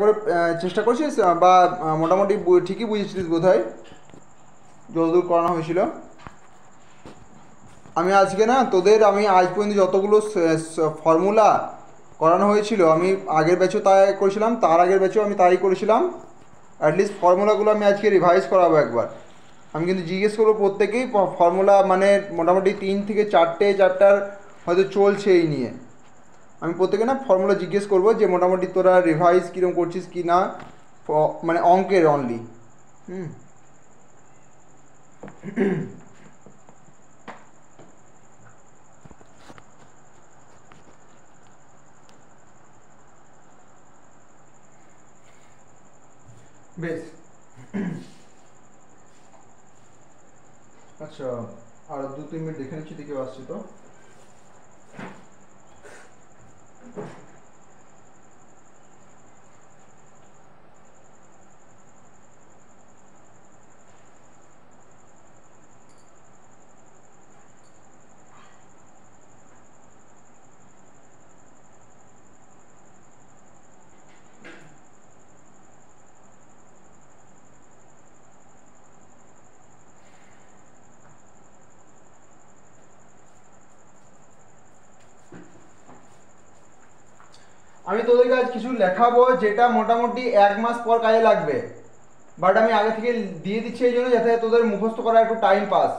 করে চেষ্টা করছিস বা মোটামুটি ঠিকই বুঝেছিস বোধ হয় যতদূর করানো হয়েছিল? আমি আজকে না তোদের আমি আজ পর্যন্ত যতগুলো ফর্মুলা করানো হয়েছিল আমি আগের ব্যাচও তাই করেছিলাম, তার আগের ব্যাচও আমি তাই করেছিলাম। অ্যাটলিস্ট ফর্মুলাগুলো আমি আজকে রিভাইজ করাবো একবার। আমি কিন্তু জিজ্ঞেস করবো প্রত্যেকেই ফর্মুলা, মানে মোটামুটি 3 থেকে 4টে চ্যাপ্টার হয়তো চলছে এই নিয়ে। আমি প্রত্যেকে না ফর্মুলা জিজ্ঞেস করবো যে মোটামুটি তোরা রিভাইজ কীরকম করছিস কি না, মানে অঙ্কের অনলি। হুম। বেশ। আচ্ছা, আর 2-3 মিনিট দেখে নিচ্ছি, দেখে আসছি তো। আমি তোদেরকে আজ কিছু লেখাবো যেটা মোটামুটি 1 মাস পর কাজে লাগবে, বাট আমি আগে থেকে দিয়ে দিচ্ছি এই জন্য যাতে তোদের মুখস্থ করা একটু টাইম পাস।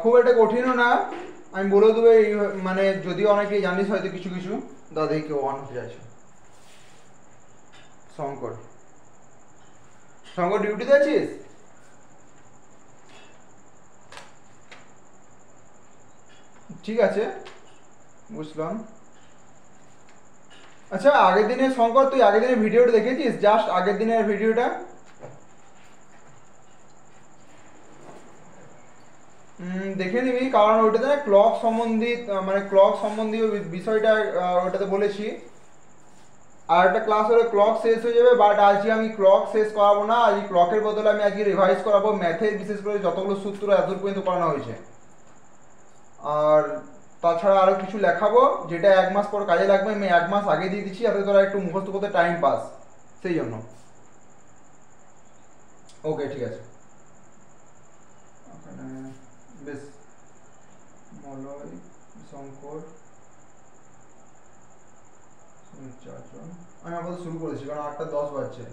খুব একটা কঠিনও না, আমি বলে দেবো এই, মানে যদিও অনেকেই জানিস হয়তো কিছু কিছু। দাদাই কেউ অন হতে যাচ্ছে। শঙ্কর, শঙ্কর ডিউটিতে আছিস? ঠিক আছে, বুঝলাম। আচ্ছা, আগের দিনের শঙ্কর, তুই আগের দিনের ভিডিওটা দেখেছিস? জাস্ট আগের দিনের ভিডিওটা দেখে নিবি, কারণ ওইটাতে না ক্লক সম্বন্ধী, মানে ক্লক সম্বন্ধীয় বিষয়টা ওটাতে বলেছি। আর একটা ক্লাস হলে ক্লক শেষ হয়ে যাবে, বাট আজকে আমি ক্লক শেষ করাবো না, আজকে ক্লকের বদলে আমি আজকে রিভাইজ করাবো ম্যাথের, বিশেষ করে যতগুলো সূত্র এতদূর পর্যন্ত করানো হয়েছে। আর তাছাড়া আরও কিছু লেখাবো যেটা 1 মাস পর কাজে লাগবে, আমি 1 মাস আগে দিয়ে দিচ্ছি যাতে তোরা একটু মুখস্থ করতে টাইম পাস, সেই জন্য। ওকে, ঠিক আছে। ওখানে বেশ, মলয়, শঙ্কর, চারজন। আমি আপাতত শুরু করেছি কারণ 8টা 10 বাজছে।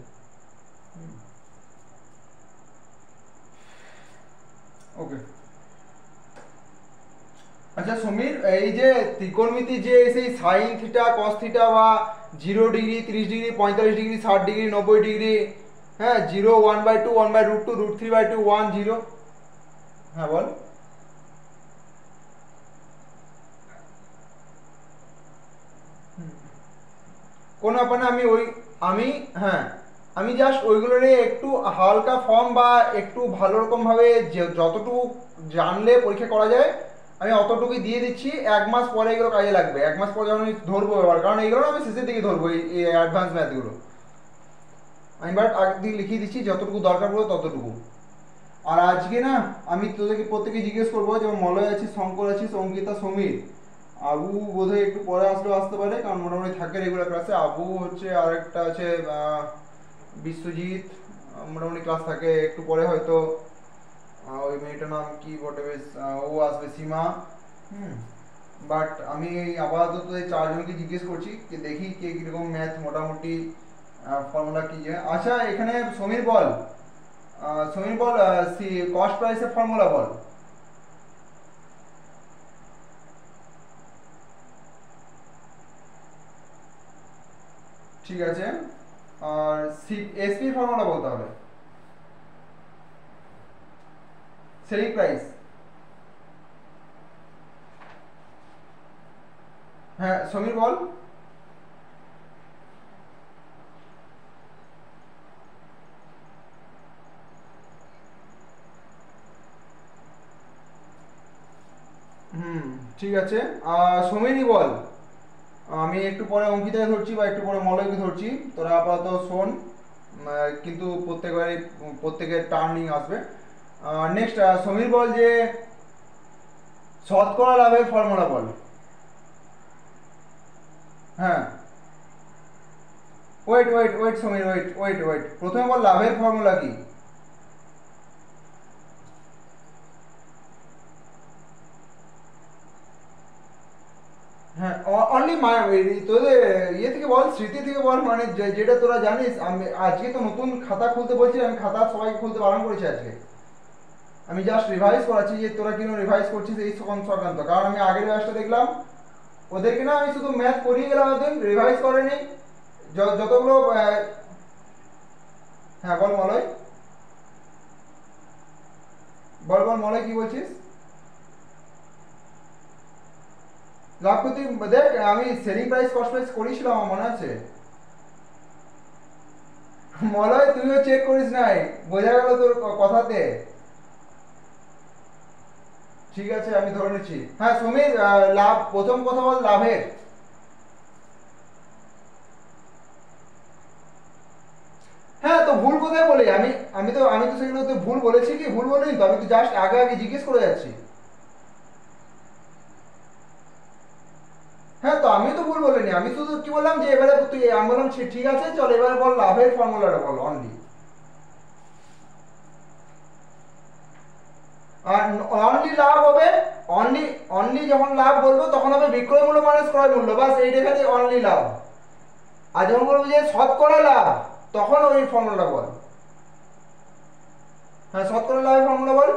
ওকে। আচ্ছা সমীর, এই যে ত্রিকোণমিতি যে সেই সাইন থিটা কস থিটা বা 0 degree, 30 degree, 45 degree, 60 degree, 90 degree, হ্যাঁ, 0, 1/2, 1/√2, √3/2, 1, 0। হ্যাঁ বল। কোন ব্যাপার না, আমি ওই, আমি, হ্যাঁ, আমি জাস্ট ওইগুলোরে একটু হালকা ফর্ম বা একটু ভালো রকম ভাবে যতটুকু জানলে পরীক্ষা করা যায় আমি অতটুকুই দিয়ে দিচ্ছি। 1 মাস পরে এগুলো কাজে লাগবে, 1 মাস পরে যখন আমি ধরবো এবার, কারণ এইগুলো আমি শেষের দিকে ধরবো এই অ্যাডভান্স ম্যাথগুলো। আমি বাট আগে দিকে লিখিয়ে দিচ্ছি যতটুকু দরকার পড়বে ততটুকু। আর আজকে না আমি তোদেরকে প্রত্যেকে জিজ্ঞেস করবো, যেমন মলয় আছিস, শঙ্কর আছিস, অঙ্কিতা, সমীর, আবু বোধহয় একটু পরে আসলেও আসতে পারে কারণ মোটামুটি থাকে রেগুলার ক্লাসে। আবু হচ্ছে, আরেকটা আছে বিশ্বজিৎ, মোটামুটি ক্লাস থাকে একটু পরে হয়তো। ওই মেয়েটার নাম কি বটে, বেশ, ও আসবে, সীমা। হুম। বাট আমি আপাতত এই 4জনকে জিজ্ঞেস করছি যে দেখি কে কিরকম ম্যাথ মোটামুটি ফর্মুলা কি যে। আচ্ছা, এখানে সমীর বল, সমীর বল, কস্ট প্রাইসের ফর্মুলা বল। ঠিক আছে, আর এসপি ফর্মুলা বলতে হবে, সেলিং প্রাইস। হ্যাঁ সমীর বল। হুম, ঠিক আছে। সমীরই বল, আমি একটু পরে অঙ্কিতাকে ধরছি বা একটু পরে মলয়কে ধরছি, তোরা আপাতত শোন। কিন্তু প্রত্যেকবারই প্রত্যেকের টার্নিং আসবে। নেক্সট সমীর বল যে শতকরা লাভের ফর্মুলা বল। হ্যাঁ wait wait wait Samir wait wait wait প্রথমে বল লাভের ফর্মুলা কি। হ্যাঁ অনলি তোদের ইয়ে থেকে বল, স্মৃতি থেকে বল, মানে যেটা তোরা জানিস। আমি আজকে তো নতুন খাতা খুলতে বলছি, আমি খাতা সবাইকে খুলতে বারণ করেছি আজকে। আমি জাস্ট রিভাইজ করাচ্ছি যে তোরা কিনো রিভাইজ করছিস এই সংক্রান্ত, কারণ আমি আগের ব্যাচটা দেখলাম ওদেরকে না আমি শুধু ম্যাথ করিয়ে গেলাম, ওদের রিভাইজ করেনি যতগুলো। হ্যাঁ বল মলয়, বল বল মলয় কি বলছিস। লাভ ক্ষতি দেখ, আমি সেলিং প্রাইস কস্ট প্রাইস করেছিলাম আমার মনে আছে। মলয় তুইও চেক করিস নাই, বোঝা গেল তোর কথাতে। ঠিক আছে আমি ধরে নিচ্ছি। হ্যাঁ সমীর, লাভ প্রথম কথা বল লাভের। হ্যাঁ তো ভুল কোথায় বলি আমি, আমি তো সেগুলো তো ভুল বলেছি কি, ভুল বলিনি তো, আমি তো জাস্ট আগে আগে জিজ্ঞেস করে যাচ্ছি। হ্যাঁ তো আমি তো ভুল বলিনি, আমি শুধু কি বললাম যে এবারে তুই, আমি বললাম ঠিক আছে চল এবারে বল লাভের ফর্মুলাটা বল অনলি। আর অনলি লাভ হবে, অনলি অনলি যখন লাভ বলবো তখন হবে বিক্রয় মূল্য মাইনাস ক্রয় মূল্য, বাস এইটা খালি অনলি লাভ। আর যখন বলবো যে শতকরা লাভ তখন ওই ফর্মুলাটা বল। হ্যাঁ শতকরা লাভের ফর্মুলা বল।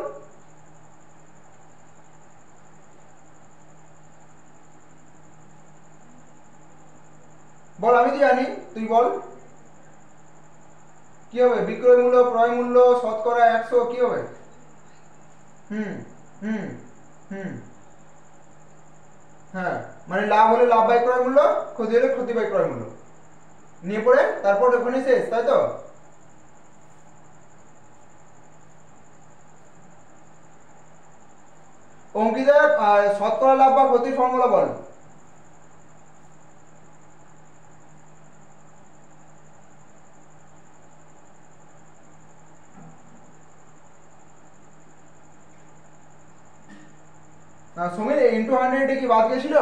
বল আমি তো জানি, তুই বল। কি হবে বিক্রয় মূল্য ক্রয় মূল্য শতকরা 100 কি হবে। হুম হুম হুম হ্যাঁ মানে লাভ হলে লাভ বাই ক্রয় মূল্য, ক্ষতি হলে ক্ষতি বাই ক্রয় মূল্য নিয়ে পড়ে তারপর ওখানে শেষ, তাই তো। অঙ্কিতা শতকরা লাভ বা ক্ষতির ফর্মুলা বল। সমীর ইন্টু 100 কি বাদ গেছিল।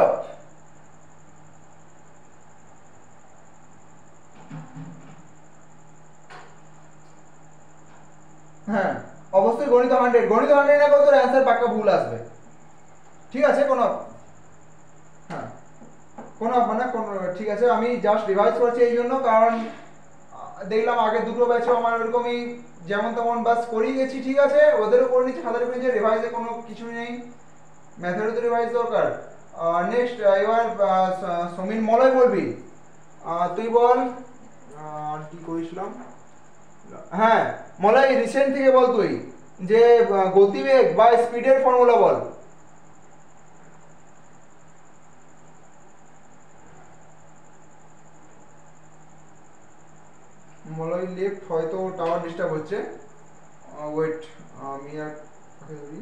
হ্যাঁ অবশ্যই গণিত 100, গণিত 100 না করলে তোর অ্যান্সার পাক্কা ভুল আসবে। ঠিক আছে কোনো, হ্যাঁ কোনো মানে কোনো, ঠিক আছে আমি জাস্ট রিভাইজ করছি এই জন্য, কারণ দেখলাম আগে দুটো ব্যাচও আমার ওরকমই যেমন তেমন বাস করিয়ে গেছি। ঠিক আছে ওদেরও করে নিচ্ছি, খাতার উপরে যে রিভাইজে কোনো কিছুই নেই, ম্যাথেরও তো রিভাইজ দরকার। নেক্সট এবার সমীর মলয় বলবি। তুই বল কি করেছিলাম। হ্যাঁ মলয় রিসেন্ট থেকে বল তুই, যে গতিবেগ বা স্পিডের ফর্মুলা বল। মলয় লেফট, হয়তো টাওয়ার ডিস্টার্ব হচ্ছে। ওয়েট আমি আর ধরি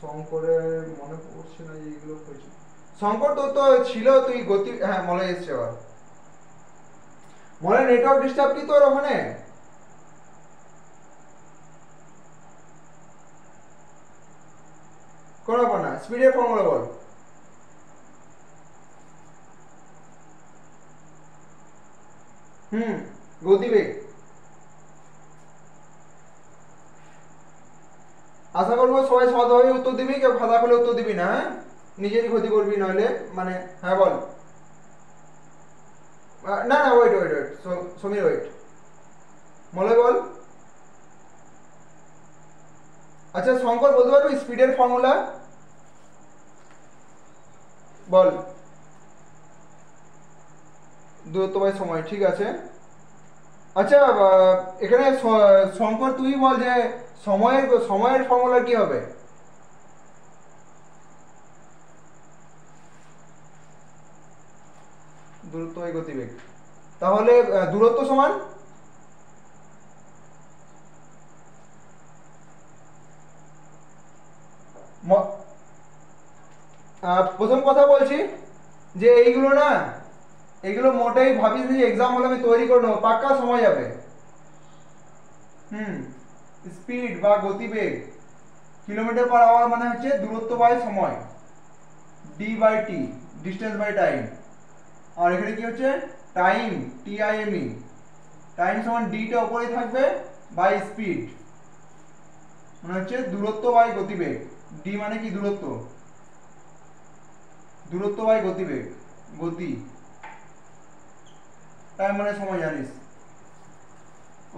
শঙ্করের মনে পড়ছে না যে এগুলো হয়েছে। শঙ্কর তো তো ছিল, তুই গতি, হ্যাঁ মলয় এসছে আবার। মলয় নেটওয়ার্ক ডিস্টার্ব কি তোর ওখানে। কোনো ব্যাপার না, স্পিডের ফর্মুলা বল। হুম গতিবেগ। আশা করবো সবাই সৎভাবে উত্তর দিবি, কেউ খাতা খুলে উত্তর দিবি না, হ্যাঁ নিজেরই ক্ষতি করবি নইলে, মানে হ্যাঁ বল। না না wait wait wait Samir wait, Malay বল। আচ্ছা শঙ্কর বলতে পারবি স্পিডের ফর্মুলা বল। দূরত্ব বাই সময়, ঠিক আছে। আচ্ছা এখানে শঙ্কর তুই বল যে সময়ের সময়ের ফর্মুলা কি হবে। দূরত্ব বাই গতিবেগ, তাহলে দূরত্ব সমান প্রথম কথা বলছি যে এইগুলো না, এগুলো মোটেই ভাবিস যে এক্সাম হলে আমি তৈরি করে নেবো, পাক্কা সময় যাবে। হুম স্পিড বা গতিবেগ কিলোমিটার পার আওয়ার মানে হচ্ছে দূরত্ব বাই সময়, D by T distance by time. আর এখানে কি হচ্ছে টাইম, TIME, টাইম সমান ডিটা উপরেই থাকবে বাই স্পিড, মানে হচ্ছে দূরত্ব বাই গতিবেগ। ডি মানে কি দূরত্ব, দূরত্ব বাই গতিবেগ, গতি, টাইম মানে সময় জানিস।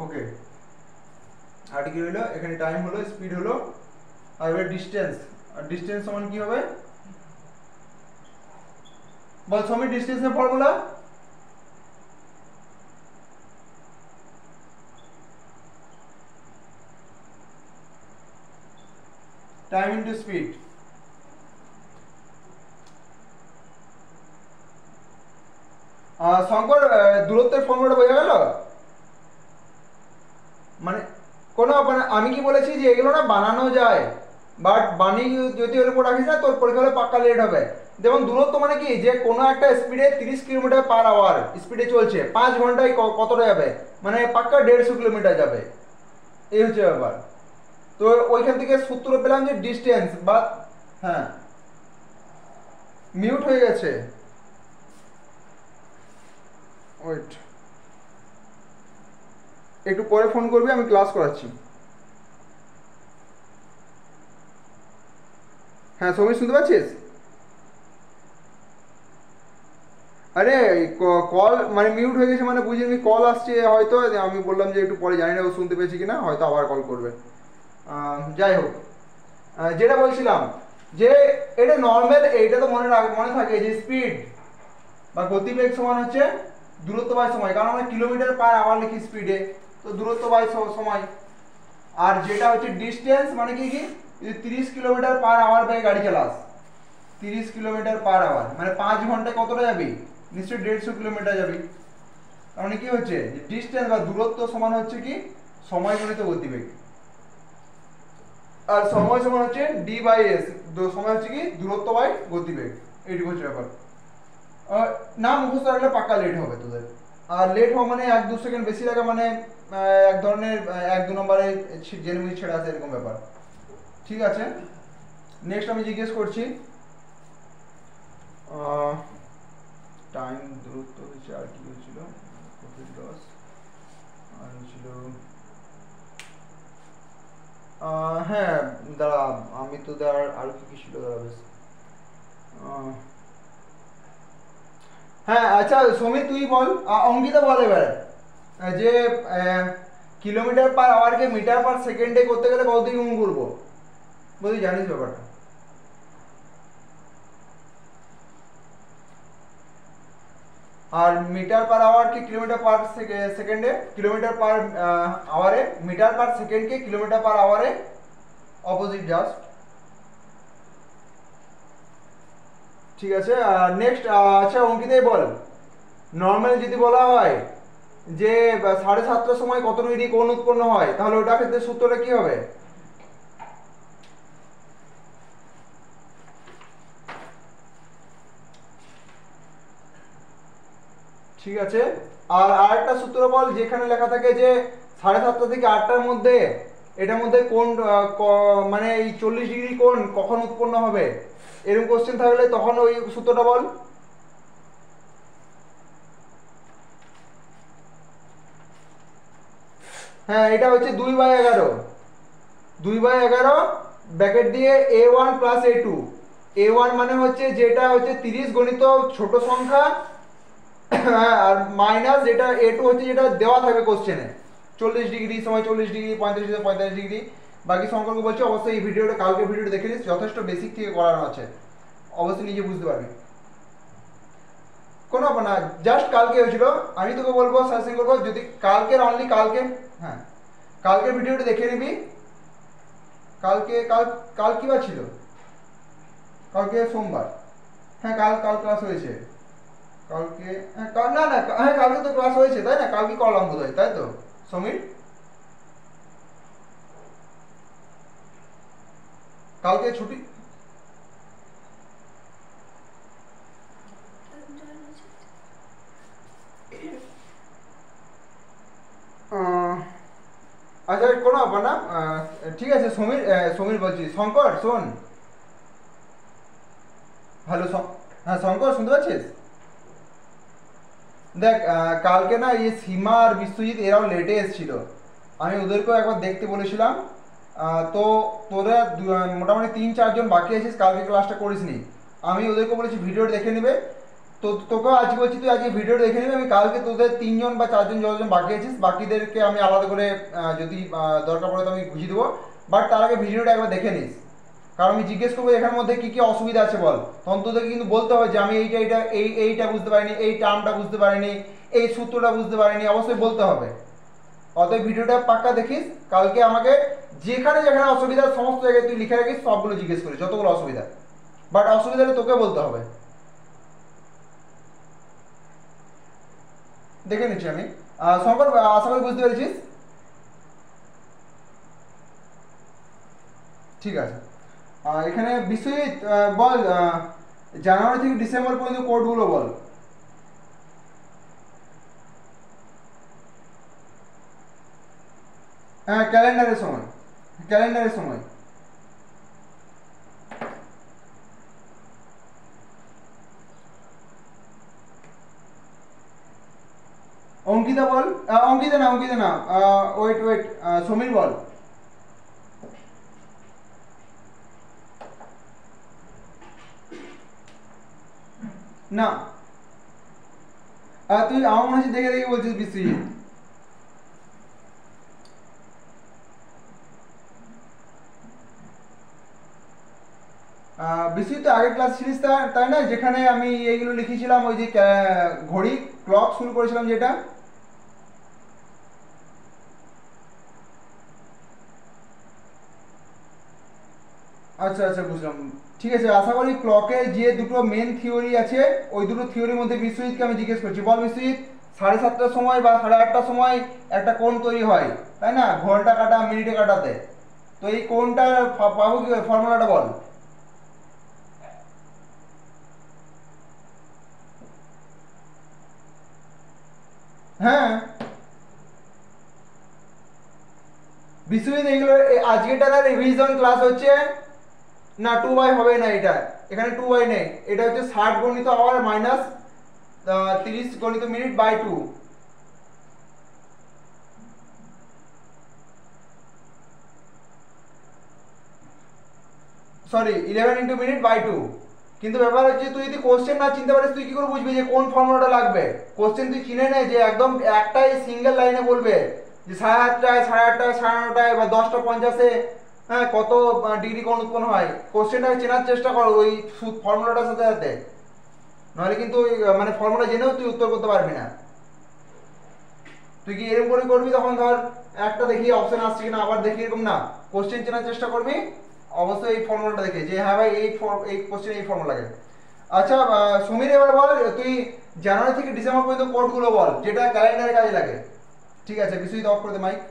ওকে, আর কি হলো এখানে টাইম হলো, স্পিড হলো, আর এবার ডিসটেন্স, আর ডিসটেন্স সমান কি হবে বল সময়, ডিসটেন্সের formula time into speed. Shankar দূরত্বের ফর্মুলাটা বোঝা গেল? মানে কোনো মানে আমি কি বলেছি যে এগুলো না বানানো যায়, বাট বানিয়ে যদি ওর উপর রাখিস না তোর পরীক্ষা হলে পাক্কা লেট হবে। যেমন দূরত্ব মানে কি, যে কোনো একটা স্পিডে 30 কিলোমিটার/আওয়ার স্পিডে চলছে, 5 ঘন্টায় কতটা যাবে, মানে পাক্কা 150 কিলোমিটার যাবে, এই হচ্ছে ব্যাপার। তো ওইখান থেকে সূত্র পেলাম যে ডিস্টেন্স বা, হ্যাঁ মিউট হয়ে গেছে, ওয়েট একটু পরে ফোন করবি, আমি ক্লাস করাচ্ছি। হ্যাঁ সমীর শুনতে পাচ্ছিস? আরে কল মানে মিউট হয়ে গেছে, মানে বুঝিনি কল আসছে হয়তো, আমি বললাম যে একটু পরে, জানি না ও শুনতে পেয়েছি কিনা, হয়তো আবার কল করবে। যাই হোক, যেটা বলছিলাম যে এটা নর্মাল, এইটা তো মনে থাকে যে স্পিড বা গতিবেগ সমান হচ্ছে দূরত্ব বাই সময়, কারণ আমরা কিলোমিটার/আওয়ার লিখি স্পিডে, তো দূরত্ব বাই সময়। আর যেটা হচ্ছে ডিস্টেন্স মানে কি কি, 30 কিলোমিটার/আওয়ার বেগে গাড়ি চালাস, 30 কিলোমিটার/আওয়ার মানে 5 ঘন্টায় কতটা যাবি, নিশ্চয়ই 150 কিলোমিটার যাবি। তার মানে কি হচ্ছে ডিস্টেন্স বা দূরত্ব সমান হচ্ছে কি সময় গুণিত গতিবেগ, আর সময় সমান হচ্ছে D/S, সময় হচ্ছে কি দূরত্ব বাই গতিবেগ, এইটুকু হচ্ছে ব্যাপার। না মুখস্থ রাখলে পাক্কা লেট হবে তোদের, আর লেট হওয়া মানে 1-2 সেকেন্ড বেশি লাগা মানে এক ধরনের 1-2 নম্বরে জেনে বুঝে ছেড়ে আসে, এরকম ব্যাপার। ঠিক আছে, নেক্সট আমি জিজ্ঞেস করছি, টাইম দূরত্ব হচ্ছে, আর কি হয়েছিল, প্রফিট লস, আর হয়েছিল হ্যাঁ দাঁড়া, আমি তো আর কি কি ছিল দাঁড়া বেশ, হ্যাঁ আচ্ছা সমীর তুই বল, অঙ্কিতা বল এবার, যে কিলোমিটার/আওয়ারকে মিটার/সেকেন্ডে করতে গেলে কত দিন গুণ করবো, বলি জানিস ব্যাপারটা? আর মিটার/আওয়ারকে কিলোমিটার/সেকেন্ডে, কিলোমিটার/আওয়ারে, মিটার/সেকেন্ডকে কিলোমিটার/আওয়ারে অপোজিট জাস্ট। ঠিক আছে, নেক্সট আচ্ছা অঙ্কিতাই বল, নর্মাল যদি বলা হয় যে 7:30টার সময় কত ডিগ্রি কোণ উৎপন্ন হয়, তাহলে ওটার ক্ষেত্রে সূত্রটা কি হবে? ঠিক আছে, আর আরেকটা সূত্র বল, যেখানে লেখা থাকে যে 7:30টা থেকে 8টার মধ্যে, এটার মধ্যে কোন মানে এই 40 ডিগ্রি কোণ কখন উৎপন্ন হবে, এরকম কোশ্চেন থাকলে তখন ওই সূত্রটা বল। হ্যাঁ এটা হচ্ছে 2/11, 2/11 ব্র্যাকেট দিয়ে A1 + A2, A1 মানে হচ্ছে যেটা হচ্ছে 30 গণিত ছোট সংখ্যা, আর মাইনাস যেটা A2 হচ্ছে যেটা দেওয়া থাকবে কোশ্চেনে, 40 ডিগ্রি সময় 40 ডিগ্রি, 35 সময় 45 ডিগ্রি। বাকি সংখ্যাকে বলছি অবশ্যই এই ভিডিওটা, কালকে ভিডিওটা দেখে নিস, যথেষ্ট বেসিক থেকে করানো আছে, অবশ্যই নিজে বুঝতে পারবি, কোনো ব্যাপার না, জাস্ট কালকে হয়েছিল। আমি তোকে বলবো, সাজেশন করবো, যদি কালকের অনলি কালকে, হ্যাঁ কালকের ভিডিওটা দেখে নিবি। কালকে কাল কি বার ছিল, কালকে সোমবার, হ্যাঁ কাল ক্লাস হয়েছে, কালকে হ্যাঁ না না হ্যাঁ কালকে তো ক্লাস হয়েছে তাই না, কালকে করলাম বোধ হয়, তাই তো সমীর? কালকে ছুটি, আচ্ছা কোনো ব্যাপার না, ঠিক আছে সমীর, সমীর বলছি, শঙ্কর শোন, হ্যালো, হ্যাঁ শঙ্কর শুনতে পাচ্ছিস? দেখ কালকে না এই সীমা আর বিশ্বজিৎ এরাও লেটে এসেছিল, আমি ওদেরকেও একবার দেখতে বলেছিলাম। তো তোরা মোটামুটি 3-4 জন বাকি আছিস, কালকে ক্লাসটা করিসনি। আমি ওদেরকে বলেছি ভিডিও দেখে নেবে, তো তোকেও আজকে বলছি তুই আজকে ভিডিও দেখে নিবি। আমি কালকে তোদের 3 জন বা 4 জন যতজন বাকি আছিস বাকিদেরকে আমি আলাদা করে যদি দরকার পড়ে তো আমি বুঝিয়ে দেবো। বাট তার আগে ভিডিওটা একবার দেখে নিস, কারণ আমি জিজ্ঞেস করবো এখানের মধ্যে কি কি অসুবিধা আছে বল, তখন তোদেরকে কিন্তু বলতে হবে যে আমি এইটা বুঝতে পারিনি, এই টার্মটা বুঝতে পারিনি, এই সূত্রটা বুঝতে পারিনি, অবশ্যই বলতে হবে। অতএব ভিডিওটা পাক্কা দেখিস, কালকে আমাকে যেখানে যেখানে অসুবিধা সমস্ত জায়গায় তুই লিখে রাখিস, সবগুলো জিজ্ঞেস করিস যতগুলো অসুবিধা, বাট অসুবিধা হলে তোকে বলতে হবে। দেখে নিচ্ছি আমি। শঙ্কর আশা করি বুঝতে পেরেছিস। ঠিক আছে। এখানে বিশ্বজিৎ বল, জানুয়ারি থেকে ডিসেম্বর পর্যন্ত কোডগুলো বল। হ্যাঁ ক্যালেন্ডারের সময়, ক্যালেন্ডারের সময়। অঙ্কিতা বল, অঙ্কিতা না, ওয়েট ওয়েট, সমীর বল। না তুই আমার মনে হচ্ছে দেখে দেখে বলছিস বিশ্বজিৎ। বিশ্বজিৎ তো আগের ক্লাস ছিলিস তাই না, যেখানে আমি এইগুলো লিখেছিলাম, ওই যে ঘড়ি ক্লক শুরু করেছিলাম যেটা। আচ্ছা আচ্ছা বুঝলাম। ঠিক আছে, আশা করি ক্লকে যে দুটো মেন থিওরি আছে ওই দুটো থিওরির মধ্যে বিশ্বজিৎকে আমি জিজ্ঞেস করছি, বল বিশ্বজিৎ 7:30টার সময় বা 8:30টার সময় একটা কোণ তৈরি হয় তাই না, ঘন্টা কাটা মিনিটে কাটাতে, তো এই কোণটা পাবো কি, ফর্মুলাটা বল। হ্যাঁ বিশ্বজিৎ এইগুলো আজকেটা না রিভিশন ক্লাস হচ্ছে না, 2/, হবে না এটা, এখানে 2/, নেই, এটা হচ্ছে 60 × আওয়ার মাইনাস 30 × মিনিট/2। সরি 11 × মিনিট/2। কিন্তু ব্যাপার হচ্ছে তুই যদি কোশ্চেন না চিনতে পারিস তুই কি করে বুঝবি যে কোন ফর্মুলাটা লাগবে। কোশ্চেন তুই চিনে নে যে একদম একটাই সিঙ্গেল লাইনে বলবে যে 8:30টায়, 8:30টায়, 9:30টায় বা 10:50-এ হ্যাঁ কত ডিগ্রি কোণ উৎপন্ন হয়। কোশ্চেনটাকে চেনার চেষ্টা কর ওই ফর্মুলাটার সাথে সাথে, নাহলে কিন্তু মানে ফর্মুলা জেনেও তুই উত্তর করতে পারবি না। তুই কি এরকম করে করবি, তখন ধর একটা দেখি অপশন আসছে কিনা, আবার দেখি, এরকম না, কোশ্চেন চেনার চেষ্টা করবি অবশ্যই এই ফর্মুলাটা দেখে যে হ্যাঁ ভাই এই কোশ্চেন এই ফর্মুলা লাগে। আচ্ছা সমীর এবার বল তুই জানুয়ারি থেকে ডিসেম্বর পর্যন্ত কোডগুলো বল যেটা ক্যালেন্ডারে কাজে লাগে। ঠিক আছে বিশ্বজিৎ অফ করে দে মাইক।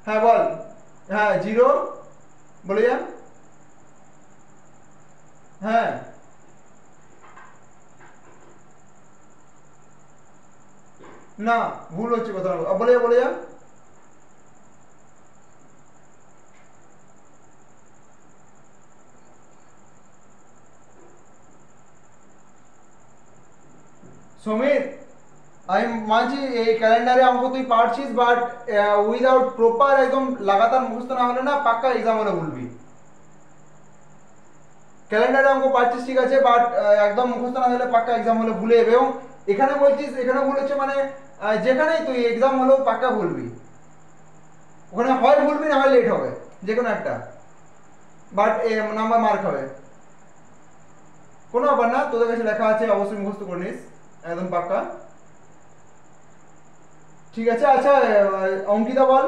হ্যাঁ বল। হ্যাঁ জিরো, বলে যা। হ্যাঁ না ভুল হচ্ছে কোথাও, বলে যা বলে যা। সমীর আমি মানছি এই ক্যালেন্ডারে অঙ্ক তুই পারছিস, বাট উইদাউট প্রপার একদম লাগাতার মুখস্থ না হলে না পাক্কা এক্সাম হলে ভুলবি। ক্যালেন্ডারে অঙ্ক পারছিস ঠিক আছে, বাট একদম মুখস্থ না হলে পাক্কা এক্সাম হলে ভুলে যাবে। এবং এখানে বলছিস, এখানে ভুল হচ্ছে মানে যেখানেই তুই এক্সাম হলেও পাক্কা ভুলবি, ওখানে হয় ভুলবি না হয় লেট হবে, যে কোনো একটা, বাট নাম্বার মার্ক হবে। কোনো ব্যাপার না, তোদের কাছে লেখা আছে অবশ্যই মুখস্থ করে নিস একদম পাক্কা। ঠিক আছে। আচ্ছা অঙ্কিতা বল।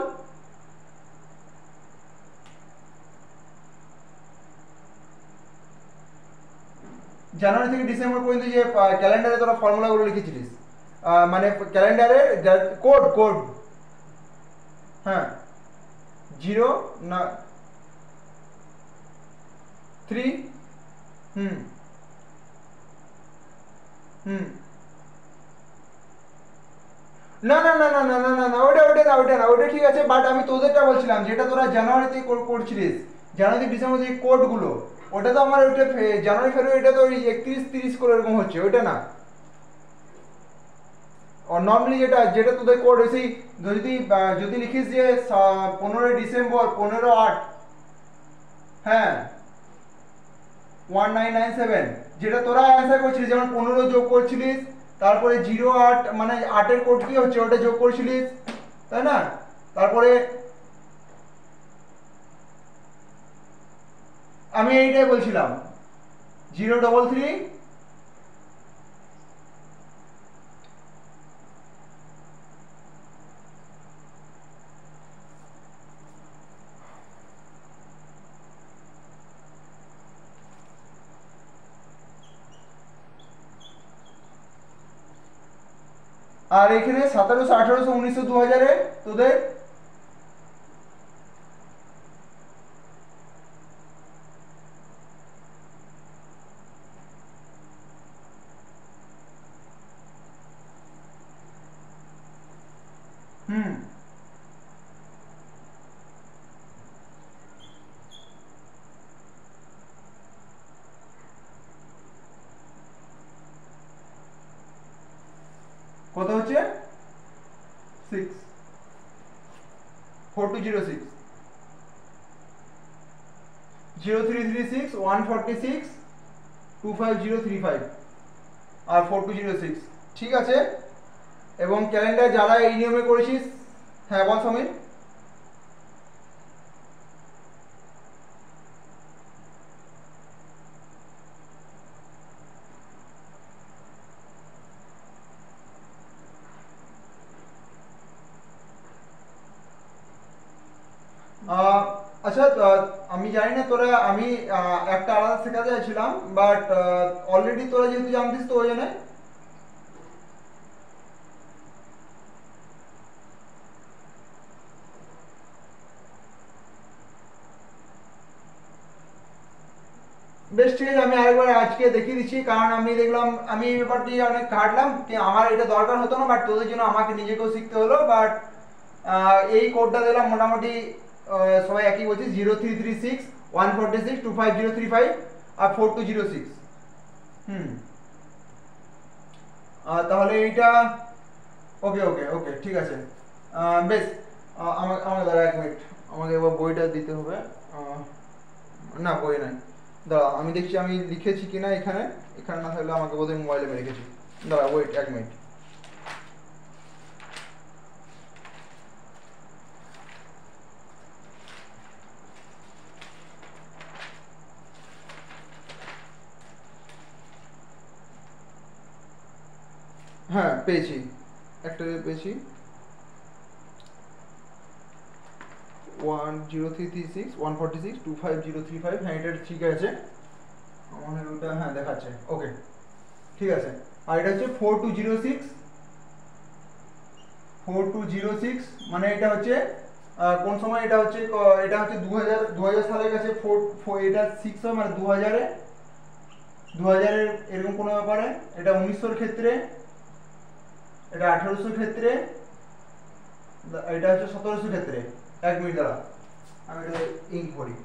জানুয়ারি থেকে ডিসেম্বর পর্যন্ত যে ক্যালেন্ডারে তোরা ফর্মুলাগুলো লিখেছিলিস, মানে ক্যালেন্ডারে কোড কোড। হ্যাঁ জিরো না 3। হুম হুম। না ওটা ঠিক আছে, বাট আমি তোদেরটা বলছিলাম যেটা তোরা জানুয়ারিতে করছিলিস, জানুয়ারি ডিসেম্বর যে কোডগুলো ওটা তো আমার ওইটা জানুয়ারি ফেব্রুয়ারি, এটা তো ওই 31-30 করে এরকম হচ্ছে, ওইটা না। নর্মালি যেটা যেটা তোদের কোড সেই যদি যদি লিখিস যে 15 ডিসেম্বর 15/8, হ্যাঁ 1997, যেটা তোরা অ্যান্সার করছিলিস, যেমন 15 যোগ করছিলিস, তারপরে 08 মানে 8-এর কোড কি হচ্ছে ওটা যোগ করছিলিস, তাই না? তারপরে আমি এইটাই বলছিলাম 033, আর এখানে 1700 1800 1900 2000-এ তোদের হুম কত হচ্ছে 6 4206 0336 146 25035 আর 4206, ঠিক আছে। এবং ক্যালেন্ডার যারা এই নিয়মে করেছিস, হ্যাঁ বল সমীর। আচ্ছা, আমি জানি না তোরা, আমি একটা আলাদা শেখাতে চাইছিলাম, বাট অলরেডি তোরা যেহেতু জানতিস তো ওই জন্য বেশ, ঠিক আছে। আমি আরেকবার আজকে দেখিয়ে দিচ্ছি, কারণ আমি দেখলাম আমি এই ব্যাপারটি অনেক ঘাটলাম যে আমার এটা দরকার হতো না, বাট তোদের জন্য আমাকে নিজেকেও শিখতে হলো। বাট এই কোডটা দিলাম মোটামুটি সবাই একই বলছি, 0336 146 25035 আর 4206। হুম তাহলে এইটা ওকে ওকে ওকে, ঠিক আছে। বেশ, আমাকে আমাকে দাঁড়া 1 মিনিট, আমাকে এবার বইটা দিতে হবে। আহ, না বই নাই, দাঁড়া আমি দেখছি আমি লিখেছি কিনা এখানে। এখানে না থাকলে আমাকে বোধহয় মোবাইলে আমি রেখেছি। দাঁড়া ওয়েট 1 মিনিট। হ্যাঁ পেয়েছি, একটা পেয়েছি 10336 146 25035, হ্যাঁ এটা ঠিক আছে। আমার ওটা হ্যাঁ দেখাচ্ছে, ওকে ঠিক আছে। আর এটা হচ্ছে 4206 4206, মানে এটা হচ্ছে কোন সময় এটা হচ্ছে এটা হচ্ছে 2000 সালের কাছে এটা 6 হয়, মানে 2000-এ 2000-এর এরকম কোনো ব্যাপারে, এটা 1900-এর ক্ষেত্রে, এটা 1800-এর ক্ষেত্রে, এটা হচ্ছে 1700-এর ক্ষেত্রে। 1 মিনিট দাঁড়া, আমি এটা ইঙ্ক করি।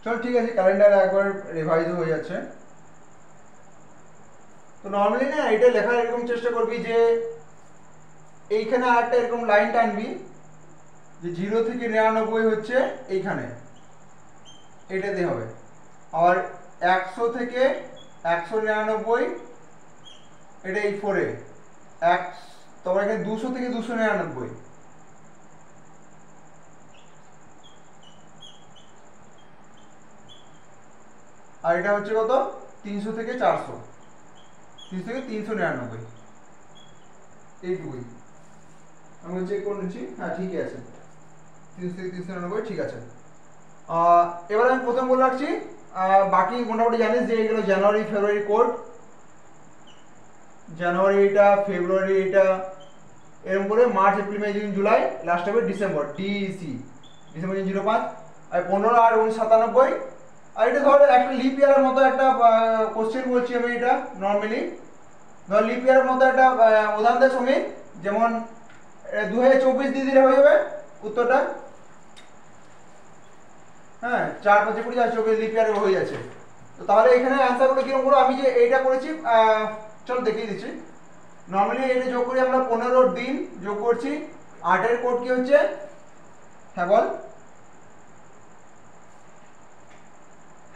চল ঠিক আছে, ক্যালেন্ডার একবার রিভাইজ হয়ে যাচ্ছে। তো নর্মালি না এটা লেখার এরকম চেষ্টা করবি যে এইখানে আরেকটা এরকম লাইন টানবি যে 0 থেকে 99 হচ্ছে এইখানে, এটাতে হবে। আর 100 থেকে 199 এটা এই 4-এ, এক তারপর এখানে 200 থেকে 299, আর এটা হচ্ছে কত 300 থেকে 400, 300 থেকে 399, এইটুকুই। আমি চেক করে নিচ্ছি, হ্যাঁ ঠিকই আছে, 399 ঠিক আছে। এবার আমি প্রথম বলে রাখছি, বাকি মোটামুটি জানিস যে এগুলো জানুয়ারি ফেব্রুয়ারি কোড, জানুয়ারি এটা, ফেব্রুয়ারি এটা, এরকম করে March April May June July, last হবে ডিসেম্বর, ডিসি, ডিসেম্বর 05, আর 15/8/1997। আর এটা ধর একটা লিপ ইয়ারের মতো একটা কোশ্চেন বলছি আমি, এটা নর্মালি ধর লিপ ইয়ারের মতো একটা উদাহরণ দেয় সমীর, যেমন 2024 দিয়ে দিলে হয়ে যাবে উত্তরটা। হ্যাঁ 4/5/2024 লিপ ইয়ারে হয়ে যাচ্ছে। তো তাহলে এখানে অ্যান্সারগুলো কিরকম করবো, আমি যে এইটা করেছি চল দেখিয়ে দিচ্ছি। নর্মালি এটা যোগ করি আমরা 15 দিন যোগ করছি, 8-এর কোড কি হচ্ছে, হ্যাঁ বল।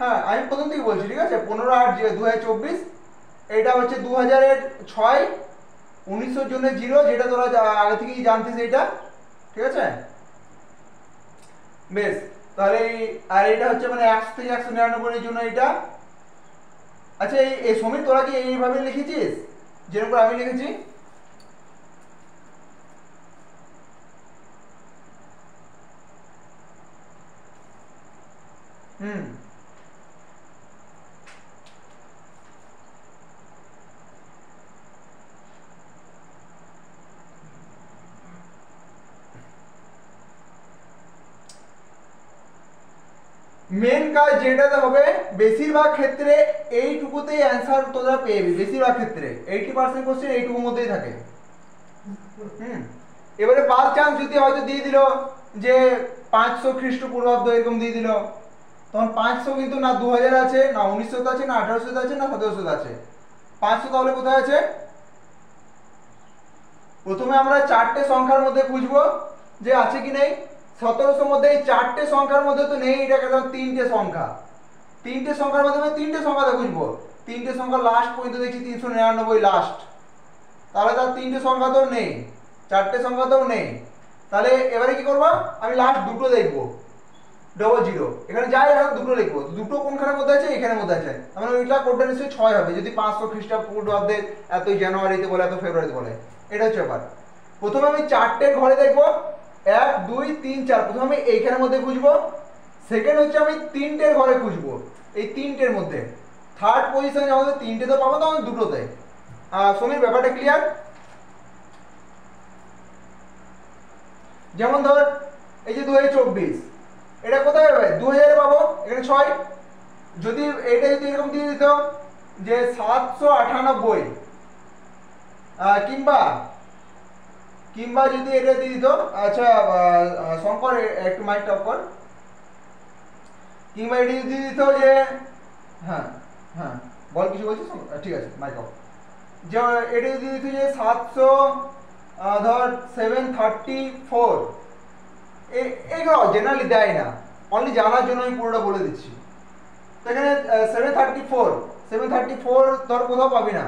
হ্যাঁ আমি প্রথম থেকে বলছি, ঠিক আছে, 15/8/2024, এটা হচ্ছে 2000-এর 6, 1900 জন্য 0, যেটা তোরা আগে থেকেই জানতিস এইটা, ঠিক আছে বেশ। তাহলে আর এটা হচ্ছে মানে 100 থেকে 199 এর জন্য এটা। আচ্ছা এই সমীর তোরা কি এইভাবে লিখেছিস যেরকম আমি লিখেছি? হুম মেন কাজ যেটাতে হবে, বেশিরভাগ ক্ষেত্রে এইটুকুতেই অ্যান্সার তোরা পেয়ে যাবি, বেশিরভাগ ক্ষেত্রে 80% কোশ্চেন এইটুকুর মধ্যেই থাকে। এবারে বাই চান্স যদি হয়তো দিয়ে দিল যে 500 খ্রিস্টপূর্বাব্দ এরকম দিয়ে দিল, তখন 500 কিন্তু না 2000 আছে, না 1900 আছে, না 1800 আছে, না 1700 আছে, 500 তাহলে কোথায় আছে? প্রথমে আমরা চারটে সংখ্যার মধ্যে খুঁজবো যে আছে কি নেই। 1700 মধ্যে এই চারটে সংখ্যার মধ্যে তো নেই, এটাকে ধর তিনটে সংখ্যা, তিনটে সংখ্যার মধ্যে আমি তিনটে সংখ্যাতে খুঁজবো, তিনটে সংখ্যা লাস্ট পর্যন্ত দেখছি 399 লাস্ট, তাহলে তার তিনটে সংখ্যা তো নেই, চারটে সংখ্যা তো নেই। তাহলে এবারে কি করবো, আমি লাস্ট দুটো দেখবো, 00, এখানে যাই এখন দুটো লিখবো, দুটো কোনখানের মধ্যে আছে, এখানের মধ্যে আছে, মানে ওইটা কোডটা নিশ্চয়ই 6 হবে, যদি 500 খ্রিস্টপূর্বাব্দের এতই জানুয়ারিতে বলে, এত ফেব্রুয়ারিতে বলে, এটা হচ্ছে ব্যাপার। প্রথমে আমি চারটে ঘরে দেখবো, 1 2 3 4, প্রথমে আমি এইখানের মধ্যে খুঁজবো। সেকেন্ড হচ্ছে আমি তিনটের ঘরে খুঁজবো, এই তিনটের মধ্যে। থার্ড পজিশনে আমাদের তিনটে তো পাবো, তখন দুটোতে। সমীর ব্যাপারটা ক্লিয়ার? যেমন ধর এই যে 2024, এটা কোথায় হবে, 2000 পাবো, এখানে 6, যদি এটা যদি এরকম দিয়ে দিত যে 798, কিংবা কিংবা যদি এটা দিয়ে দিত, আচ্ছা শঙ্কর একটু মাইকটা অফ কর, কিংবা এটা যদি দিত যে, হ্যাঁ হ্যাঁ বল কিছু বলছিস, ঠিক আছে মাইক অফ, যে এটা যদি দিত যে 700 ধর 734, এইগুলো জেনারেলি দেয় না, অনলি জানার জন্য আমি পুরোটা বলে দিচ্ছি। তো এখানে 734 ধর কোথাও পাবি না,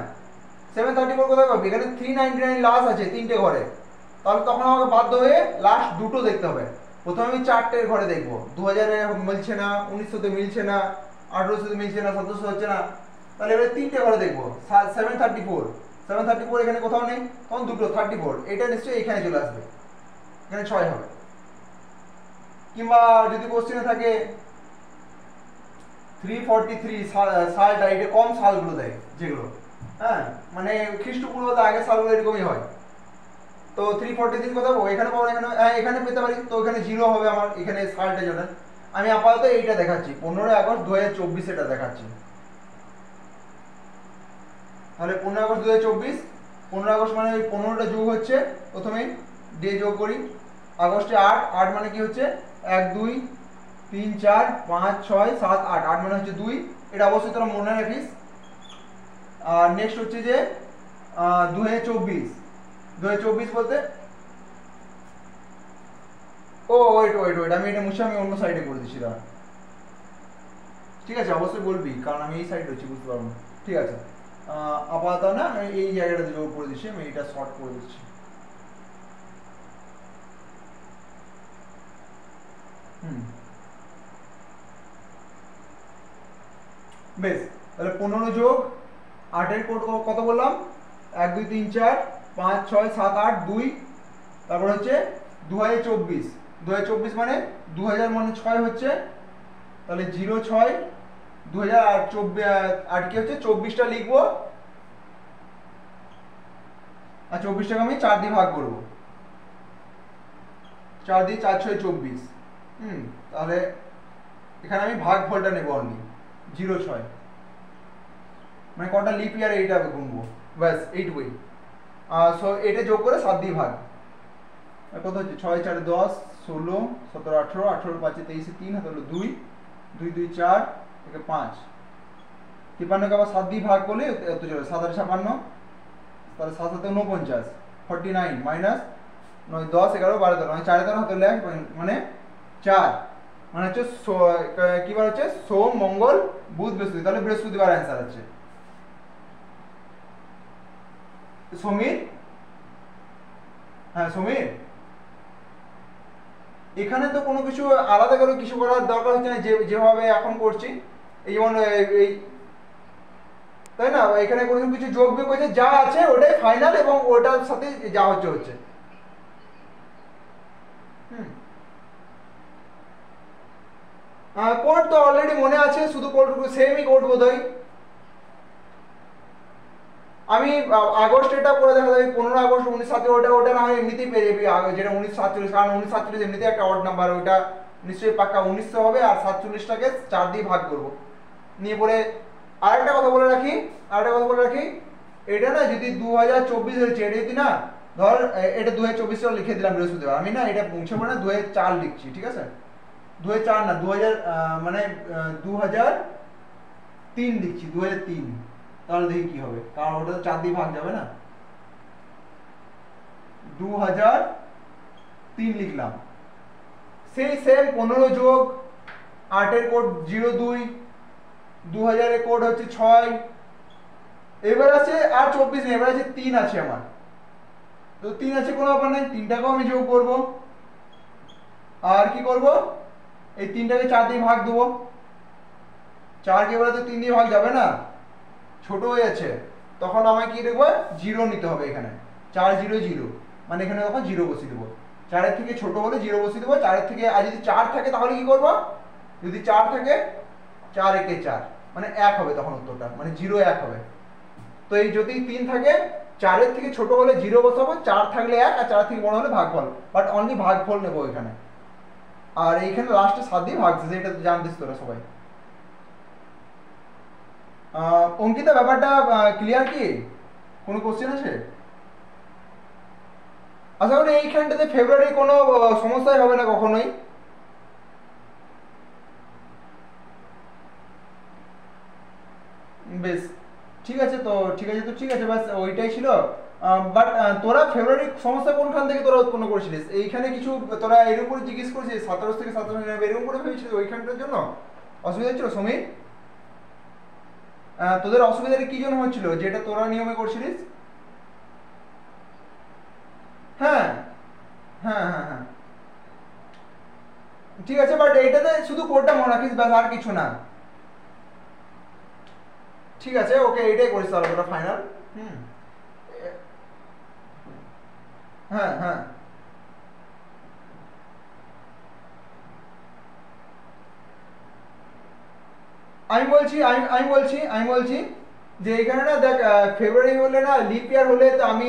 734 কোথায় পাবি, এখানে 399 লাস্ট আছে তিনটে ঘরে, তাহলে তখন আমাকে বাধ্য হয়ে লাস্ট দুটো দেখতে হবে। প্রথমে আমি চারটের ঘরে দেখবো, 2000-এ মিলছে না, 1900-তে মিলছে না, 1800-তে মিলছে না, 1700 হচ্ছে না, তাহলে এবারে তিনটে ঘরে দেখবো। 734 এখানে কোথাও নেই, তখন দুটো 34, এটা নিশ্চয়ই এখানে চলে আসবে, এখানে 6 হবে। কিংবা যদি কোশ্চেনে থাকে 343 সালটা, এটা কম সালগুলো দেয় যেগুলো, হ্যাঁ মানে খ্রিস্টপূর্বাব্দ আগে সালগুলো এরকমই হয়, তো 343 কোথায় পাবো, এখানে পাবো, এখানে এখানে পেতে পারি, তো এখানে 0 হবে আমার, এখানে সালটা জন্য আমি আপাতত এইটা দেখাচ্ছি, 15 আগস্ট 2024 এটা দেখাচ্ছি। তাহলে 15 আগস্ট 2024, 15 আগস্ট মানে ওই 15টা যোগ হচ্ছে, প্রথমে ডে যোগ করি, আগস্টে 8 মানে কি হচ্ছে 1 2 3 4 5 6 7 8, 8 মানে হচ্ছে 2, এটা অবশ্যই তোরা মনে রাখিস। আর নেক্সট হচ্ছে যে 2024 বলতে, ও ওয়েট আমি এটা মুছে আমি অন্য সাইডে করে দিচ্ছি, দাঁড়া, ঠিক আছে অবশ্যই বলবি, কারণ আমি এই সাইডে হচ্ছি, বুঝতে পারবো না, ঠিক আছে। আপাতত না আমি এই জায়গাটাতে যোগ করে দিচ্ছি, আমি এটা শর্ট করে দিচ্ছি। বেশ, তাহলে 15 যোগ 8-এর কোড কত বললাম, 1 2 3 4 5 6 7 8 2, তারপর হচ্ছে 2024, 2024 মানে 2000 মানে 6 হচ্ছে, তাহলে 06 2000 আর 24 আর কি হচ্ছে 24টা লিখবো, আর 24টাকে আমি 4 দিয়ে ভাগ করব, 4 দিয়ে 4 6 24। তাহলে এখানে আমি ভাগফলটা নেব অনলি 06, মানে কটা লিপ ইয়ার এইটা গুনবো, ব্যাস এইটুকুই। সো এটা যোগ করে 7 দিয়ে ভাগ, কত হচ্ছে 6 4 10 16 17 18 18 5 23 3 হাতে হলো 2 2 2 4 থেকে 5, 53কে আবার 7 দিয়ে ভাগ করলে এত চলে 7 8 56, তাহলে 7 7 49 49 মাইনাস 9 10 11 12 13 4 13 হাতে হলো 1 মানে 4, মানে হচ্ছে কি বার হচ্ছে সোম মঙ্গল বুধ বৃহস্পতি, তাহলে বৃহস্পতিবার অ্যান্সার আছে। সমীর, হ্যাঁ সমীর, এখানে তো কোনো কিছু আলাদা করে কিছু করার দরকার হচ্ছে না, যেভাবে এখন করছি, এই যেমন এই, তাই না, এখানে কোনো কিছু যোগ বিয়োগ হয়েছে, যা আছে ওটাই ফাইনাল এবং ওটার সাথে যা হচ্ছে হচ্ছে। কোড তো অলরেডি মনে আছে, শুধু কোড সেমই কোড বোধহয়। আমি আগস্ট এটা করে দেখা যাবে 15 আগস্ট 1947, ওটা না হয় এমনিতেই পেয়ে যাবি, যেটা 1947, কারণ 1947 এমনিতে একটা অড নাম্বার, ওটা নিশ্চয়ই পাক্কা 1900 হবে, আর 47টাকে 4 দিয়ে ভাগ করব নিয়ে পরে। আরেকটা কথা বলে রাখি, এটা না যদি 2024 হয়েছে, এটা যদি না ধর এটা 2024 লিখে দিলাম বৃহস্পতিবার, আমি না এটা মুছে পড়ে না 2004 লিখছি, ঠিক আছে, 2004 না 2000 মানে 2003 লিখছি, 2003, তাহলে দেখি কি হবে, কারণ ওটা তো 4 দিয়ে ভাগ যাবে না। 2003 লিখলাম, সেই সেম 15 যোগ 8 এর কোড 02, 2000 এর কোড হচ্ছে 6, এবার আছে আর 24 নেই, এবার আছে 3 আছে আমার, তো 3 আছে, কোনো ব্যাপার নাই, 3টাকেও আমি যোগ করব, আর কি করব এই 3টাকে 4 দিয়ে ভাগ দেবো, 4 কে এবারে তো 3 দিয়ে ভাগ যাবে না, ছোট হয়ে যাচ্ছে, তখন আমায় কি দেবো 0 নিতে হবে এখানে, 4 0 0, মানে এখানে তখন 0 বসিয়ে দেবো, 4 এর থেকে ছোট হলে 0 বসিয়ে দেবো, 4 এর থেকে, আর যদি 4 থাকে তাহলে কি করব, যদি 4 থাকে 4 একে 4 মানে 1 হবে, তখন উত্তরটা মানে 0 1 হবে। তো এই যদি 3 থাকে 4 এর থেকে ছোট হলে 0 বসাবো, 4 থাকলে 1, আর 4 থেকে বড় হলে ভাগফল, বাট অনলি ভাগফল নেবো এখানে, আর এইখানে লাস্টে 7 দিয়ে ভাগ দিতে, এটা তো জানতিস তোরা সবাই। অঙ্কিতা ব্যাপারটা ক্লিয়ার কি, কোনো কোশ্চেন আছে? আশা করি এইখানটাতে ফেব্রুয়ারি কোনো সমস্যাই হবে না কখনোই। বেশ ঠিক আছে, তো ঠিক আছে, বাস ওইটাই ছিল। বাট তোরা ফেব্রুয়ারি সমস্যা কোনখান থেকে তোরা উৎপন্ন করেছিলিস? এইখানে কিছু তোরা এরকম করে জিজ্ঞেস করেছিস 17 থেকে 97 এরকম করে ভেবেছিলিস ওইখানটার জন্য অসুবিধা ছিল সমীর? তোদের অসুবিধাটা কি জন্য হচ্ছিল, যেটা তোরা নিয়মে করছিলিস? হ্যাঁ হ্যাঁ হ্যাঁ হ্যাঁ ঠিক আছে, বাট এইটাতে শুধু কোডটা মনে রাখিস, ব্যাস, আর কিছু না। ঠিক আছে, ওকে, এইটাই করিস তাহলে তোরা ফাইনাল। হ্যাঁ হ্যাঁ আমি বলছি যে এখানে না দেখ, ফেব্রুয়ারি হলে না লিপ ইয়ার হলে, তো আমি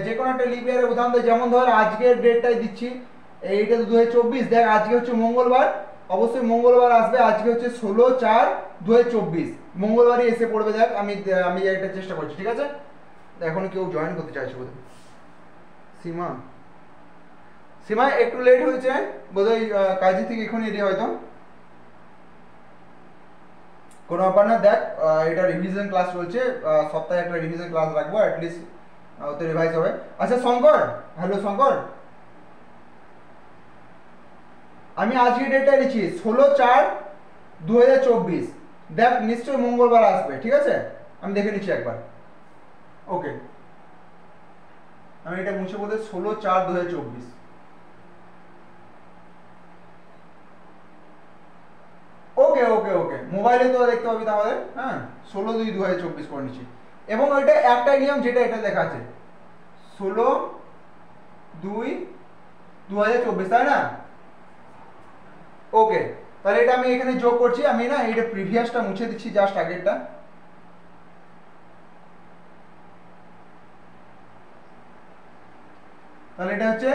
যে কোনো একটা লিপ ইয়ারের উদাহরণ দিই, যেমন ধর আজকের ডেটটাই দিচ্ছি, এইটা তো 2024, দেখ আজকে হচ্ছে মঙ্গলবার, অবশ্যই মঙ্গলবার আসবে, আজকে হচ্ছে 16/4/2024, মঙ্গলবারই এসে পড়বে, দেখ আমি একটা চেষ্টা করছি, ঠিক আছে। এখন কেউ জয়েন করতে চাইছে বোধহয়, সীমা সীমা একটু লেট হয়েছে বোধহয়, কাজে থেকে এখনই এডি হয়তো, কোনো ব্যাপার না। দেখ এটা রিভিশন ক্লাস চলছে, সপ্তাহে একটা রিভিশন ক্লাস রাখবো, অ্যাটলিস্ট ওতে রিভাইজ হবে। আচ্ছা শঙ্কর, হ্যালো শঙ্কর, আমি আজকে ডেটটা নিচ্ছি 16/4/2024, দেখ নিশ্চয়ই মঙ্গলবার আসবে, ঠিক আছে, আমি দেখে নিচ্ছি একবার। ওকে, আমি এটা মুছে বলতে 16/4/2024, ওকে ওকে ওকে, মোবাইলে তো দেখতে পাবি তাহলে, হ্যাঁ 16/2/2024 করে নিচ্ছি, এবং ওইটা একটাই নিয়ম যেটা এটা লেখা আছে, 16/2 2024, তাই না? ওকে, তাহলে এটা আমি এখানে যোগ করছি। আমি না এটা প্রিভিয়াসটা মুছে দিচ্ছি, জাস্ট আগেরটা। তাহলে এটা হচ্ছে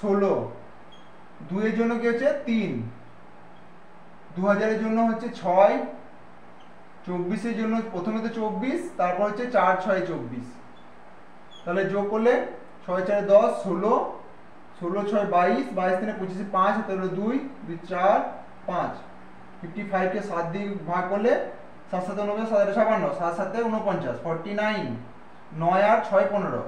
16, 2 এর জন্য কি হচ্ছে 3, 2000 এর জন্য হচ্ছে 6, 24 এর জন্য প্রথমে তো 24, তারপর হচ্ছে 4 6 24। তাহলে যোগ করলে 6 4 10, 16, 16 6 22, 22 3 25, 5 তাহলে 2 2 4 5, 55 কে 7 দিয়ে ভাগ করলে 7 7 90, 7 56, 7 7 49, 49, 9 8 6 15।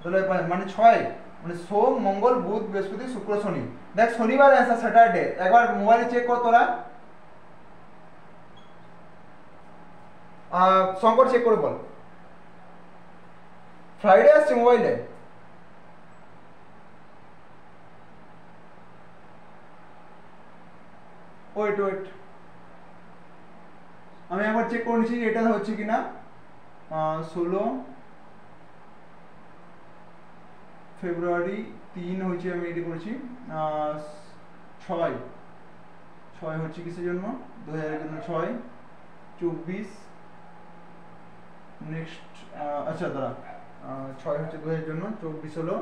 তাহলে মানে 6, মানে সোম মঙ্গল বুধ বৃহস্পতি শুক্র শনি। দেখ শনিবার অ্যান্সার স্যাটারডে, একবার মোবাইলে চেক কর তোরা। শঙ্কর চেক করে বল, ফ্রাইডে আসছে মোবাইলে? ওয়েট ওয়েট, আমি একবার চেক করে নিচ্ছি এটা হচ্ছে কিনা। 16 ফেব্রুয়ারি 3 হচ্ছে, আমি এটি করেছি। 6 6 হচ্ছে কিসের জন্য, 2000 এর জন্য 6, 24 নেক্সট। আচ্ছা দাঁড়া, 6 হচ্ছে 2000 এর জন্য, 24 হলো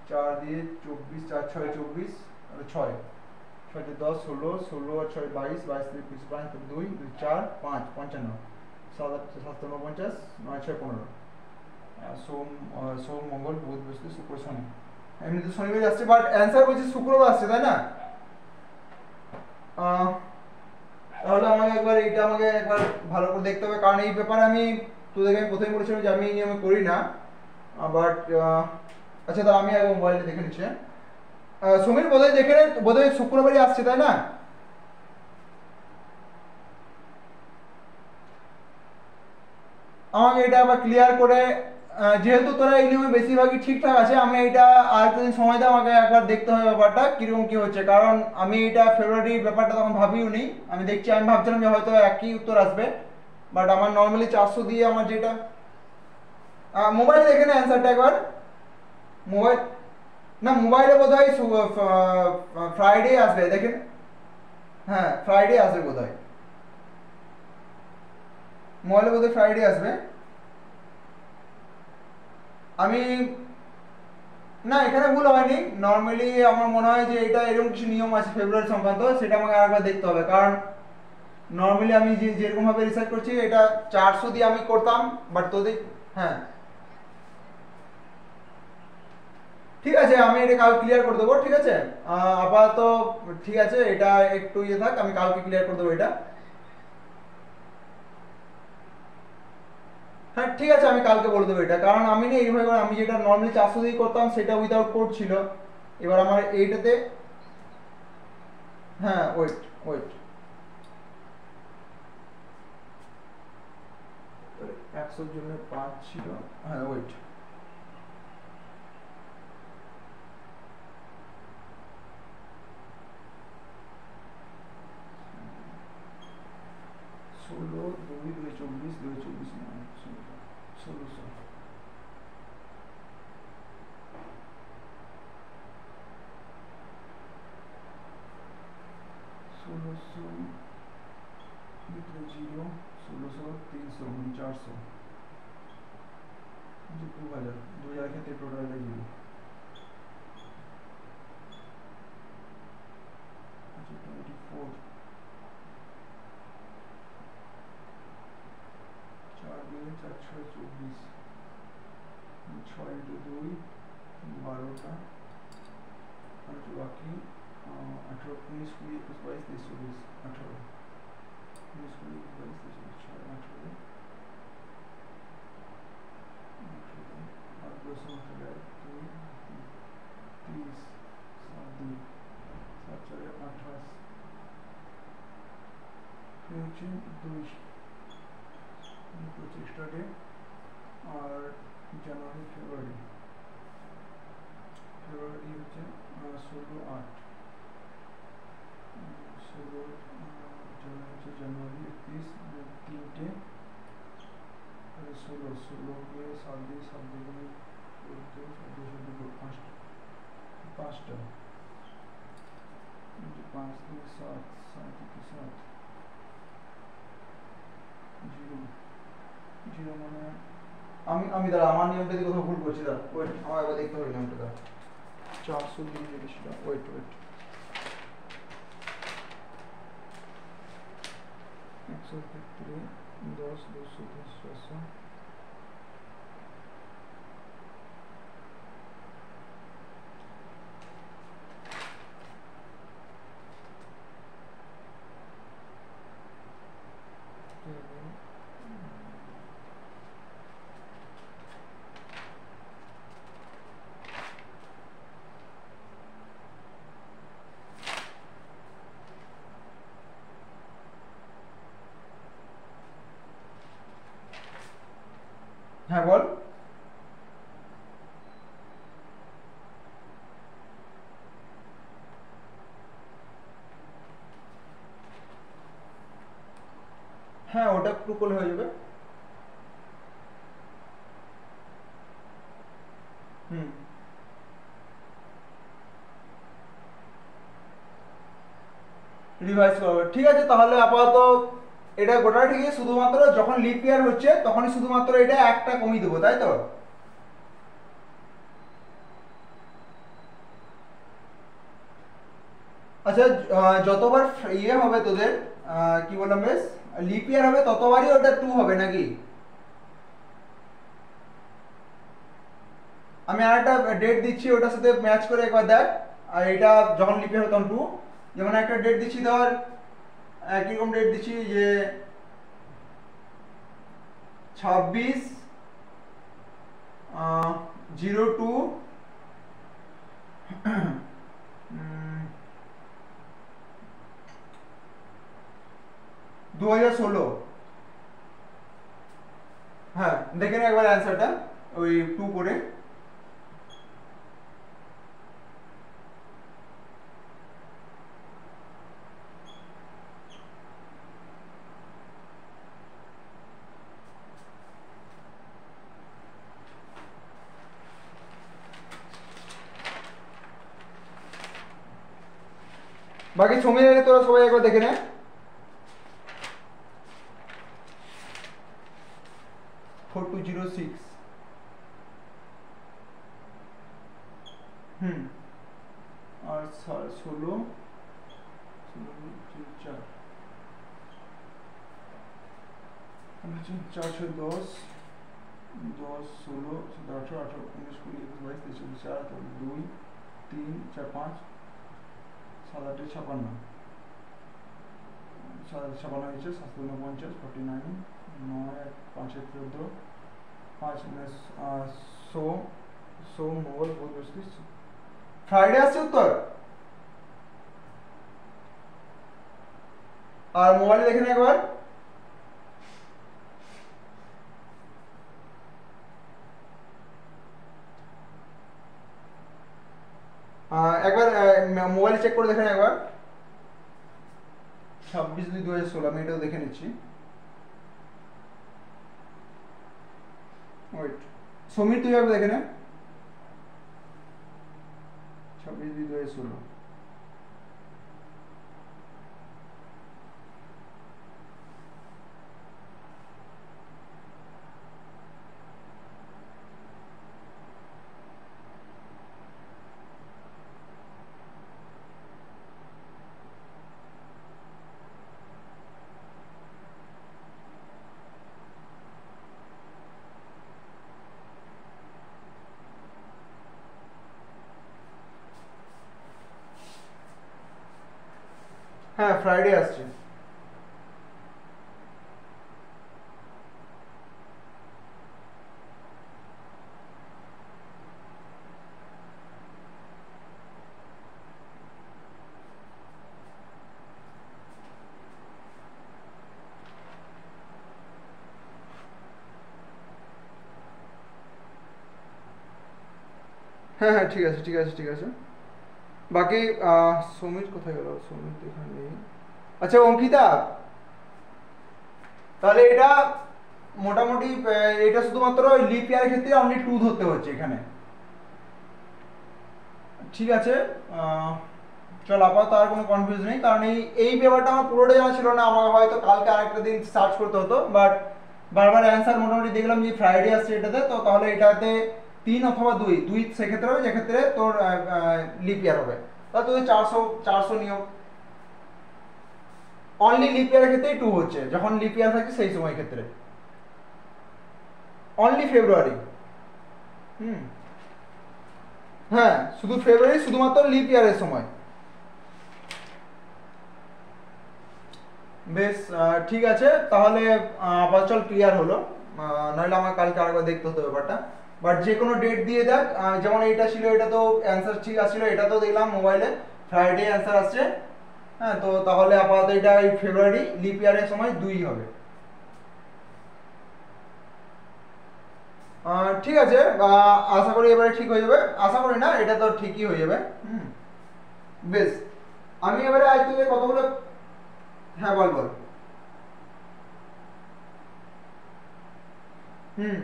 4 দিয়ে 24, 4 6 24, তাহলে 6 6 10 16, 16 আর 6 22, 22 থেকে 25, 2 2 4 5 55, 7 7 49, 9 6 15। সোম সোম মঙ্গল বুধ বৃহস্পতি শুক্র শনি, এমনিতে শনিবার আসছে, বাট অ্যান্সার বলছে শুক্রবার আসছে, তাই না? তাহলে আমাকে একবার এইটা আমাকে একবার ভালো করে দেখতে হবে, কারণ এই ব্যাপারে আমি তোদেরকে আমি প্রথমে বলেছিলাম যে আমি এই নিয়মে করি না, বাট আচ্ছা তাহলে আমি একবার মোবাইলে দেখে নিচ্ছি। সমীর বোধহয় দেখে নে, বোধহয় শুক্রবারই আসছে, তাই না? আমাকে এটা আবার ক্লিয়ার করে, যেহেতু তোরা এই নিয়মে বেশিরভাগই ঠিকঠাক আছে, আমি এটা আর একদিন সময় দাও, আমাকে একবার দেখতে হবে ব্যাপারটা কিরকম কি হচ্ছে, কারণ আমি এটা ফেব্রুয়ারির ব্যাপারটা তখন ভাবিও নি। আমি দেখছি, আমি ভাবছিলাম যে হয়তো একই উত্তর আসবে, বাট আমার নর্মালি 400 দিয়ে আমার যেটা, মোবাইলে দেখে না অ্যান্সারটা একবার। মোবাইল না, মোবাইলে বোধ হয় ফ্রাইডে আসবে, দেখেন। হ্যাঁ ফ্রাইডে আসবে বোধ হয়, মোবাইলে বোধ হয় ফ্রাইডে আসবে। আমি না, এখানে ভুল হয়নি, নর্মালি আমার মনে হয় যে এটা এরকম কিছু নিয়ম আছে ফেব্রুয়ারি সংক্রান্ত, সেটা আমাকে আরেকবার দেখতে হবে, কারণ নর্মালি আমি যেরকম ভাবে রিসার্চ করছি এটা 400 দিয়ে আমি করতাম, বাট তোদের। হ্যাঁ ঠিক আছে, আমি এটা কাল ক্লিয়ার করে দেবো, ঠিক আছে। আপাতত ঠিক আছে, এটা একটু ইয়ে থাক, আমি কালকে ক্লিয়ার করে দেবো এটা। হ্যাঁ ঠিক আছে, আমি কালকে বলে দেবো এটা, কারণ আমি না এইভাবে আমি যেটা নর্মালি 400 দিয়ে করতাম সেটা উইদাউট কোড ছিল, এবার আমার এইটাতে। হ্যাঁ ওয়েট ওয়েট, 100 জন্য 5 ছিল। হ্যাঁ ওয়েট, 16 2 2024, 2024 না 1600, 1600 0, 1600 300 400, 2000, 2000 ক্ষেত্রে টোটাল জিরো। আচ্ছা 24, 4 2 4 6 24, 6 ইন্টু 2 12টা, আর বাকি 18 19 20 21 22 23 24, 18 19 20 22 23 6 18 আর 10 2 30 7 2 7 4 28, হচ্ছে 2 25টা ডে। আর জানুয়ারি ফেব্রুয়ারি, ফেব্রুয়ারি হচ্ছে 16 8, 16 হচ্ছে জানুয়ারি 31 3টে, 16 16কে 7 দিয়ে 7 দিয়ে 5টা, 5 2 7 7 2 7 0 0 মানে আমি দাঁড়া আমার নিয়মটা দিয়ে কোথাও ভুল করছি দাঁড়া ওয়েট আমার একবার দেখতে হবে নিয়মটা দাঁড়া 400 দিয়ে যেটা ওয়েট 153 10 200 600 হ্যাঁ বল হ্যাঁ ওটা প্রুভ করলে হয়ে যাবে হুম রিভাইজ করবে ঠিক আছে তাহলে আপাতত এটা গোটা ঠিক আছে শুধুমাত্র যখন লিপ ইয়ার হচ্ছে তখনই শুধুমাত্র এটা একটা কমিয়ে দেবো তাই তো আচ্ছা যতবার ইয়ে হবে তোদের কি বললাম বেশ লিপ ইয়ার হবে ততবারই ওটা 2 হবে নাকি আমি আরেকটা ডেট দিচ্ছি ওটার সাথে ম্যাচ করে একবার দেখ আর এটা যখন লিপ ইয়ার তখন 2 যেমন একটা ডেট দিচ্ছি ধর একই রকম ডেট দিচ্ছি যে 26 02 2016 হ্যাঁ দেখে নে একবার অ্যান্সারটা ওই 2 করে বাকি সময় এলে তোরা সবাই একবার দেখে নে ফোর টু জিরো সিক্স আর 16 4 4 6 10 10 16 17 18 19 20 21 22 23 24 2 3 4 5 7 8 56 56 হয়েছে 749 49 9 5 14 5 সোম মঙ্গল বুধ বৃহস্পতি ফ্রাইডে আসছে উত্তর আর মোবাইলে দেখেন একবার একবার মোবাইল চেক করে দেখেন একবার 26/2/2016 আমি এটাও দেখে নিচ্ছি ওয়েট সমীর তুই একবার দেখে নে 26/2/2016 হ্যাঁ ফ্রাইডে আসছে হ্যাঁ হ্যাঁ ঠিক আছে ঠিক আছে ঠিক আছে বাকি সমীর কোথায় গেল সমীর তো এখানে নেই আচ্ছা অঙ্কিতা তাহলে এটা মোটামুটি এটা শুধুমাত্র লিপ ইয়ারের ক্ষেত্রে অনলি 2 ধরতে হচ্ছে এখানে ঠিক আছে চল আপাতত আর কোনো কনফিউজ নেই, কারণ এই ব্যাপারটা আমার পুরোটা জানা ছিল না। আমার হয়তো কালকে আরেকটা দিন সার্চ করতে হতো, বাট বারবার অ্যান্সার মোটামুটি দেখলাম যে ফ্রাইডে আসছে এটাতে, তো তাহলে এটাতে 3 অথবা 2 সেক্ষেত্রে হবে, যেক্ষেত্রে তোর লিপ ইয়ার হবে। তাহলে তোদের 400 নিয়ম অনলি লিপ ইয়ারের ক্ষেত্রেই 2 হচ্ছে, যখন লিপ ইয়ার থাকছে সেই সময় ক্ষেত্রে অনলি ফেব্রুয়ারি। হ্যাঁ, শুধু ফেব্রুয়ারি, শুধুমাত্র লিপ ইয়ারের সময়। বেশ, ঠিক আছে তাহলে আপাতত চল ক্লিয়ার হলো, নইলে আমার কালকে আরেকবার দেখতে হতো ব্যাপারটা। বাট যে কোনো ডেট দিয়ে দেখ, যেমন এইটা ছিল, এটা তো অ্যান্সার ঠিক আসছিল, এটা তো দেখলাম মোবাইলে ফ্রাইডে অ্যান্সার আসছে। হ্যাঁ, তো তাহলে আপাতত এটা এই ফেব্রুয়ারি লিপ ইয়ারের সময় 2 হবে। ঠিক আছে, আশা করি এবারে ঠিক হয়ে যাবে, আশা করি না, এটা তো ঠিকই হয়ে যাবে। বেশ, আমি এবারে আজ তোদের কতগুলো, হ্যাঁ বল বল। হুম।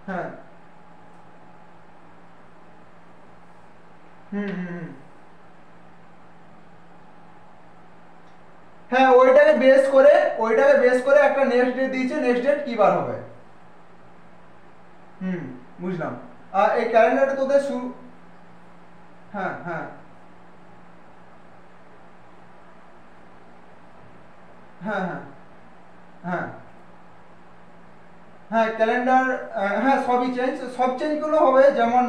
হ্যাঁ। হুম হুম হুম। হ্যাঁ, ওইটাকে বেস করে একটা নেক্সট ডেট দিয়েছে, নেক্সট ডেট কি বার হবে। হুম, বুঝলাম। এই ক্যালেন্ডারটা তোদের শুরু, হ্যাঁ হ্যাঁ হ্যাঁ হ্যাঁ হ্যাঁ হ্যাঁ ক্যালেন্ডার, হ্যাঁ সবই চেঞ্জ, সব চেঞ্জগুলো হবে, যেমন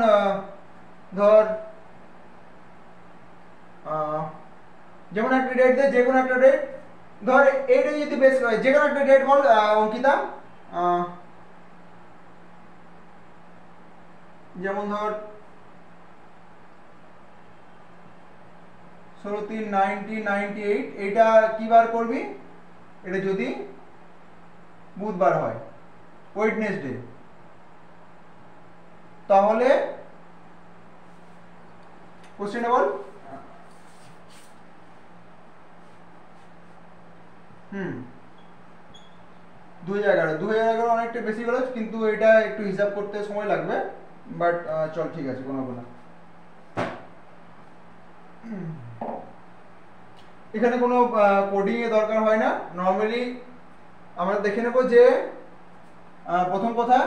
ধর আহ, যেমন একটা ডেট দে, যে কোনো একটা ডেট ধর, এইটা যদি বেশ যে কোনো একটা ডেট বল অঙ্কিতা, আহ, যেমন ধর 16/3/1998, এটা কি বার করবি, এটা যদি বুধবার হয়, ওয়েডনেসডে, তাহলে কোশ্চেনে বল। হুম, 2011 অনেকটা বেশি গেল, কিন্তু এটা একটু হিসাব করতে সময় লাগবে, বাট চল ঠিক আছে, কোনো ব্যাপার না। এখানে কোনো কোডিং এর দরকার হয় না, নর্মালি আমরা দেখে নেব যে প্রথম কথা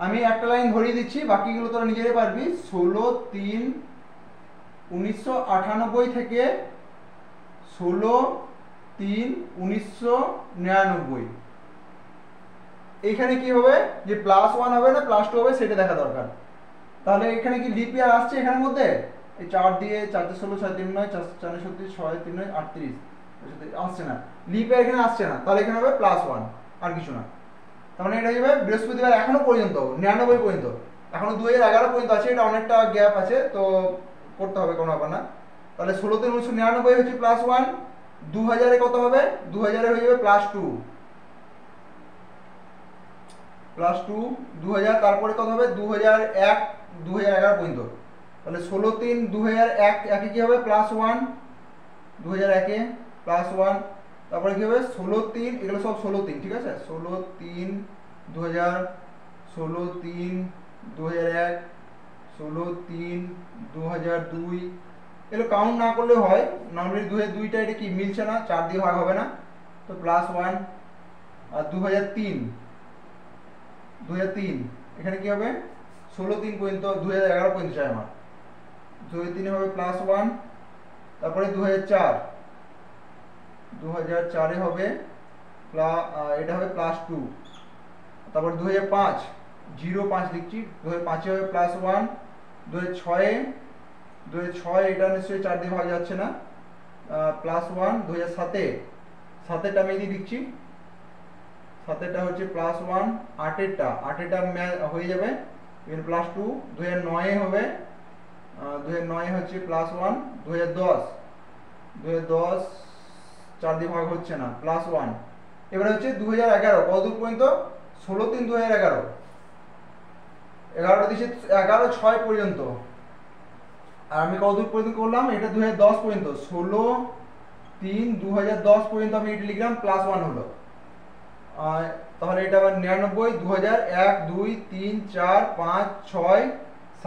আমি একটা লাইন ধরিয়ে দিচ্ছি, বাকিগুলো তোরা নিজেরাই পারবি। 16/3/1998 থেকে 16/3/1999, এইখানে কি হবে, যে +1 হবে না +2 হবে, সেটা দেখা দরকার। তাহলে এখানে কি লিপ ইয়ার আসছে এখানের মধ্যে, এই 4 দিয়ে 4 × 16 6 × 3 9 4 4 36 6 3 9 38, আসছে না, লিপ ইয়ার এখানে আসছে না, তাহলে এখানে হবে +1, আর কিছু না। তার মানে এটা হবে বৃহস্পতিবার এখনো পর্যন্ত 99 পর্যন্ত, এখনো 2011 পর্যন্ত আছে, এটা অনেকটা গ্যাপ আছে, তো করতে হবে, কোনো ব্যাপার না। তাহলে 16/3/1999 হচ্ছে +1, 2000-এ কত হবে, 2000-এ হয়ে যাবে +2, 2000, তারপরে কত হবে 2001 2011 পর্যন্ত, তাহলে 16/3/2001 একে কি হবে +1, 2001-এ +1, তারপরে কি হবে 16/3, এগুলো সব 16/3, ঠিক আছে, 16/3/2000, 16/3/2001, 16/3/2002, এগুলো কাউন্ট না করলেও হয়, নর্মালি 2002টা এটা কি মিলছে না, 4 দিয়ে ভাগ হবে না, তো +1। আর 2003 এখানে কি হবে 16/3 পর্যন্ত, 2011 পর্যন্ত চাই আমার, 2003 হবে +1, তারপরে 2004-এ হবে এটা হবে +2, তারপর 2005 05 লিখছি, 2005-এ হবে +1, 2006 এটা নিশ্চয়ই 4 দিয়ে ভাগ যাচ্ছে না, +1, 2007-এরটা আমি এদিকে লিখছি, 7-এরটা হচ্ছে +1, 8-এরটা হয়ে যাবে এর +2, 2009-এ হবে 2009-এ হচ্ছে +1, 2010 4 দিয়ে ভাগ হচ্ছে না, +1। এবারে হচ্ছে 2011, কতদূর পর্যন্ত, 16/3/2011, 11টা দিচ্ছে 11/6 পর্যন্ত, আর আমি কতদূর পর্যন্ত করলাম, এটা 2010 পর্যন্ত, 16/3/2010 পর্যন্ত আমি এটা লিখলাম, +1 হলো। তাহলে এটা আবার 99, 2000, 1 2 3 4 5 6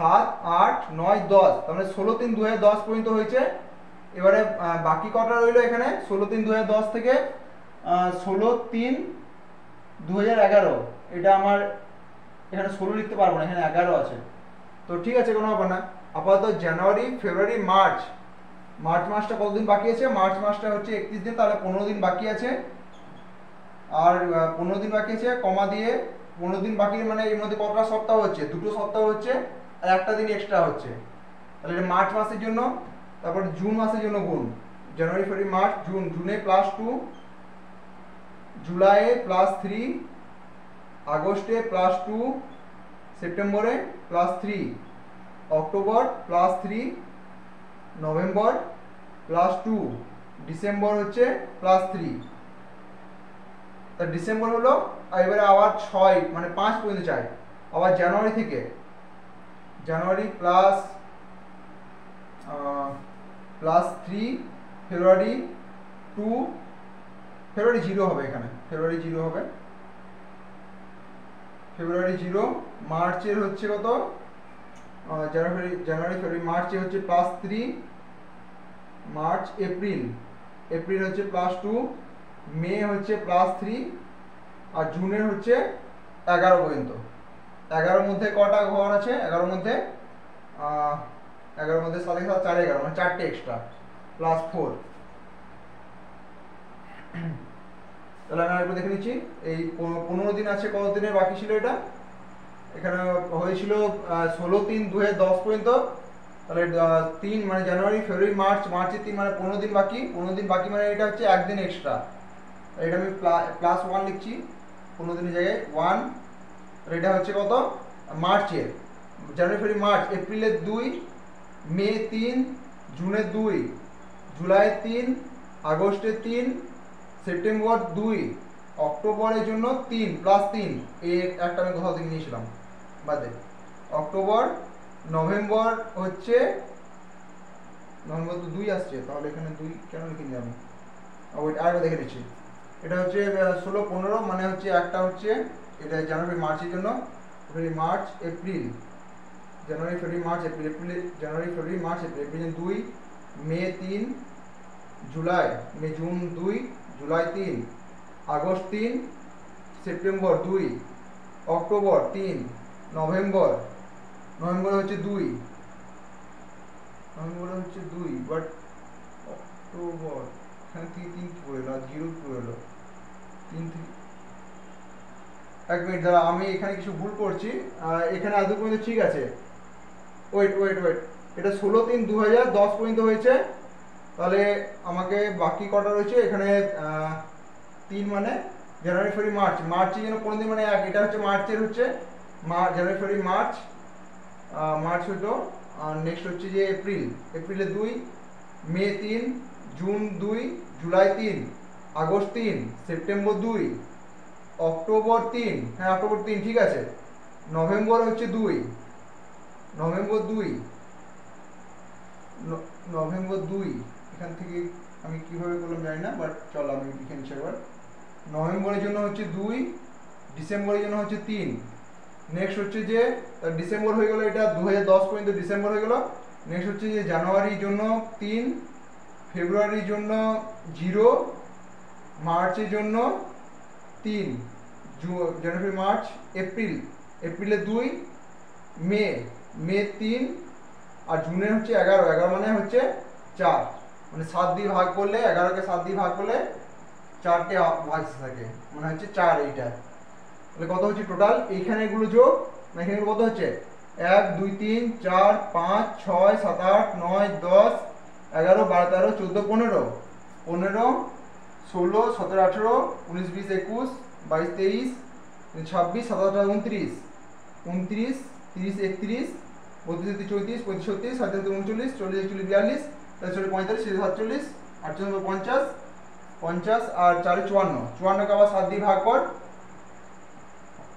7, 8, 9, 10, তার মানে 16/3/2010 পর্যন্ত হয়েছে। এবারে বাকি কটা রইলো এখানে 16/3/2010 থেকে 16/3/2011। এটা আমার এখানে 16 লিখতে পারবো না, এখানে 11 আছে। তো ঠিক আছে, কোনো ব্যাপার না। আপাতত জানুয়ারি, ফেব্রুয়ারি, মার্চ, মার্চ মাসটা কতদিন বাকি আছে? মার্চ মাসটা হচ্ছে 31 দিন, তাহলে 15 দিন বাকি আছে। আর 15 দিন বাকি আছে, কমা দিয়ে 15 দিন বাকি, মানে এর মধ্যে কতটা সপ্তাহ হচ্ছে? 2টো সপ্তাহ হচ্ছে, আর একটা দিন এক্সট্রা হচ্ছে। তাহলে এটা মার্চ মাসের জন্য। তারপর জুন মাসের জন্য গুণ, জানুয়ারি, ফেব্রুয়ারি, মার্চ, জুন। জুনে +2, জুলাইয়ে +3, আগস্টে +2, সেপ্টেম্বরে +3, অক্টোবর +3, নভেম্বর +2, ডিসেম্বর হচ্ছে +3। তা ডিসেম্বর হলো, আর এবারে আবার 6 মানে 5 পর্যন্ত চাই। আবার জানুয়ারি থেকে, জানুয়ারি +3, ফেব্রুয়ারি 2, ফেব্রুয়ারি 0 হবে, এখানে ফেব্রুয়ারি 0 হবে, ফেব্রুয়ারি 0। মার্চের হচ্ছে কত? জানুয়ারি, ফেব্রুয়ারি, মার্চে হচ্ছে +3, মার্চ, এপ্রিল, এপ্রিল হচ্ছে +2, মে হচ্ছে +3, আর জুনের হচ্ছে 11 পর্যন্ত। 11 মধ্যে কটা ঘর আছে? 11 মধ্যে 11 মধ্যে 7 7 4 11, মানে 4টে এক্সট্রা, +4। তাহলে আমি আরেকবার দেখে নিচ্ছি। এই 15 দিন আছে, কত দিনের বাকি ছিল এটা? এখানে হয়েছিল 16/3/2010 পর্যন্ত। তাহলে 3 মানে জানুয়ারি, ফেব্রুয়ারি, মার্চ, মার্চের 3 মানে 15 দিন বাকি। 15 দিন বাকি মানে এটা হচ্ছে একদিন এক্সট্রা। এটা আমি +1 লিখছি 15 দিনের জায়গায় 1। এটা হচ্ছে কত? মার্চের, জানুয়ারি, ফেব্রুয়ারি, মার্চ, এপ্রিলের 2, মে 3, জুনের 2, জুলাইয়ের 3, আগস্টের 3, সেপ্টেম্বর 2, অক্টোবরের জন্য 3 +3, এই একটা আমি কোথাও থেকে নিয়েছিলাম বাদে। অক্টোবর, নভেম্বর হচ্ছে, নভেম্বর তো 2 আসছে, তাহলে এখানে 2 কেন লিখিনি আমি? ওই আরেকবার দেখে নিচ্ছি। এটা হচ্ছে 16, 15, মানে হচ্ছে একটা হচ্ছে এটা জানুয়ারি, মার্চের জন্য, ফেব্রুয়ারি, মার্চ, এপ্রিল, জানুয়ারি, ফেব্রুয়ারি, মার্চ, এপ্রিল, এপ্রিল, জানুয়ারি, ফেব্রুয়ারি, মার্চ, এপ্রিল, এপ্রিল 2, মে 3, July, June 2, July 3, August 3, September 2, October 3, November, November হচ্ছে 2, নভেম্বর হচ্ছে 2, বাট অক্টোবর এখানে 3 কি করে এলো? 0 কি করে এলো? 3 এক মিনিট দাঁড়া, আমি এখানে কিছু ভুল করছি। এখানে আদৌ পর্যন্ত ঠিক আছে। ওয়েট ওয়েট ওয়েট, এটা 16/3/2010 পর্যন্ত হয়েছে। তাহলে আমাকে বাকি কটা রয়েছে এখানে 3, মানে জানুয়ারি, ফেব্রুয়ারি, মার্চ, মার্চের জন্য 15 দিন মানে 1। এটা হচ্ছে মার্চের, হচ্ছে জানুয়ারি, ফেব্রুয়ারি, মার্চ, মার্চ হলো। আর নেক্সট হচ্ছে যে এপ্রিল, এপ্রিলে 2, মে 3, June 2, July 3, August 3, September 2, October 3, হ্যাঁ অক্টোবর 3 ঠিক আছে। নভেম্বর হচ্ছে 2, নভেম্বর 2, নভেম্বর 2, এখান থেকে আমি কিভাবে করলাম জানি না, বাট চল আমি লিখে নিচ্ছি একবার। নভেম্বরের জন্য হচ্ছে 2, ডিসেম্বরের জন্য হচ্ছে 3। নেক্সট হচ্ছে যে ডিসেম্বর হয়ে গেল, এটা 2010 পর্যন্ত ডিসেম্বর হয়ে গেল। নেক্সট হচ্ছে যে জানুয়ারির জন্য 3, ফেব্রুয়ারির জন্য 0, মার্চের জন্য 3, জানুয়ারি, মার্চ, এপ্রিল, এপ্রিলে 2, মে, মে 3, আর জুনের হচ্ছে 11, 11 মানে হচ্ছে 4, মানে 7 দিয়ে ভাগ করলে, 11কে 7 দিয়ে ভাগ করলে 4টে ভাগ থাকে, মানে হচ্ছে 4 এইটা। তাহলে কত হচ্ছে টোটাল? এইখানে এগুলো যোগ, এখানে কত হচ্ছে? 1 2 3 4 5 6 7 8 9 10 11 12 13 14 15 15 16 17 18 19 20 21 22 23 26 27 28 29 29 30 31 32 34 35 36 37 39 40 41 42 43 45 46 47 48 50 50 আর 4 54, 54কে আবার 7 দিয়ে ভাগ কর,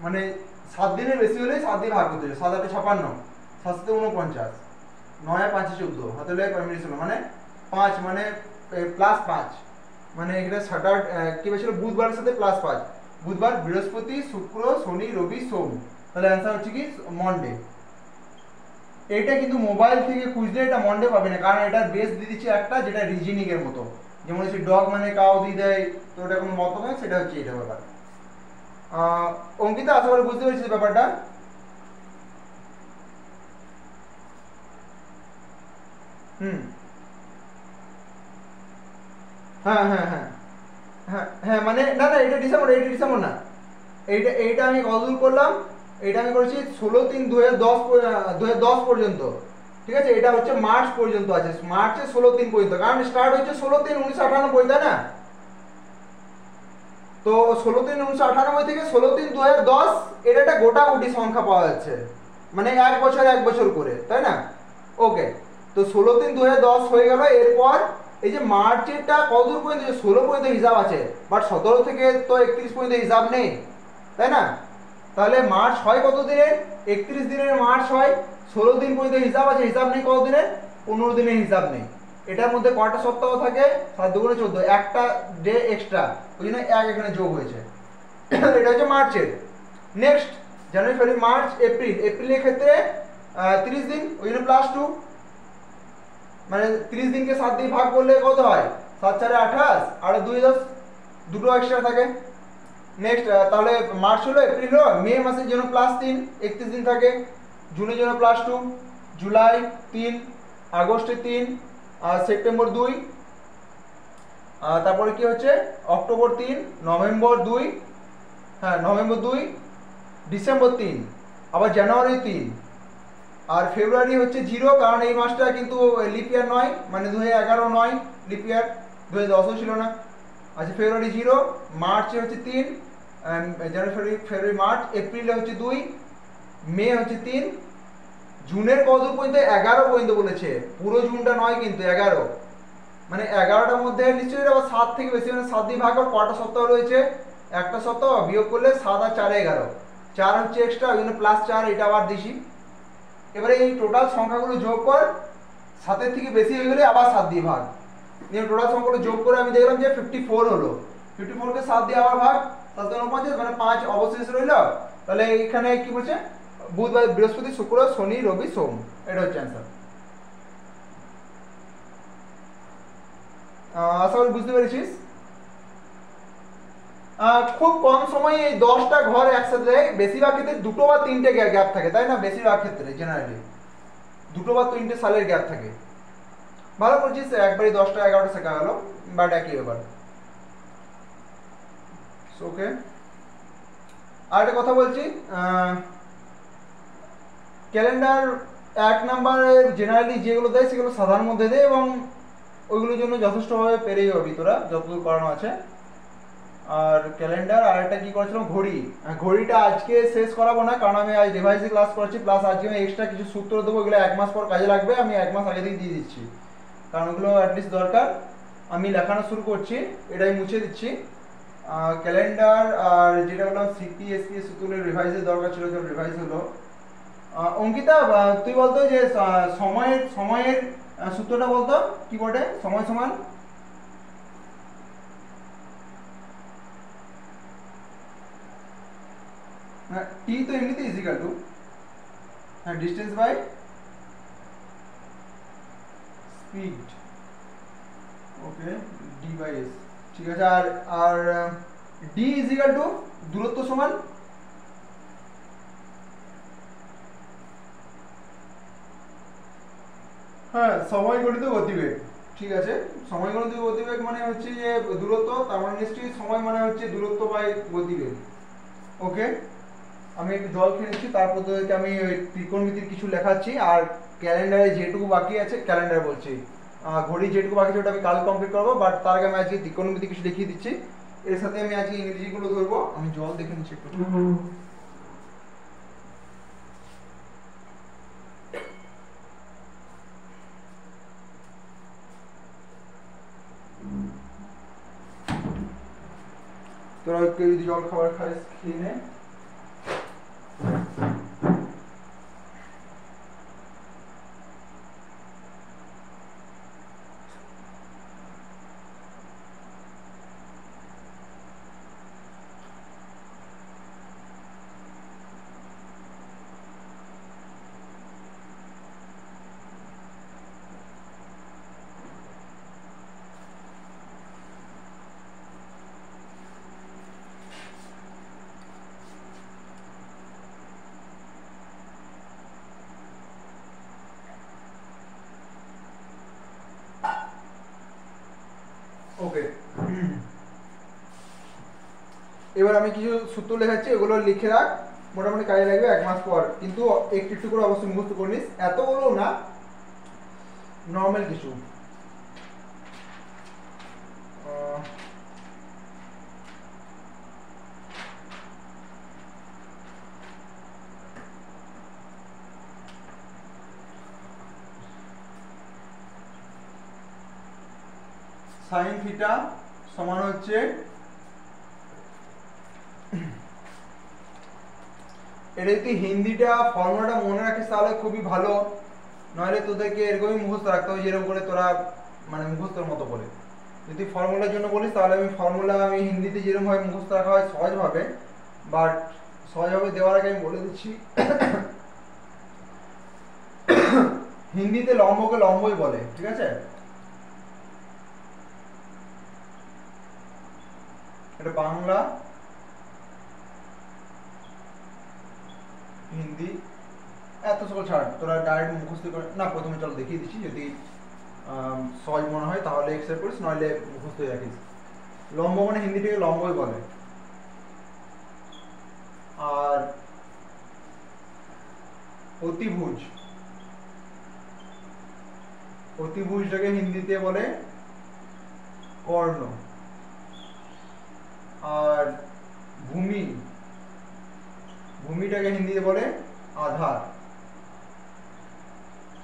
মানে 7 দিনের বেশি হলে 7 দিয়ে ভাগ করতে হবে। 7 8 56, 7 7 49, 9 5 14, হাতে লেগে কমিউনিকেশন মানে 5, মানে +5, মানে এখানে স্যাটার কি বেশি হলো? বুধবারের সাথে +5, বুধবার, বৃহস্পতি, শুক্র, শনি, রবি, সোম। তাহলে অ্যান্সার হচ্ছে কি মন্ডে। এটা কিন্তু মোবাইল থেকে খুঁজলে এটা মন্ডে পাবে না, কারণ এটা বেস দিয়ে দিচ্ছে একটা যেটা রিজনিং এর মতো, যেমন হচ্ছে ডগ মানে কাউ দিয়ে দেয়, তো এটা কোনো মত নয়, সেটা হচ্ছে এটা ব্যাপার। অঙ্কিতা আশা করি বুঝতে পেরেছিস ব্যাপারটা। হুম। হ্যাঁ হ্যাঁ হ্যাঁ হ্যাঁ হ্যাঁ, মানে না না, এটা ডিসেম্বর না। এইটা আমি কতদূর করলাম, এটা আমি করেছি 16/3/2010, 2010 পর্যন্ত। ঠিক আছে, এটা হচ্ছে মার্চ পর্যন্ত আছে, মার্চে 16/3 পর্যন্ত, কারণ স্টার্ট হচ্ছে 16/3/1998, তাই না? তো 16/3/1998 থেকে 16/3/2010, এটা একটা গোটাগুটি সংখ্যা পাওয়া যাচ্ছে, মানে এক বছর করে, তাই না? ওকে, তো 16/3/2010 হয়ে গেল। এরপর এই যে মার্চেরটা কতদূর পর্যন্ত, 16 পর্যন্ত হিসাব আছে, বাট 17 থেকে তো 31 পর্যন্ত হিসাব নেই, তাই না? তাহলে মার্চ হয় কত দিনের, 31 দিনের মার্চ হয়। 16 দিন পর্যন্ত হিসাব আছে, হিসাব নেই কত দিনের, 15 দিনের হিসাব নেই। এটার মধ্যে কটা সপ্তাহ থাকে, 7×2 = 14, একটা ডে এক্সট্রা, ওই জন্য এক এখানে যোগ হয়েছে। এটা হচ্ছে মার্চের। নেক্সট জানুয়ারি ফেব্রুয়ারি মার্চ এপ্রিল, এপ্রিলের ক্ষেত্রে 30 দিন, ওই জন্য +2, মানে 30 দিনকে 7 দিয়ে ভাগ করলে কত হয়, 7×4 = 28, আর 2 10, দুটো এক্সট্রা থাকে। নেক্সট তাহলে মার্চ হলো, এপ্রিল হলো, মে মাসের জন্য +3, 31 দিন থাকে। জুনের জন্য +2, জুলাই 3, আগস্টে 3, আর সেপ্টেম্বর 2, তারপরে কি হচ্ছে, অক্টোবর 3, নভেম্বর 2, হ্যাঁ নভেম্বর 2, ডিসেম্বর 3, আবার জানুয়ারি 3, আর ফেব্রুয়ারি হচ্ছে 0, কারণ এই মাসটা কিন্তু লিপ ইয়ার নয়, মানে 2011 নয়, লিপ ইয়ার 2010ও ছিল না। আচ্ছা, ফেব্রুয়ারি 0, মার্চে হচ্ছে 3, জানুয়ারি ফেব্রুয়ারি মার্চ, এপ্রিলে হচ্ছে 2, মে হচ্ছে 3, জুনের কত পর্যন্ত, 11 পর্যন্ত বলেছে, পুরো জুনটা নয় কিন্তু 11, মানে 11টার মধ্যে নিশ্চয়ই আবার 7 থেকে বেশি, মানে 7 দিয়ে ভাগ কর, কটা সপ্তাহ রয়েছে, একটা সপ্তাহ, বিয়োগ করলে 7 আর 4 11, 4 হচ্ছে এক্সট্রা, ওই জন্য +4, এটা আবার দিছি। এবারে এই টোটাল সংখ্যাগুলো যোগ কর, 7-এর থেকে বেশি হয়ে গেলে আবার 7 দিয়ে ভাগ, নিয়ে টোটাল সংখ্যাগুলো যোগ করে আমি দেখলাম যে 54 হলো। 54কে 7 দিয়ে আবার ভাগ, 7×5, মানে 5 অবশেষ রইল। তাহলে এখানে কি বলছে, বুধবার বৃহস্পতি শুক্র শনি রবি সোম, এটা হচ্ছে অ্যান্সার। আশা করি বুঝতে পেরেছিস। খুব কম সময়ে এই 10টা ঘর একসাথে দেয়, বেশিরভাগ ক্ষেত্রে 2 বা 3টে গ্যাপ থাকে, তাই না? বেশিরভাগ ক্ষেত্রে জেনারেলি 2 বা 3টে সালের গ্যাপ থাকে। ভালো করছিস, একবারই 10টা 11টা শেখা গেল, বাট একই ব্যাপার। ওকে, আর একটা কথা বলছি, ক্যালেন্ডার 1 নম্বরের জেনারেলি যেগুলো দেয় সেগুলো সাধারণ মধ্যে দেয়, এবং ওইগুলোর জন্য যথেষ্টভাবে পেরেই হবি তোরা, যতদূর করানো আছে। আর ক্যালেন্ডার, আর একটা কি করেছিলাম, ঘড়ি, ঘড়িটা আজকে শেষ করাবো না, কারণ আমি আজ রিভাইজে ক্লাস করছি, প্লাস আজকে আমি এক্সট্রা কিছু সূত্র দেবো, ওগুলো 1 মাস পর কাজে লাগবে, আমি 1 মাস আগে থেকে দিয়ে দিচ্ছি, কারণ ওগুলো অ্যাটলিস্ট দরকার। আমি লেখানো শুরু করছি, এটাই মুছে দিচ্ছি। ক্যালেন্ডার আর যেটা বললাম সিপিএসপি সূত্রের রিভাইজের দরকার ছিল, যেটা রিভাইজ হলো। অঙ্কিতা, তুই বলতো যে সময়ের সময়ের সূত্রটা বলতো কি বটে, সময় সমান টি তো এমনিতে ইজিক্যাল টু, হ্যাঁ, distance by speed, okay, D by S, ঠিক আছে। আর আর ডি ইজিক্যাল টু দূরত্ব সমান, হ্যাঁ, সময় গণিত গতিবেগ, ঠিক আছে। সময় গণিত গতিবেগ মানে হচ্ছে যে দূরত্ব, তার মানে নিশ্চয়ই সময় মানে হচ্ছে দূরত্ব বাই গতিবেগ। ওকে, আমি একটু জল খেয়ে নিচ্ছি, তারপর তোদেরকে আমি ওই ত্রিকোণমিতির কিছু লেখাচ্ছি, আর ক্যালেন্ডারে যেটুকু বাকি আছে, ক্যালেন্ডার বলছি, ঘড়ি যেটুকু বাকি আছে ওটা আমি কাল কমপ্লিট করবো, বাট তার আগে আমি আজকে ত্রিকোণমিতি কিছু দেখিয়ে দিচ্ছি, এর সাথে আমি আজকে ইংরেজিগুলো ধরবো। আমি জল দেখে নিচ্ছি একটু। তোরা কেউ যদি জল খাবার খাস খেয়ে নে। ওকে, এবার আমি কিছু সূত্র লেখাচ্ছি, এগুলো লিখে রাখ, মোটামুটি কাজে লাগবে 1 মাস পর। কিন্তু একটু একটু করে অবশ্যই মুখস্থ করে নিস, এতগুলো না, নর্মাল কিছু। সাইন থিটা সমান হচ্ছে, এটা যদি হিন্দিটা ফর্মুলাটা মনে রাখিস তাহলে খুবই ভালো, নইলে তোদেরকে এরকমই মুখস্থ রাখতে হবে যেরকম করে তোরা মানে মুখস্থর মতো করে। যদি ফর্মুলার জন্য বলিস তাহলে আমি হিন্দিতে যেরকম ভাবে মুখস্থ রাখা হয় সহজভাবে, বাট সহজভাবে দেওয়ার আগে আমি বলে দিচ্ছি হিন্দিতে লম্বকে লম্বই বলে, ঠিক আছে? এটা বাংলা হিন্দি এত সকল ছাড়, তোরা ডাইরেক্ট মুখস্থ করে না, প্রথমে চল দেখিয়ে দিচ্ছি, যদি সহজ মনে হয় তাহলে এক্সেপ্ট করিস, নইলে মুখস্থ রাখিস। লম্ব মানে হিন্দিটাকে লম্বই বলে। আর অতিভুজ, অতিভুজটাকে হিন্দিতে বলে কর্ণ। আর ভূমি, ভূমিটাকে হিন্দিতে বলে আধার,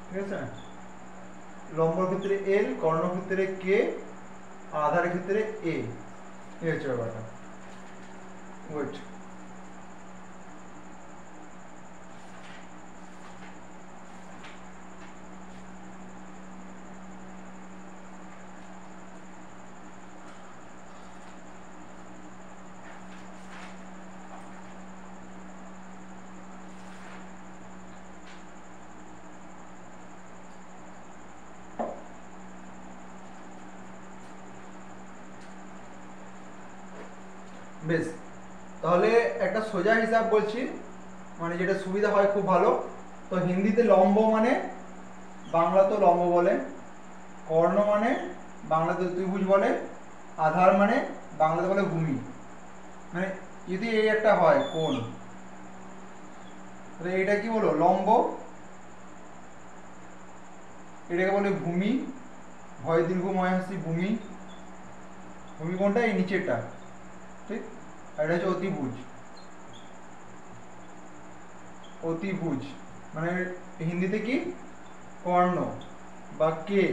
ঠিক আছে? লম্বর ক্ষেত্রে এল, কর্ণ ক্ষেত্রে কে, আধারের ক্ষেত্রে এ, এই হচ্ছে ব্যাপারটা। ওয়েট, বেশ, তাহলে একটা সোজা হিসাব বলছি, মানে যেটা সুবিধা হয় খুব ভালো। তো হিন্দিতে লম্ব মানে বাংলাতে লম্ব বলে, কর্ণ মানে বাংলাতে ত্রিভুজ বলে, আধার মানে বাংলাতে বলে ভূমি। মানে যদি এই একটা হয় কোণ, তাহলে এটা কি বলো লম্ব, এটাকে বলে ভূমি, ভয় দীর্ঘময় হাসি ভূমি, ভূমি কোণটা এই নিচেরটা, ঠিক? আর এটা হচ্ছে অতিভুজ, অতিভুজ মানে হিন্দিতে কি কর্ণ বা কে,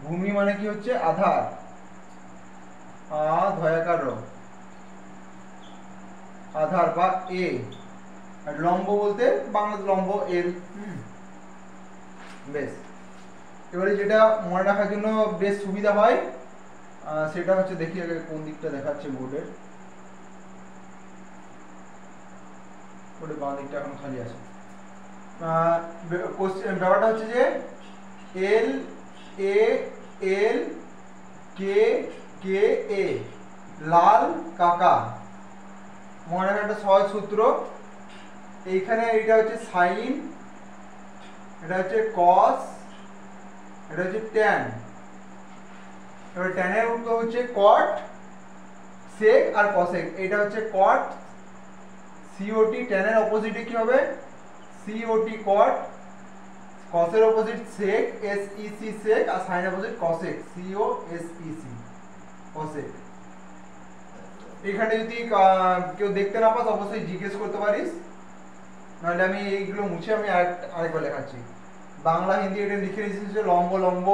ভূমি মানে কি হচ্ছে আধার, ধয়াকার আধার বা এ, আর লম্ব বলতে বাংলাতে লম্ব এল। বেশ, এবারে যেটা মনে রাখার জন্য বেশ সুবিধা হয় সেটা হচ্ছে, দেখি আগে কোন দিকটা দেখাচ্ছে বোর্ডের, বোর্ডের বাঁ দিকটা এখন খালি আছে। ব্যাপারটা হচ্ছে যে এল এ এল কে কে এ, লাল কাকা, মনে রাখার একটা সহজ সূত্র। এইখানে এটা হচ্ছে সাইন, এটা হচ্ছে কস, এটা হচ্ছে ট্যান। এবার ট্যানের উত্তর হচ্ছে কট, সেক আর কসেক। এটা হচ্ছে কট, সিওটি, ট্যানের অপোজিটে কি হবে সিওটি কট, কসের অপোজিট সেক এসইসি সেক, আর সাইনের opposite cosec C O S E C cosec. এখানে যদি কেউ দেখতে না পাস অবশ্যই জিজ্ঞেস করতে পারিস, নাহলে আমি এইগুলো মুছে আমি আরেকবার লেখাচ্ছি। বাংলা হিন্দি এটা লিখে রেখেছি, লম্ব লম্ব,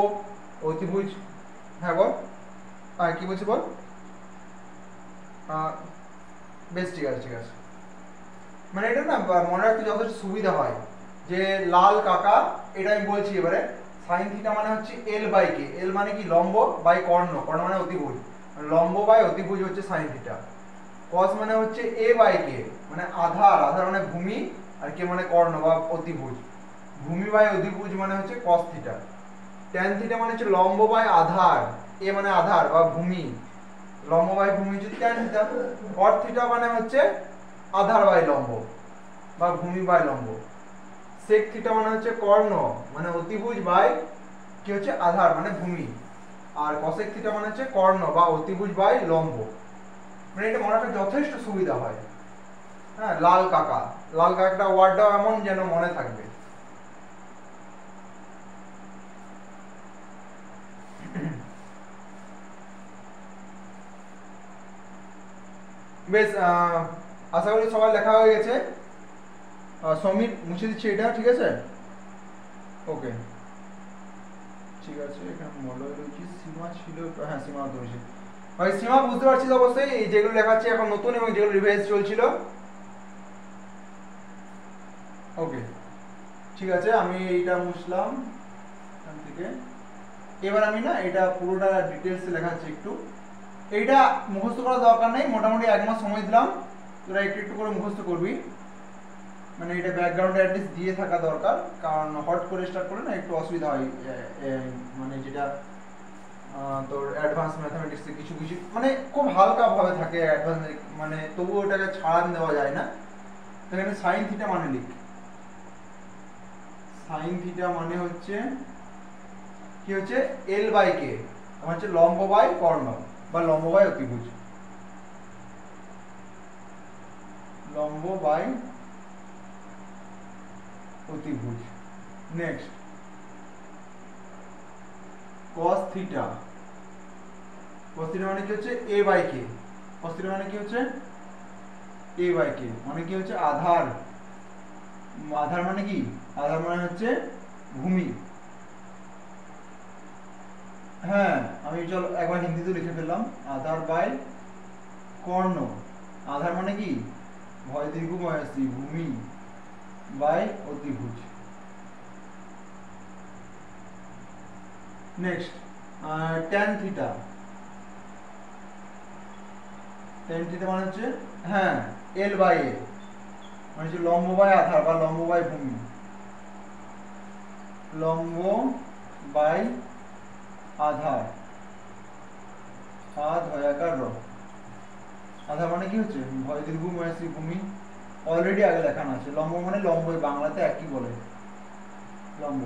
অতিভুজ। হ্যাঁ বল, কি বলছি বল। বেশ, ঠিক আছে ঠিক আছে, মানে এটা না মনে রাখতে যথেষ্ট সুবিধা হয় যে লাল কাকা, এটা আমি বলছি। এবারে সাইন থিটা মানে হচ্ছে এল বাই কে, এল মানে কি লম্ব বাই কর্ণ, কর্ণ মানে অতিভুজ, লম্ব বাই অতিভুজ হচ্ছে সাইন থিটা। কস মানে হচ্ছে এ বাই কে, মানে আধার, আধার মানে ভূমি, আর কে মানে কর্ণ বা অতিভুজ, ভূমি বাই অতিভুজ মানে হচ্ছে কস থিটা। ট্যান থিটা মানে হচ্ছে লম্ব বাই আধার, এ মানে আধার বা ভূমি, লম্ব বাই ভূমি হচ্ছে ট্যান থিটা। কট থিটা মানে হচ্ছে আধার বাই লম্ব বা ভূমি বাই লম্ব। সেক থিটা মানে হচ্ছে কর্ণ, মানে অতিভুজ বাই কি হচ্ছে আধার মানে ভূমি। আর cosec থিটা মানে হচ্ছে কর্ণ বা অতিভুজ বাই লম্ব। মানে এটা মনে রাখতে যথেষ্ট সুবিধা হয়। হ্যাঁ, লাল কাকাটা ওয়ার্ডটাও এমন যেন মনে থাকবে। বেশ, আশা করি সবার লেখা হয়ে গেছে। সমীর মুছে দিচ্ছি এটা, ঠিক আছে? ওকে, ঠিক আছে। এখানে মডেলজি সীমা ছিল, হ্যাঁ সীমা ধরেছি ভাই। সীমা বুঝতে পারছিস অবশ্যই, এই যেগুলো লেখাচ্ছি এখন নতুন এবং যেগুলো রিভাইজ চলছিল। ওকে, ঠিক আছে, আমি এইটা মুছলাম এখান থেকে। এবার আমি না এটা পুরোটা ডিটেলসে লেখাচ্ছি একটু। এইটা মুখস্থ করার দরকার নেই, মোটামুটি 1 মাস সময় দিলাম, তোরা একটু একটু করে মুখস্থ করবি। মানে এটা ব্যাকগ্রাউন্ডে অ্যাটলিস্ট দিয়ে থাকা দরকার, কারণ হট করে স্টার্ট করলে না একটু অসুবিধা হয়। মানে যেটা তোর অ্যাডভান্স ম্যাথমেটিক্সে কিছু কিছু মানে খুব হালকা ভাবে থাকে অ্যাডভান্স, মানে তবুও ওটাকে ছাড়ান দেওয়া যায় না। এখানে সাইন থিটা মানে লিখ। সাইন থিটা মানে হচ্ছে কি, হচ্ছে এল বাই কে, হচ্ছে লম্ব বাই কর্ণ বা লম্ব বাই অতিভুজ। লম্ব বাই অতিভুজ। Next cos theta. cos theta মানে কি হচ্ছে a by k। cos theta মানে কি হচ্ছে a বাই k, মানে কি হচ্ছে আধার। আধার মানে কি? আধার মানে হচ্ছে ভূমি। হ্যাঁ, আমি চলো একবার হিন্দিতে লিখে ফেললাম, আধার বাই কর্ণ। আধার মানে কি? ভয় দীর্ঘ ময়াসি, ভূমি বাই অতিভুজ। Next tan theta. tan theta মানে হচ্ছে, হ্যাঁ, l বাই a, মানে হচ্ছে লম্ব বাই আধার বা লম্ব বাই ভূমি। লম্ব বাই আধার, ধয়াকার র। আধার মানে কি হচ্ছে ভয় দীর্ঘ ময়াসি ভূমি, অলরেডি আগে লেখানো আছে। লম্ব মানে লম্বই, বাংলাতে একই বলে লম্ব।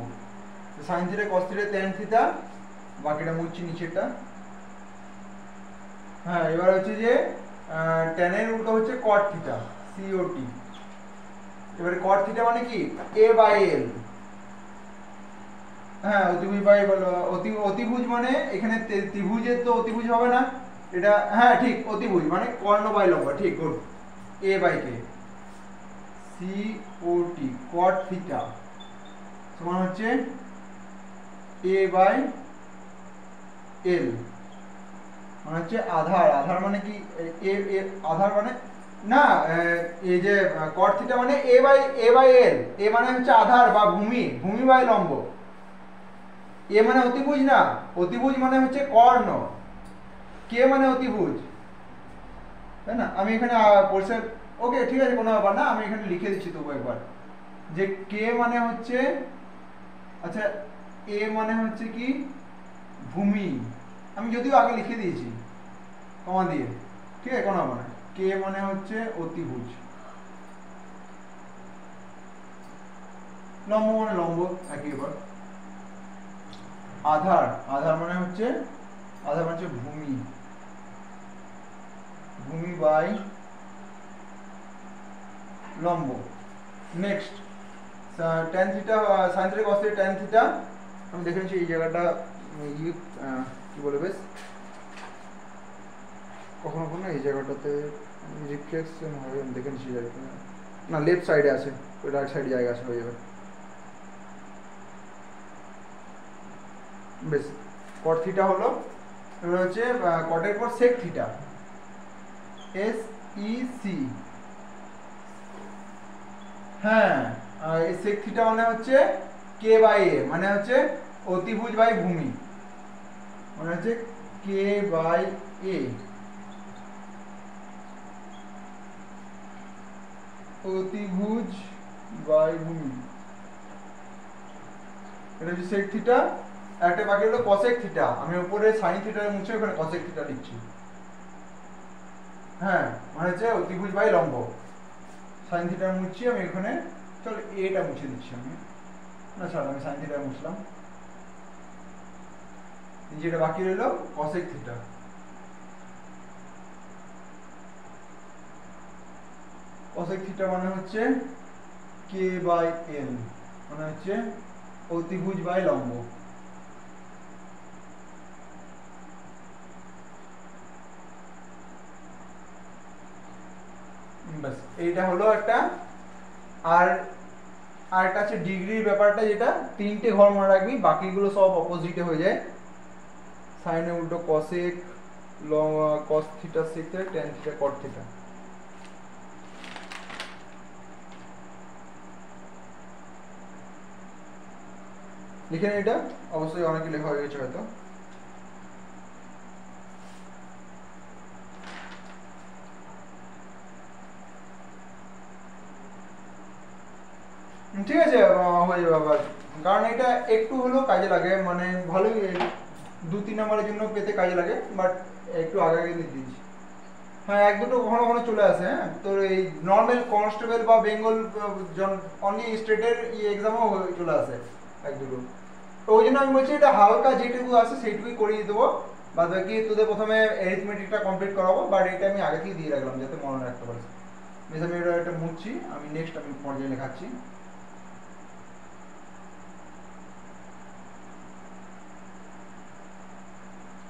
Sine theta, cos theta, tan theta, বাকিটা মুছছি নিচেরটা। হ্যাঁ, এবার হচ্ছে যে ট্যানের উল্টো হচ্ছে কট থিটা, সিওটি। এবারে কট থিটা মানে কি এ বাই এল। হ্যাঁ, অতিভুজ বাই অতিভুজ মানে এখানে ত্রিভুজের তো অতিভুজ হবে না এটা। হ্যাঁ ঠিক, অতিভুজ মানে কর্ণ বাই লম্ব, ঠিক, good. A by K, C O T, cot theta সমান হচ্ছে এ বাই এল, মানে হচ্ছে আধার। আধার মানে কি আধার মানে না, এই যে কট থিটা মানে এ বাই এল। এ মানে হচ্ছে আধার বা ভূমি, ভূমি বাই লম্ব। এ মানে অতিভুজ না, অতিভুজ মানে হচ্ছে কর্ণ। কে মানে অতিভুজ, তাই না? আমি এখানে পরিষ্কার, ওকে ঠিক আছে, কোনো ব্যাপার না, আমি এখানে লিখে দিচ্ছি তবু একবার, যে কে মানে হচ্ছে, আচ্ছা এ মানে হচ্ছে কি ভূমি, আমি যদিও আগে লিখে দিয়েছি কমা দিয়ে, ঠিক আছে, কোনো ব্যাপার না। কে মানে হচ্ছে অতিভুজ, লম্ব মানে লম্ব, একই ব্যাপার। আধার, আধার মানে হচ্ছে ভূমি, ভূমি বাই লম্ব। Next tan theta, sine theta, cos theta, tan theta. আমি দেখে নিচ্ছি এই জায়গাটা কি বলে, বেশ কখনো কখনো এই জায়গাটাতে রিফ্লেকশন হবে, আমি দেখে নিচ্ছি জায়গাটা। না, লেফট সাইডে আছে, রাইট সাইডে জায়গা আছে, হয়ে যাবে। বেশ, কট থিটা হলো। এবার হচ্ছে কটের পর sec theta, S E C. হ্যাঁ, এই সেক থিটা মানে হচ্ছে কে বাই এ, মানে হচ্ছে অতিভুজ বাই ভূমি, মানে হচ্ছে কে বাই এ, অতিভুজ বাই ভূমি। এটা হচ্ছে সেক থিটা। একটা বাকি হলো কসেক থিটা। আমি উপরে সাইন থিটা মুছে ওখানে কসেক থিটা লিখছি। হ্যাঁ, মানে হচ্ছে অতিভুজ বাই লম্ব। সাইন থিটা মুছছি আমি এখানে, চল এটা মুছে দিচ্ছি আমি, না ছাড়, আমি সাইন থিটা মুছলাম। যেটা বাকি রইল cosec থিটা। cosec থিটা মানে হচ্ছে k বাই l, মানে হচ্ছে অতিভুজ বাই লম্ব। বাস এইটা হলো একটা। আর আরেকটা আছে ডিগ্রির ব্যাপারটা, যেটা তিনটে ঘর মনে রাখবি, বাকিগুলো সব অপোজিটে হয়ে যায়। সাইনে উল্টো cosec, cos theta sec theta, tan theta cot theta. লিখে এটা অবশ্যই অনেকে লেখা হয়ে গেছে হয়তো। ঠিক আছে, হয়ে যাবে আবার, কারণ এটা একটু হলেও কাজে লাগে, মানে ভালোই 2-3 নম্বরের জন্য পেতে কাজে লাগে, বাট একটু আগে আগে দিয়ে দিয়েছি। হ্যাঁ, এক দুটো কখনো কখনো চলে আসে। হ্যাঁ, তোর এই নর্মাল কনস্টেবল বা বেঙ্গল অনলি স্টেটের এক্সামও চলে আসে এক দুটো। তো ওই জন্য আমি বলছি এটা হালকা যেটুকু আছে সেইটুকুই করিয়ে দেবো, বাদ বাকি তোদের প্রথমে অ্যারিথমেটিকটা কমপ্লিট করাবো, বাট এটা আমি আগে থেকে দিয়ে রাখলাম যাতে মনে রাখতে পারিস। বেশ, আমি এটা মুছছি, আমি নেক্সট আমি পর্যায়ে লেখাচ্ছি।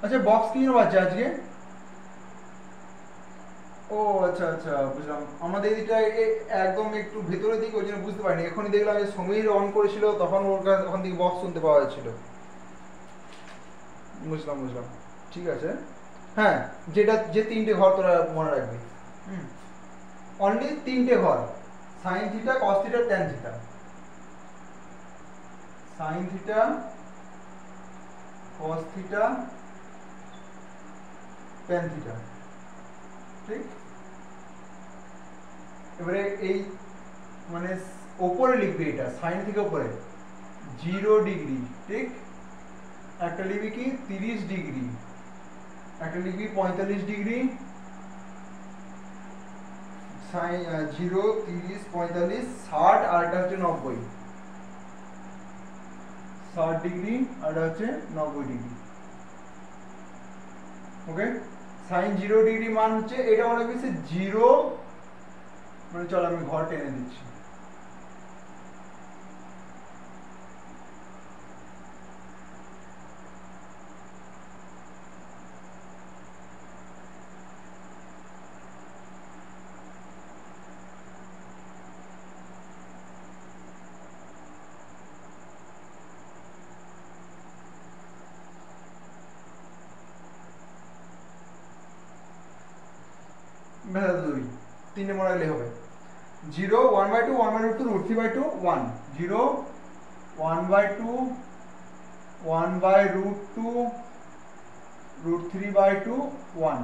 আচ্ছা, বক্স কি আছে আজকে? ও আচ্ছা আচ্ছা, বুঝলাম। আমাদের এটা একদম একটু ভেতরের দিকে, ওই জন্য বুঝতে পারিনি। এখনই দেখলাম যে সমীর অন করেছিল, তখন ওখান থেকে বক্স শুনতে পাওয়া যাচ্ছিল। বুঝলাম বুঝলাম, ঠিক আছে। হ্যাঁ, যেটা যে তিনটে ঘর তোরা মনে রাখবি। হুম, অনলি তিনটে ঘর, sine theta, cos theta, tan theta. Sine theta, cos theta, tan theta, ঠিক। এবারে এই মানে ওপরে লিখবি, এটা সাইন থেকে ওপরে 0 ডিগ্রি, ঠিক। একটা লিখবি কি 30 ডিগ্রি, একটা লিখবি 45 ডিগ্রি, সাইন 0, 30, 45, 60, আর একটা হচ্ছে 90, 60 ডিগ্রি, আর এটা হচ্ছে 90 ডিগ্রি। ওকে, সাইন 0 ডিগ্রি মান হচ্ছে এটা, মনে করছি 0, মানে চল আমি ঘর টেনে দিচ্ছি। দুই তিনটে মনে রাখলে হবে। 0, 1/2, 1/2, √3/2, 1, 0, 1/2, 1/√2, √3/2, 1।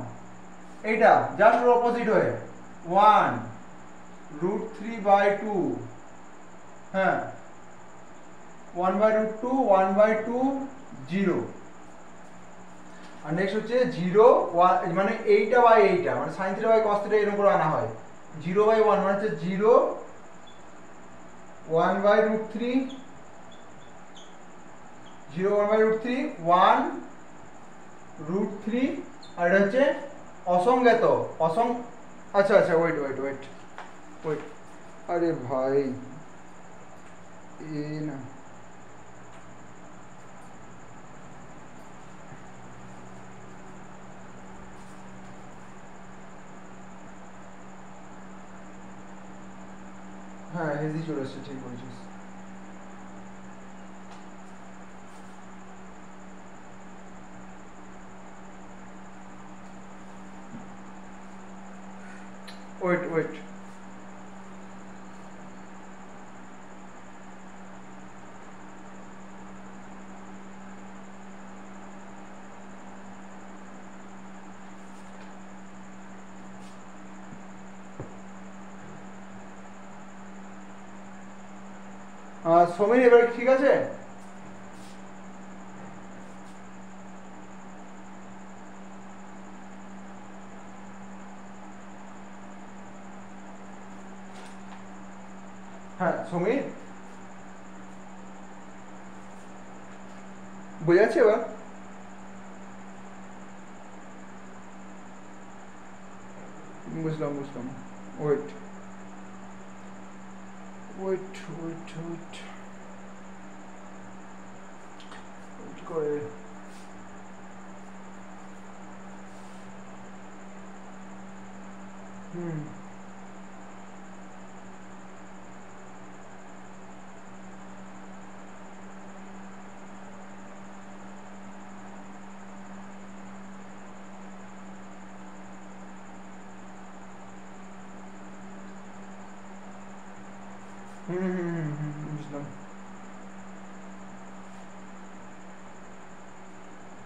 এইটা জাস্ট অপোজিট হয়ে 1, √3/2, হ্যাঁ, 1/√2, 1/2, 0। আর নেক্সট হচ্ছে 0, মানে এইটা বাই এইটা, মানে sine theta by cos theta এরকম করে আনা হয়। 0/1 মানে হচ্ছে 0, 1/√3, 0, 1/√3, 1 √3, আর এটা হচ্ছে অসংজ্ঞাত আচ্ছা আচ্ছা, ওয়েট ওয়েট ওয়েট ওয়েট, আরে ভাই না, হ্যাঁ হেজি চলে এসছে, ঠিক বলেছিস। ওয়েট ওয়েট, সমীর এবার ঠিক আছে? হ্যাঁ সমীর, বোঝা যাচ্ছে এবার? বুঝলাম বুঝলাম। Wait wait wait wait wait করে হুম বুঝলাম।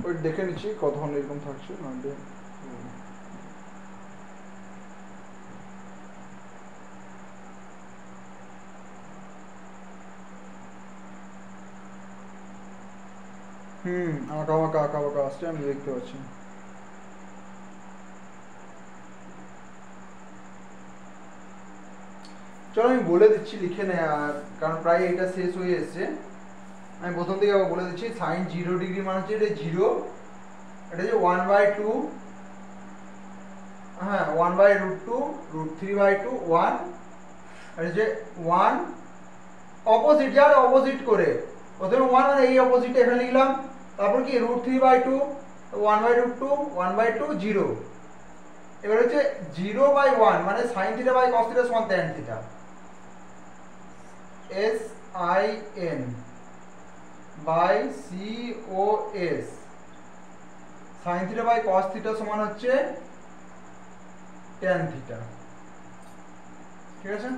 ওই দেখে নিচ্ছি কতক্ষণ এরকম থাকছে নাহলে আঁকা বাঁকা আঁকা বাঁকা আসছে, আমি দেখতে পাচ্ছি। চলো আমি বলে দিচ্ছি, লিখে নে, আর কারণ প্রায় এটা শেষ হয়ে এসছে। আমি প্রথম থেকে আবার বলে দিচ্ছি, সাইন 0 ডিগ্রি মানে হচ্ছে এটা 0, এটা হচ্ছে 1/2, হ্যাঁ 1/√2, √3/2 1, এটা হচ্ছে 1 অপোজিট, যার অপোজিট করে প্রথমে 1 মানে এই অপোজিটটা এখানে লিখলাম, তারপর কি √3/2, 1/√2, 1/2 0। এবার হচ্ছে 0/1 মানে sin θ বাই cos θ সমান tan θ, sin by cos, sin θ by cos θ সমান হচ্ছে tan θ। ঠিক আছে,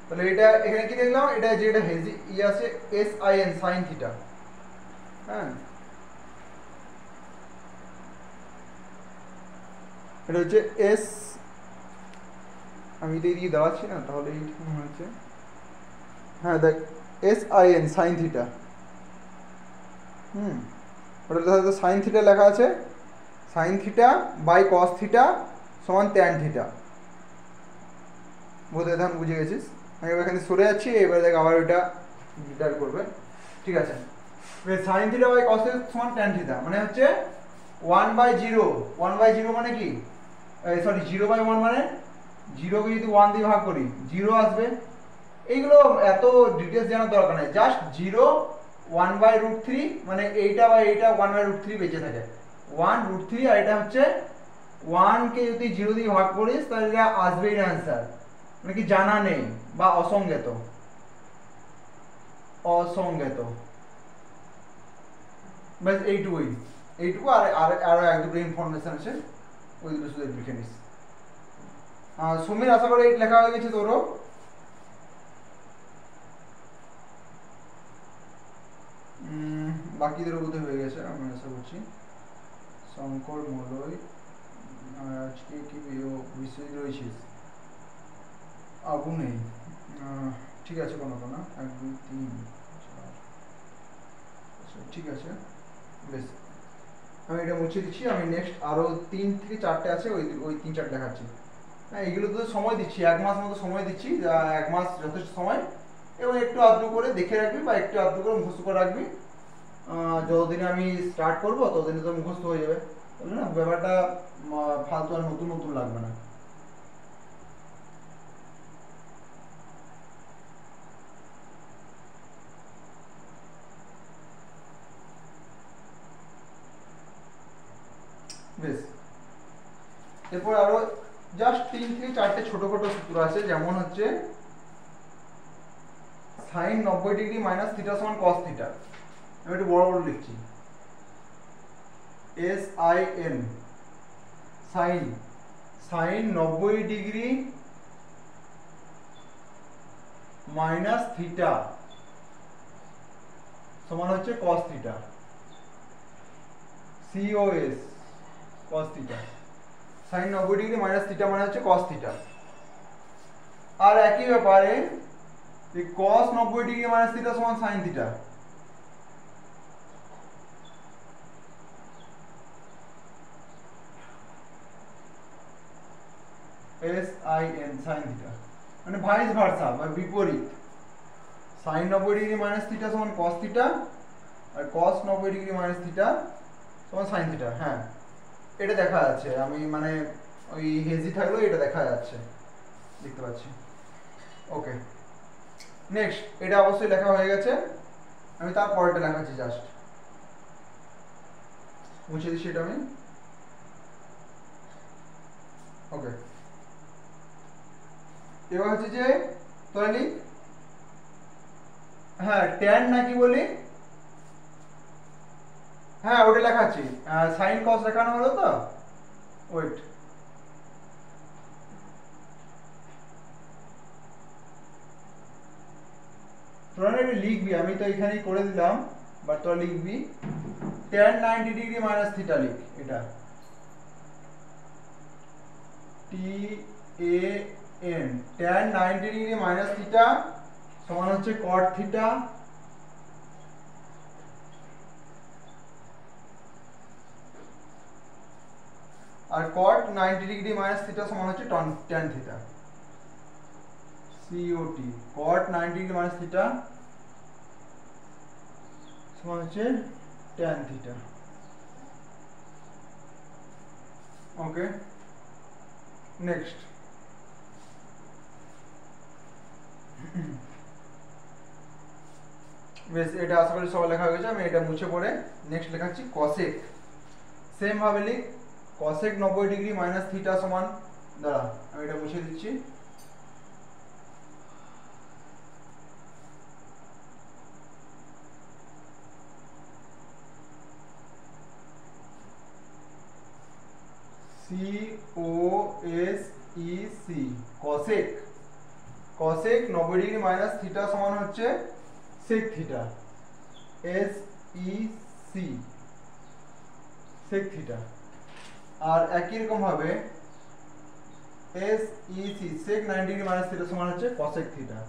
তাহলে এটা এখানে কি দেখলাম, এটা যেটা হেজি আছে sin sin θ, হ্যাঁ এটা হচ্ছে এস, আমি তো এদিকে দাঁড়াচ্ছি না তাহলে এইরকম হয়েছে, হ্যাঁ দেখ sin sin θ, ওটা হয়তো sin θ লেখা আছে, sin θ বাই cos θ সমান tan θ। বোধহয় এখন বুঝে গেছিস। আমি এবার এখানে সরে যাচ্ছি, এবার দেখ আবার ওইটা গিটার করবে। ঠিক আছে, sin θ বাই cos θ সমান tan θ মানে হচ্ছে 1/0, 1/0 মানে কি, সরি 0/1 মানে 0 কে যদি 1 দিয়ে ভাগ করি 0 আসবে। এইগুলো এত ডিটেলস জানার দরকার নেই, জাস্ট 0 1/√3 মানে এইটা বা এইটা 1/√3 বেঁচে থাকে, 1√3, আর এটা হচ্ছে 1 কে যদি 0 দিয়ে ভাগ করিস তাহলে এটা আসবেই না অ্যান্সার, মানে কি জানা নেই বা অসংজ্ঞাত, অসংজ্ঞাত। ব্যাস এইটুকুই, এইটুকু। আর আরো এক দুটো ইনফরমেশন আছে, ওই দুটো শুধু লিখে নিস। সুমির আশা করি লেখা হয়ে গেছে তোরও। বাকিদেরও বোধহয় হয়ে গেছে আমি আশা করছি। শঙ্কর মলয়, আজকে কি বিশ্বজিৎ রয়েছিস? আবু নেই, ঠিক আছে, কোনো 1 2 3 4, আচ্ছা ঠিক আছে বেশ, আমি এটা মুছে দিচ্ছি। আমি নেক্সট আরো 3 থেকে 4টে আছে, ওই 3 4 দেখাচ্ছি। হ্যাঁ এগুলো তো সময় দিচ্ছি, 1 মাস মতো সময় দিচ্ছি, 1 মাস যথেষ্ট সময়, এবং একটু আধটু করে দেখে রাখবি বা একটু আধটু করে মুখস্থ করে রাখবি। যতদিনে আমি স্টার্ট করবো ততদিনে তো মুখস্থ হয়ে যাবে, বুঝলি না, ব্যাপারটা ফালতু আর নতুন নতুন লাগবে না। বেশ, এরপর আরো জাস্ট 3 থেকে 4টে ছোটখাটো সূত্র আছে, যেমন হচ্ছে sin 90 ডিগ্রি মাইনাস থিটা সমান cos থিটা। আমি একটু বড় বড় লিখছি, sin sin 90 degree minus theta সমান হচ্ছে cos theta, cos cos theta. sin 90 degree minus theta মানে হচ্ছে cos থিটা। আর একই ব্যাপারে cos 90 ডিগ্রি মাইনাস থিটা সমান sin theta, sin sin theta, মানে ভাইস ভার্সা বা বিপরীত। sin 90 ডিগ্রি মাইনাস থিটা সমান cos থিটা, আর cos 90 ডিগ্রি মাইনাস থিটা সমান sin থিটা। হ্যাঁ এটা দেখা আছে, আমি মানে ওই হেজি থাকলেও এটা দেখা যাচ্ছে, দেখতে পাচ্ছি। ওকে, নেক্সট, এটা অবশ্যই লেখা হয়ে গেছে, আমি তারপরেটা লেখাচ্ছি, জাস্ট মুছে দিচ্ছি এটা আমি। ওকে, এবার হচ্ছে যে তোরা লিখ, হ্যাঁ ট্যান নাকি বলি, হ্যাঁ ওটা লেখাচ্ছি, সাইন কস দেখানো হলো তো, ওয়েট, তোরা এটা লিখবি, আমি তো এখানেই করে দিলাম, বাট তোরা লিখবি tan 90 ডিগ্রি মাইনাস থিটা, লিখ এটা T A N, tan 90 degree minus theta সমান হচ্ছে cot থিটা আর cot 90 ডিগ্রি মাইনাস থিটা সমান হচ্ছে tan theta, COT, cot 90 degree minus theta সমান হচ্ছে tan থিটা। ওকে, নেক্সট, বেশ, এটা আশা করি সবাই লেখা হয়ে গেছে, আমি এটা মুছে পড়ে নেক্সট লেখাচ্ছি cosec, সেম ভাবে লিখ cosec 90 ডিগ্রি মাইনাস থিটা সমান, দাঁড়া আমি এটা মুছে দিচ্ছি, COSEC, cosec, cosec 90 degree minus theta সমান হচ্ছে sec theta, SEC, sec theta. আর একই রকম ভাবে SEC, sec 90 degree minus theta সমান হচ্ছে cosec theta,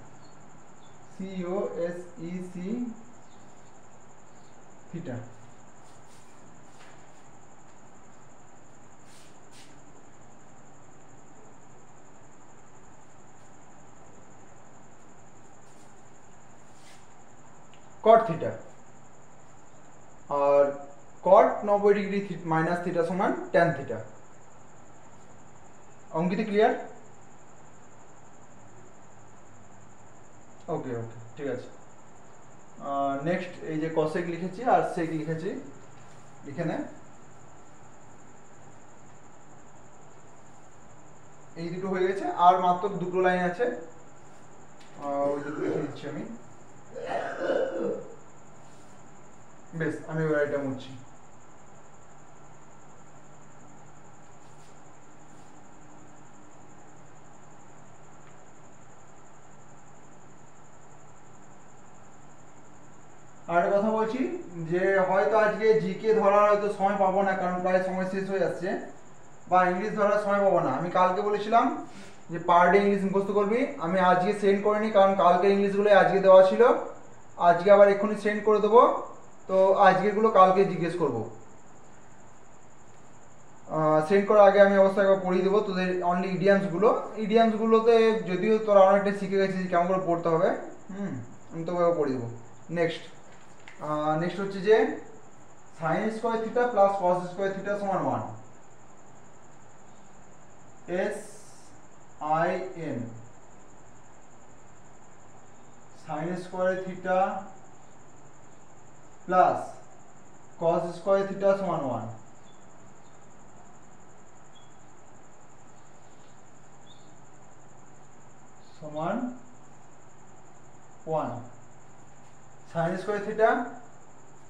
COSEC theta. cot theta, আর cot 90 ডিগ্রি মাইনাস থিটা সমান tan theta. Ankit clear? Okay okay, ঠিক আছে। নেক্সট, এই যে cosec লিখেছি আর sec লিখেছি, লিখে নে, এই দুটো হয়ে গেছে, আর মাত্র দুটো লাইন আছে, ওই দুটো লিখে দিচ্ছি আমি, বেশ আমি এবার এটা মুছছি। আর একটা কথা বলছি, যে হয়তো আজকে জিকে ধরার হয়তো সময় পাবো না, কারণ প্রায় সময় শেষ হয়ে যাচ্ছে, বা ইংলিশ ধরার সময় পাবো না। আমি কালকে বলেছিলাম যে পার ডে ইংলিশ মুখস্থ করবি, আমি আজকে সেন্ড করিনি, কারণ কালকে ইংলিশগুলো আজকে দেওয়া ছিল, আজকে আবার এক্ষুনি সেন্ড করে দেবো, তো আজকেরগুলো কালকে জিজ্ঞেস করবো। সেন্ড করার আগে আমি অবশ্যই একবার পড়িয়ে দেবো তোদের অনলি ইডিয়ামসগুলোতে যদিও তোরা অনেকটা শিখে গেছিস কেমন করে পড়তে হবে, আমি তোকে একবার পড়িয়ে দেবো। নেক্সট, নেক্সট হচ্ছে যে sine square theta plus cos square theta সমান 1, SIN, sine square theta plus cos square theta সমান 1, সমান 1, sine square theta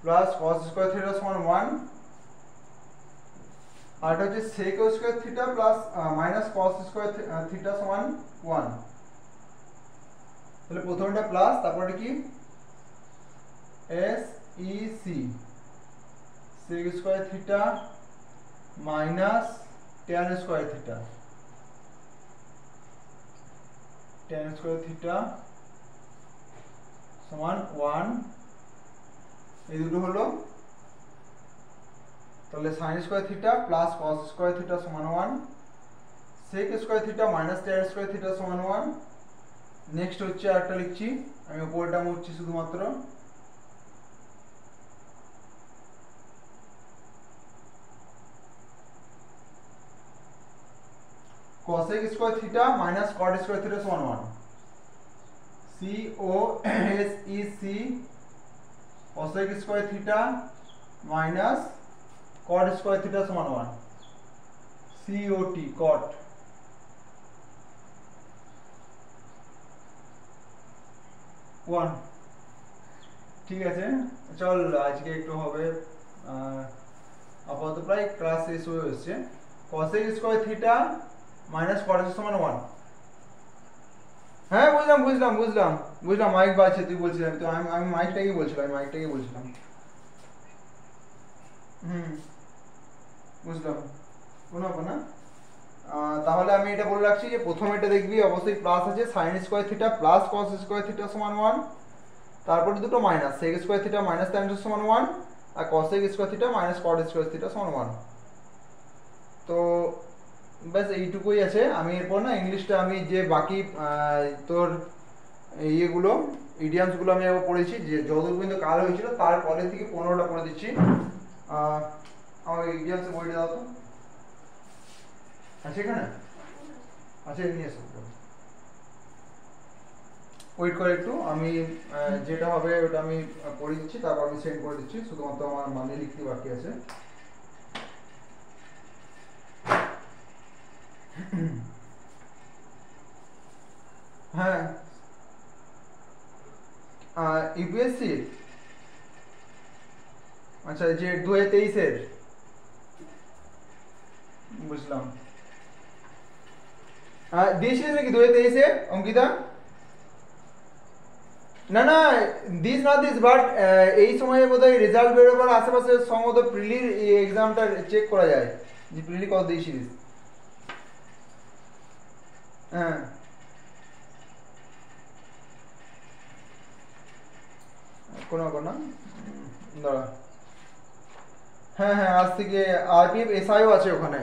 plus cos square theta সমান 1, আর এটা হচ্ছে sec square theta plus minus cos square theta সমান 1। তাহলে প্রথমটা প্লাস, তারপরে কি SEC, sec square theta minus tan square theta, tan square theta সমান 1, এই দুটো হলো। তাহলে sine square theta plus cos square theta সমান 1, sec square theta minus tan square theta সমান 1। নেক্সট হচ্ছে আরেকটা লিখছি, আমি উপরটা মুছছি শুধুমাত্র, cosec square theta minus cot square theta সমান 1 cosec cosec square theta minus cot square theta সমান 1 cot cot 1 ঠিক আছে। চল আজকে একটু হবে আপাতত প্রায় ক্লাস শেষ হয়ে এসেছে। cosec square theta minus cot সমান 1। হ্যাঁ বুঝলাম মাইক বাজছে, তুই বলছিলাম তো, আমি মাইকটাকে বলছিলাম। বুঝলাম কোনো ব্যাপার না। তাহলে আমি এটা বলে রাখছি যে প্রথম এটা দেখবি অবশ্যই প্লাস আছে, sin square theta plus cos square theta সমান 1, তারপরে দুটো minus sec square theta minus tan সমান 1 আর cosec square theta minus cot square theta সমান 1। তো ব্যাস এইটুকুই আছে। আমি এরপর না ইংলিশটা আমি যে বাকি তোর ইয়েগুলো ইডিয়ামসগুলো আমি আবার পড়েছি, যে যতদূর পর্যন্ত কাল হয়েছিল তারপরে থেকে 15টা পড়ে দিচ্ছি। আমার ইডিয়ামসের বইটা দাও তো, আছে এখানে? আচ্ছা নিয়ে এসো, ওয়েট করে একটু, আমি যেটা হবে ওটা আমি পড়ে দিচ্ছি, তারপর আমি সেন্ড করে দিচ্ছি। শুধুমাত্র আমার মানে লিখতে বাকি আছে। হ্যাঁ ইউপিএসসি, আচ্ছা যে 2023-এর, বুঝলাম। দিয়েছিলিস নাকি 2023-এ অঙ্কিতা? না দিস বাট এই সময়ে বোধহয় রেজাল্ট বেরোবার আশেপাশে সম্ভবত প্রিলির এক্সামটা চেক করা যায় যে প্রিলি কত দিয়েছিলিস। হ্যাঁ কোনো ব্যাপার না, দাঁড়া। হ্যাঁ আজ থেকে আরপিএফ এসআইও আছে ওখানে।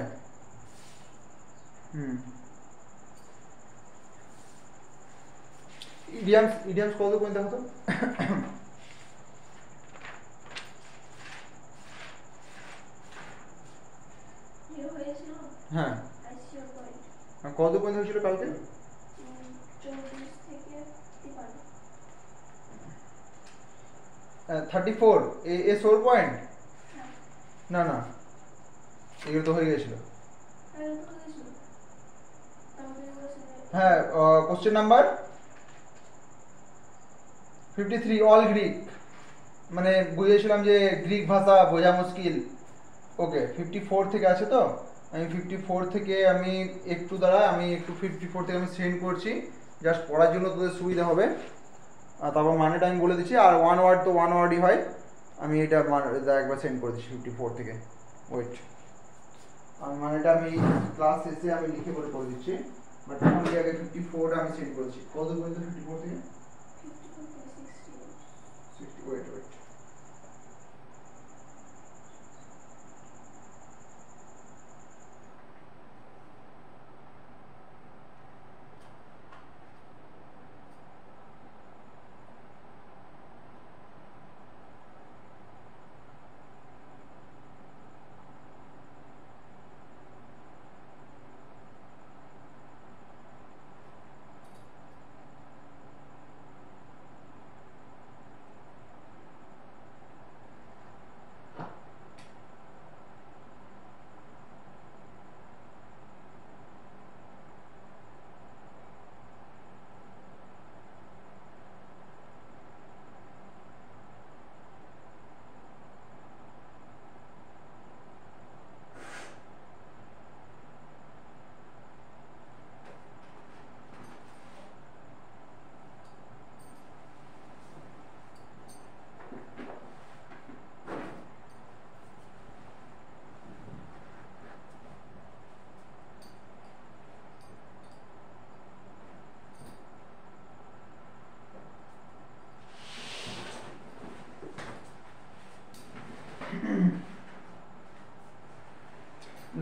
ইডিয়ামস কত পর্যন্ত হতো? হ্যাঁ কত পর্যন্ত হয়েছিল কালকে? 34 এ 4 পয়েন্ট? না এগুলো তো হয়ে গেছিল। হ্যাঁ কোশ্চেন নাম্বার 53 অল গ্রিক, মানে বুঝেছিলাম যে গ্রিক ভাষা বোঝা মুশকিল। ওকে 54 থেকে আছে তো, আমি 54 থেকে আমি একটু দাঁড়া, আমি একটু 54 থেকে আমি সেন্ড করছি, জাস্ট পড়ার জন্য তোদের সুবিধা হবে। আর তারপর মানেটা আমি বলে দিচ্ছি, আর ওয়ান ওয়ার্ড তো ওয়ান ওয়ার্ডই হয়। আমি এটা একবার সেন্ড করে দিচ্ছি 54 থেকে। ওয়েট, আর মানেটা আমি ক্লাস শেষে আমি লিখে করে দিচ্ছি, বাট এখন আগে 54টা আমি সেন্ড করেছি। কত পর্যন্ত 54 থেকে 60? ওয়েট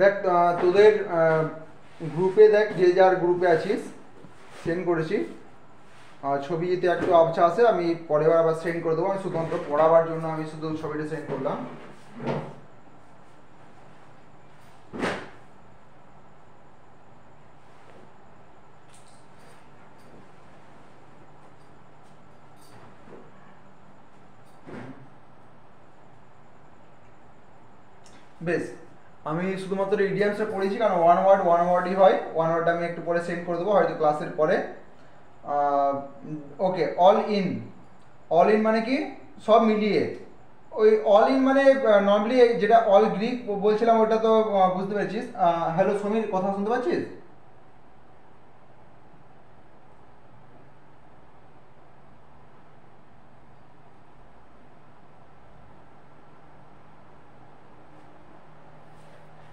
দেখ তোদের গ্রুপে দেখ, যে যার গ্রুপে আছিস সেন্ড করেছি। ছবি যদি একটু আবছা আসে আমি পরের বার আবার সেন্ড করে দেবো। আমি শুধুমাত্র পড়াবার জন্য আমি শুধু ছবিটা সেন্ড করলাম। বেশ, আমি শুধুমাত্র ইডিয়ামসটা পড়েছি, কারণ ওয়ান ওয়ার্ডই হয়। ওয়ান ওয়ার্ড আমি একটু পরে সেন্ড করে দেবো হয়তো ক্লাসের পরে। ওকে, অল ইন মানে কি? সব মিলিয়ে। ওই অল ইন মানে নর্মালি যেটা অল গ্রিক বলছিলাম ওটা তো বুঝতে পেরেছিস। হ্যালো সমীর, কথা শুনতে পাচ্ছিস?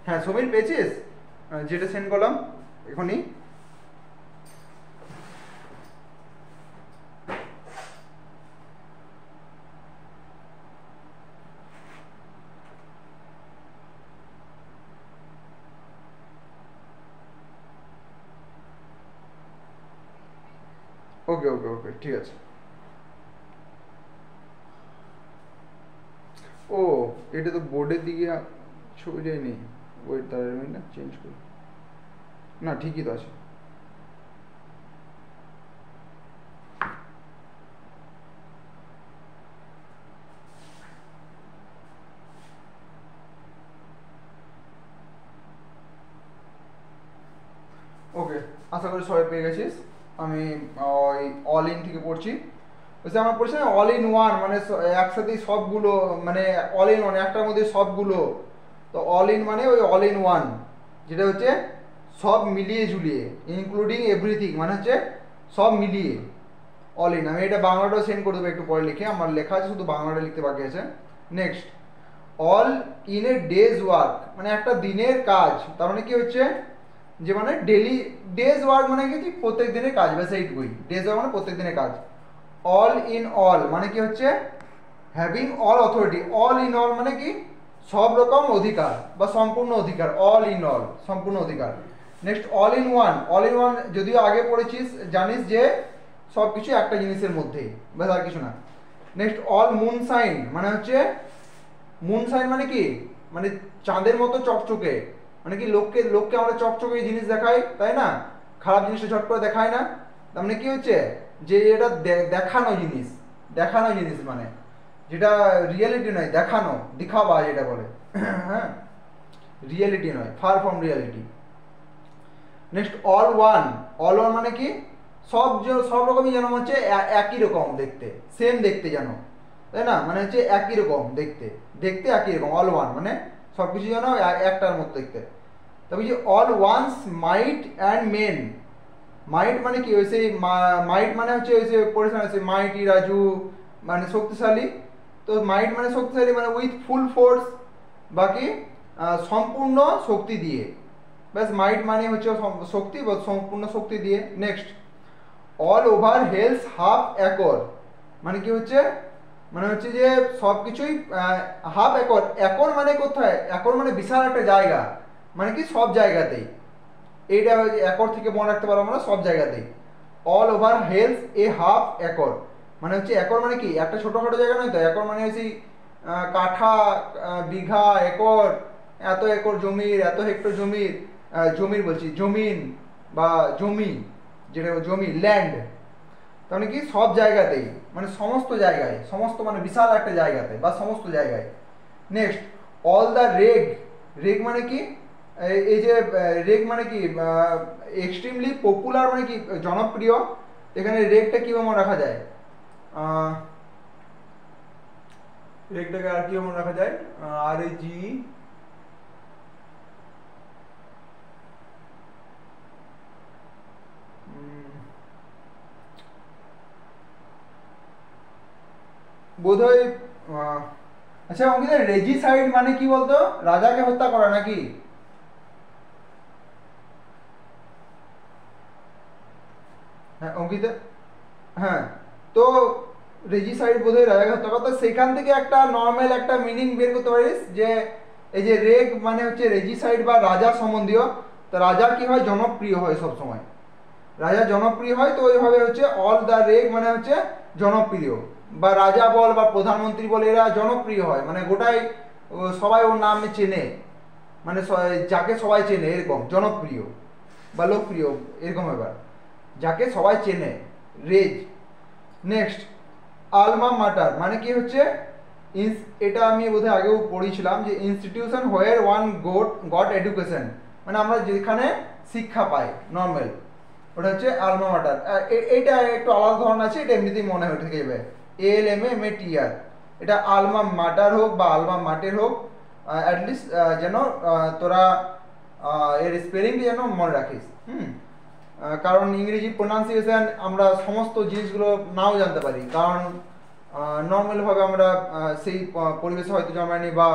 হ্যাঁ সমীর, পেয়েছিস যেটা সেন্ড করলাম এখনই? ওকে ওকে ওকে, ঠিক আছে। ও, এটা তো বোর্ডের দিকে ছবি নেই। ওয়েট, তার না চেঞ্জ করি। না, ঠিকই তো আছে। ওকে, আশা করি সবাই পেয়ে গেছিস। আমি ওই অল ইন থেকে পড়ছি। বলছে আমার পড়ছে না অল ইন ওয়ান, মানে একসাথেই সবগুলো, মানে অল ইন ওয়ান একটার মধ্যে সবগুলো। তো অল ইন মানে ওই অল ইন ওয়ান, যেটা হচ্ছে সব মিলিয়ে ঝুলিয়ে, ইনক্লুডিং এভরিথিং মানে হচ্ছে সব মিলিয়ে অল ইন। আমি এটা বাংলাটাও সেন্ড করে দেবো একটু পরে লিখে, আমার লেখা আছে, শুধু বাংলাটা লিখতে বাকি আছে। Next, all in a days work মানে একটা দিনের কাজ। তার মানে কি হচ্ছে যে মানে ডেলি ডেজ ওয়ার্ক মানে কি প্রত্যেক দিনের কাজ, ব্যাস এইটুকুই। ডেজ ওয়ার্ক মানে প্রত্যেক দিনের কাজ। অল ইন অল মানে কি হচ্ছে having all authority. All in all মানে কি সব রকম অধিকার বা সম্পূর্ণ অধিকার। অল ইন অল সম্পূর্ণ অধিকার। Next, all in one. All in one যদিও আগে পড়েছিস, জানিস যে সব কিছু একটা জিনিসের মধ্যেই, ব্যাস আর কিছু না। নেক্সট, অল মুন সাইন মানে হচ্ছে মুন সাইন মানে কি মানে চাঁদের মতো চকচকে। মানে কি লোককে লোককে আমরা চকচকে জিনিস দেখাই, তাই না? খারাপ জিনিসটা ঝট করে দেখায় না। তার মানে কি হচ্ছে যে এটা দেখানো জিনিস, দেখানো জিনিস মানে যেটা রিয়েলিটি নয়, দেখানো, দিখাবা যেটা বলে। হ্যাঁ, রিয়েলিটি নয়, far from reality. Next, all one. All one মানে কি সব রকমই যেন হচ্ছে একই রকম দেখতে, সেম দেখতে যেন, তাই না? মানে হচ্ছে একই রকম দেখতে, দেখতে একই রকম। অল ওয়ান মানে সব কিছু যেন একটার মতো দেখতে। তবে যে all ones might and men. Might মানে কি ওই সেই মাইট মানে হচ্ছে ওই যে পড়েছেন আছে মাইটি রাজু, মানে শক্তিশালী। তো মাইট মানে শক্তিশালী মানে উইথ ফুল ফোর্স, বাকি সম্পূর্ণ শক্তি দিয়ে। ব্যাস, মাইট মানে হচ্ছে শক্তি বা সম্পূর্ণ শক্তি দিয়ে। Next, all over Hales half acre মানে কি হচ্ছে মানে হচ্ছে যে সব কিছুই হাফ একর। একর মানে কোথায়? একর মানে বিশাল একটা জায়গা, মানে কি সব জায়গাতেই। এইটা একর থেকে মনে রাখতে পারো আমরা, সব জায়গাতেই। অল ওভার হেলস এ হাফ একর মানে হচ্ছে একর মানে কি একটা ছোটোখাটো জায়গা নয় তো। একর মানে হচ্ছে কাঠা, বিঘা, একর, এত একর জমির, এত হেক্টর জমির, জমির বলছি জমিন বা জমি, যেটা জমি, ল্যান্ড। তার মানে কি সব জায়গাতেই, মানে সমস্ত জায়গায়, সমস্ত মানে বিশাল একটা জায়গাতে বা সমস্ত জায়গায়। Next, all the রেগ। রেগ মানে কি এই যে রেগ মানে কি এক্সট্রিমলি পপুলার মানে কি জনপ্রিয়। এখানে রেগটা কিভাবে মনে রাখা যায়? রেগটাকে আর কিভাবে মনে রাখা যায়? আর এ জি বোধহয় আচ্ছা অঙ্কিতা, রেজিসাইড মানে কি বলতো? রাজাকে হত্যা করা নাকি? হ্যাঁ অঙ্কিতা, হ্যাঁ। তো রেজিসাইড বোধহয় রাজাকে হত্যা করা। তো সেখান থেকে একটা নর্মাল একটা মিনিং বের করতে পারিস যে এই যে রেগ মানে হচ্ছে রেজিসাইড বা রাজা সম্বন্ধীয়। তো রাজা কি হয়? জনপ্রিয় হয় সব সময়। রাজা জনপ্রিয় হয়, তো ওইভাবে হচ্ছে অল দ্য রেগ মানে হচ্ছে জনপ্রিয়, বা রাজা বল বা প্রধানমন্ত্রী বল, এরা জনপ্রিয় হয় মানে গোটাই সবাই ওর নামে চেনে, মানে যাকে সবাই চেনে এরকম জনপ্রিয় বা লোকপ্রিয় এরকম ব্যাপার, যাকে সবাই চেনে, রেজ। নেক্সট, আলমা মাটার মানে কি হচ্ছে এটা আমি বোধহয় আগেও পড়েছিলাম যে ইনস্টিটিউশন হোয়ার ওয়ান গট এডুকেশন, মানে আমরা যেখানে শিক্ষা পাই নর্মাল, ওটা হচ্ছে আলমা মাটার। এটা একটু আলাদা ধরনের আছে, এটা এমনিতেই মনে হয়ে থেকে যাবে, ALMATR। এটা আলমা মাটার হোক বা আলমা মাটের হোক, অ্যাটলিস্ট যেন তোরা এর স্পেলিংটা যেন মনে রাখিস। কারণ ইংরেজি প্রোনাউন্সিয়েশন আমরা সমস্ত জিনিসগুলো নাও জানতে পারি, কারণ নর্মালভাবে আমরা সেই পরিবেশে হয়তো জন্মায়নি, বা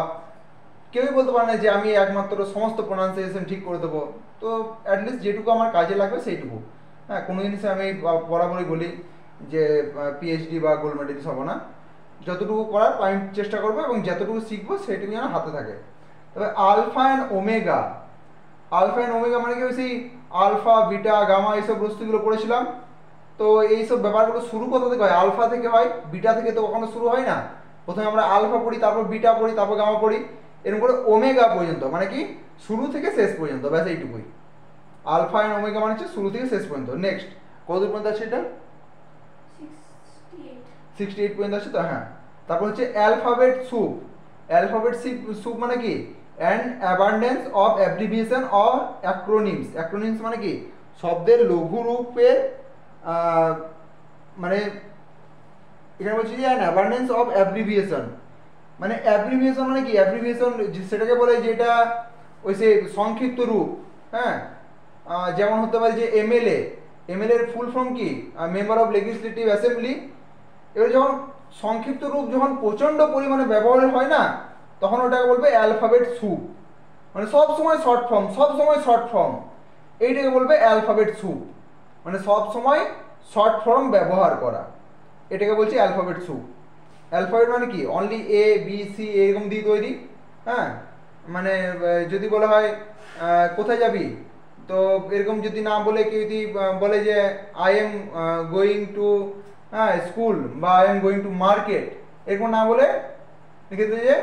কেউই বলতে পারে না যে আমি একমাত্র সমস্ত প্রোনাউন্সিয়েশন ঠিক করে দেবো। তো অ্যাটলিস্ট যেটুকু আমার কাজে লাগবে সেইটুকু। হ্যাঁ, কোনো জিনিসে আমি বরাবরই বলি যে PhD বা গোল্ড মেডেলিস্ট হবো না, যতটুকু করার আমি চেষ্টা করবো এবং যতটুকু শিখবো সেইটুকু যেন হাতে থাকে। তবে alpha and omega, alpha and omega মানে কি সেই আলফা বিটা গামা এইসব বস্তুগুলো পড়েছিলাম। তো এইসব ব্যাপারগুলো শুরু কোথা থেকে হয়? আলফা থেকে হয়, বিটা থেকে তো কখনো শুরু হয় না। প্রথমে আমরা আলফা পড়ি, তারপর বিটা পড়ি, তারপর গামা পড়ি, এরকম করে ওমেগা পর্যন্ত, মানে কি শুরু থেকে শেষ পর্যন্ত, ব্যাস এইটুকুই। আলফা অ্যান্ড ওমেগা মানে হচ্ছে শুরু থেকে শেষ পর্যন্ত। নেক্সট কতদূর পর্যন্ত আছে এটা? 68 পর্যন্ত আছে তো। হ্যাঁ, তারপর হচ্ছে অ্যালফাবেট স্যুপ। অ্যালফাবেট স্যুপ মানে কি an abundance of abbreviation or acronyms. Acronyms মানে কি শব্দের লঘু রূপের, মানে এখানে বলছি যে অ্যান অ্যাবান্ডেন্স অফ অ্যাব্রিভিয়েশন, মানে অ্যাব্রিভিয়েশন মানে কি অ্যাব্রিভিয়েশন সেটাকে বলে যেটা ওই সে সংক্ষিপ্ত রূপ। হ্যাঁ, যেমন হতে পারে যে MLA, MLA এর ফুল ফর্ম কি? Member of legislative assembly. এবার যখন সংক্ষিপ্ত রূপ যখন প্রচণ্ড পরিমাণে ব্যবহার হয় না, তখন ওটাকে বলবে অ্যালফাবেট স্যুপ, মানে সব সময় শর্ট ফর্ম, সব সময় শর্ট ফর্ম, এইটাকে বলবে অ্যালফাবেট স্যুপ, মানে সব সময় শর্ট ফর্ম ব্যবহার করা, এটাকে বলছি অ্যালফাবেট স্যুপ। অ্যালফাবেট মানে কি অনলি ABC এরকম দিয়ে তৈরি। হ্যাঁ, মানে যদি বলা হয় কোথায় যাবি, তো এরকম যদি না বলে কেউ যদি বলে যে I am going to school বা I am going to market, এরকম না বলে এক্ষেত্রে যে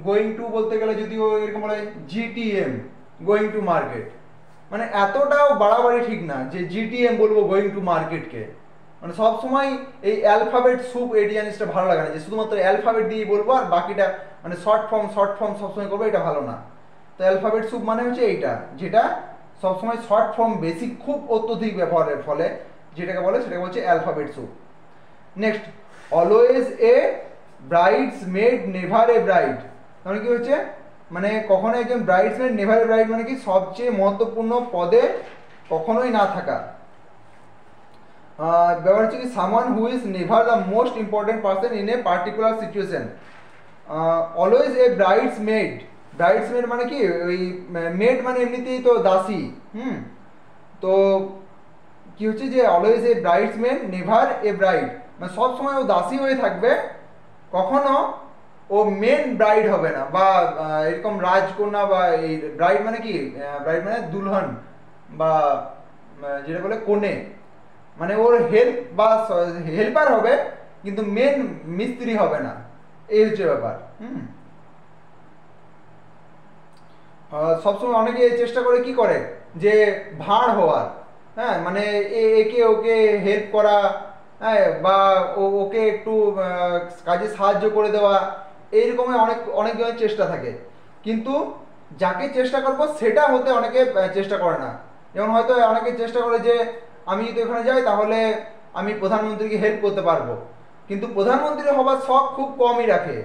গোয়িং টু বলতে গেলে যদি ও এরকম বলে GTM গোয়িং টু মার্কেট, মানে এতটাও বাড়াবাড়ি ঠিক না যে GTM বলবো গোয়িং টু মার্কেটকে। মানে সবসময় এই অ্যালফাবেট স্যুপ এই জিনিসটা ভালো লাগে না, যে শুধুমাত্র অ্যালফাবেট দিয়ে বলবো আর বাকিটা মানে শর্ট ফর্ম সবসময় করবো, এটা ভালো না। তো অ্যালফাবেট স্যুপ মানে হচ্ছে এইটা, যেটা সবসময় শর্ট ফর্ম বেসিক খুব অত্যধিক ব্যবহারের ফলে যেটাকে বলে সেটাকে বলছে alphabet soup. Next, always a bridesmaid never a bride, মানে কি হচ্ছে মানে কখনো একজন bridesmaid never a bride মানে কি সবচেয়ে মহত্বপূর্ণ পদে কখনোই না থাকা। ব্যাপার হচ্ছে কি someone who is never the most important person in a particular situation. Always a brides maid, brides maid মানে কি ওই মেড মানে এমনিতেই তো দাসী। তো কি হচ্ছে যে always a bridesmaid never a bride, মানে সবসময় ও দাসী হয়ে থাকবে, কখনো ও মেন ব্রাইড হবে না, বা এরকম রাজকন্যা, বা এই ব্রাইড মানে কি ব্রাইড মানে দুলহন বা যেটা বলে কনে, মানে ওর হেল্প বা হেল্পার হবে কিন্তু মেন মিস্ত্রি হবে না, এই হচ্ছে ব্যাপার। সবসময় অনেকে চেষ্টা করে কি করে যে ভাঁড় হওয়ার, হ্যাঁ মানে একে ওকে হেল্প করা, হ্যাঁ বা ওকে একটু কাজে সাহায্য করে দেওয়া, এইরকমই অনেকজনের চেষ্টা থাকে, কিন্তু যাকে চেষ্টা করবো সেটা হতে অনেকে চেষ্টা করে না। যেমন হয়তো অনেকে চেষ্টা করে যে আমি যদি ওখানে যাই তাহলে আমি প্রধানমন্ত্রীকে হেল্প করতে পারবো, কিন্তু প্রধানমন্ত্রী হবার শখ খুব কমই রাখে।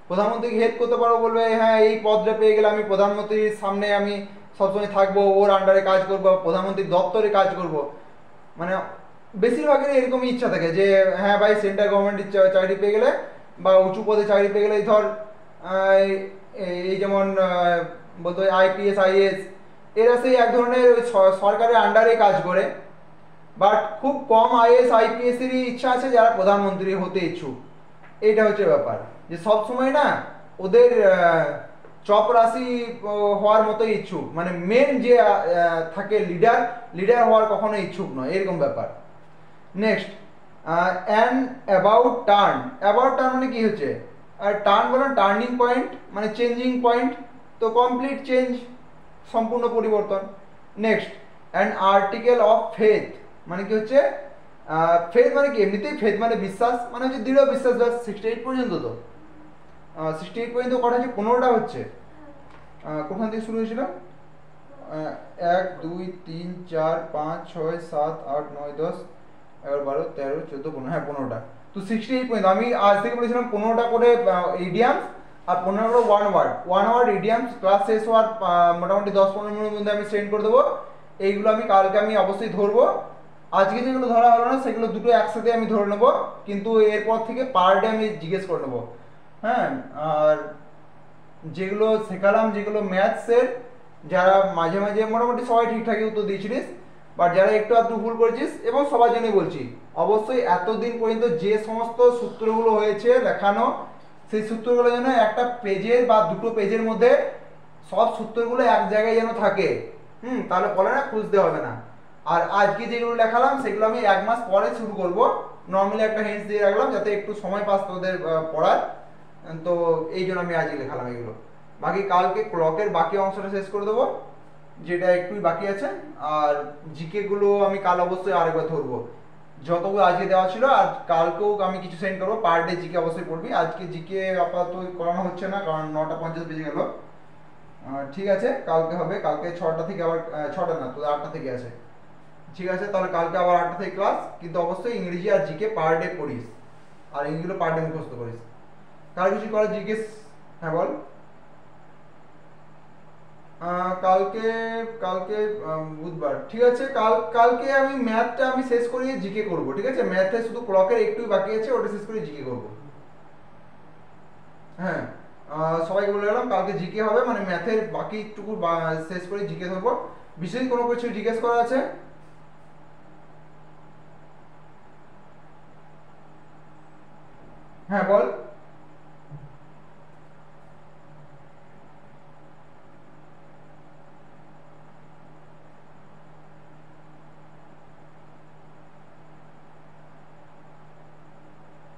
প্রধানমন্ত্রীকে হেল্প করতে পারবো বলবে হ্যাঁ এই পদটা পেয়ে গেলে আমি প্রধানমন্ত্রীর সামনে আমি সবসময় থাকবো, ওর আন্ডারে কাজ করবো, প্রধানমন্ত্রীর দপ্তরে কাজ করব, মানে বেশিরভাগেরই এরকমই ইচ্ছা থাকে যে হ্যাঁ ভাই সেন্ট্রাল গভর্নমেন্টের চাকরি পেয়ে গেলে বা উঁচু পদে চাকরি পেয়ে গেলে, ধর এই যেমন বলতে হয় IPS IAS, এরা সেই এক ধরনের সরকারের আন্ডারে কাজ করে, বাট খুব কম IAS IPS এরই ইচ্ছা আছে যারা প্রধানমন্ত্রী হতে ইচ্ছুক। এইটা হচ্ছে ব্যাপার, যে সব সময় না ওদের চপরাশি হওয়ার মতো ইচ্ছুক, মানে মেন যে থাকে লিডার হওয়ার কখনো ইচ্ছুক নয়, এরকম ব্যাপার। নেক্সট, অ্যান অ্যাবাউট টার্ন মানে কি হচ্ছে, আর টার্ন বলে টার্নিং পয়েন্ট মানে চেঞ্জিং পয়েন্ট, তো কমপ্লিট চেঞ্জ, সম্পূর্ণ পরিবর্তন। Next, an article of faith মানে কি হচ্ছে ফেথ মানে কি, এমনিতেই ফেথ মানে বিশ্বাস, মানে হচ্ছে দৃঢ় বিশ্বাস। ব্যাস 68 পর্যন্ত। তো 68 পর্যন্ত কটা হচ্ছে, 15টা হচ্ছে। কোথান থেকে শুরু হয়েছিল? 1 2 3 4 5 6 7 8 9 10 11 12 13 14 15, হ্যাঁ 15টা। তো 68 পর্যন্ত আমি আজ থেকে বলেছিলাম 15টা করে ইডিয়ামস আর 15 করে ওয়ান ওয়ার্ড ইডিয়ামস। ক্লাস শেষ হওয়ার মোটামুটি 10-15 মিনিটের মধ্যে আমি সেন্ড করে দেবো। এইগুলো আমি কালকে আমি অবশ্যই ধরবো। আজকে যেগুলো ধরা হলো না সেগুলো দুটো একসাথে আমি ধরে নেবো, কিন্তু এরপর থেকে পার ডে আমি জিজ্ঞেস করে নেবো। হ্যাঁ, আর যেগুলো শেখালাম, যেগুলো ম্যাথসের, যারা মাঝে মাঝে মোটামুটি সবাই ঠিকঠাকই উত্তর দিয়েছিলিস, বাট যারা একটু আধটু ভুল করেছিস, এবং সবার জন্যই বলছি, অবশ্যই এতদিন পর্যন্ত যে সমস্ত সূত্রগুলো হয়েছে লেখানো, সেই সূত্রগুলো যেন একটা পেজের বা দুটো পেজের মধ্যে সব সূত্রগুলো এক জায়গায় যেন থাকে। তাহলে বলে না, খুঁজতে হবে না। আর আজকে যেগুলো লেখালাম সেগুলো আমি 1 মাস পরে শুরু করব। নর্মালি একটা হিন্টস দিয়ে রাখলাম যাতে একটু সময় পাস তোদের পড়ার। তো এই জন্য আমি আজকে লেখালাম এগুলো। বাকি কালকে ক্লকের বাকি অংশটা শেষ করে দেবো, যেটা একটুই বাকি আছে। আর জিকে গুলো আমি কাল অবশ্যই আরেকবার ধরবো, যতগুলো আজকে দেওয়া ছিল। আর কালকেও আমি কিছু সেন্ড করবো। পার ডে জিকে অবশ্যই পড়বি। আজকে জিকে আপাতত করানো হচ্ছে না, কারণ 9টা 50 বেজে গেল। ঠিক আছে, কালকে হবে। কালকে 6টা থেকে আবার 6টা না, তোদের 8টা থেকে আছে। ঠিক আছে, তাহলে কালকে আবার 8টা থেকে ক্লাস। কিন্তু অবশ্যই ইংরেজি আর জিকে পার ডে পড়িস, আর এইগুলো পার ডে মুখস্থ করিস। কার কিছু করার জিজ্ঞেস? হ্যাঁ বল। কালকে কালকে বুধবার, ঠিক আছে। কালকে আমি ম্যাথটা আমি শেষ করিয়ে জিকে করব, ঠিক আছে। ম্যাথে শুধু ক্লকের একটুই বাকি আছে, ওটা শেষ করে জিকে করব। হ্যাঁ, সবাইকে বলে গেলাম কালকে জিকে হবে, মানে ম্যাথের বাকিটুকু শেষ করে জিকে ধরবো। বিশেষ কোনো কিছু জিজ্ঞেস করা আছে? হ্যাঁ বল।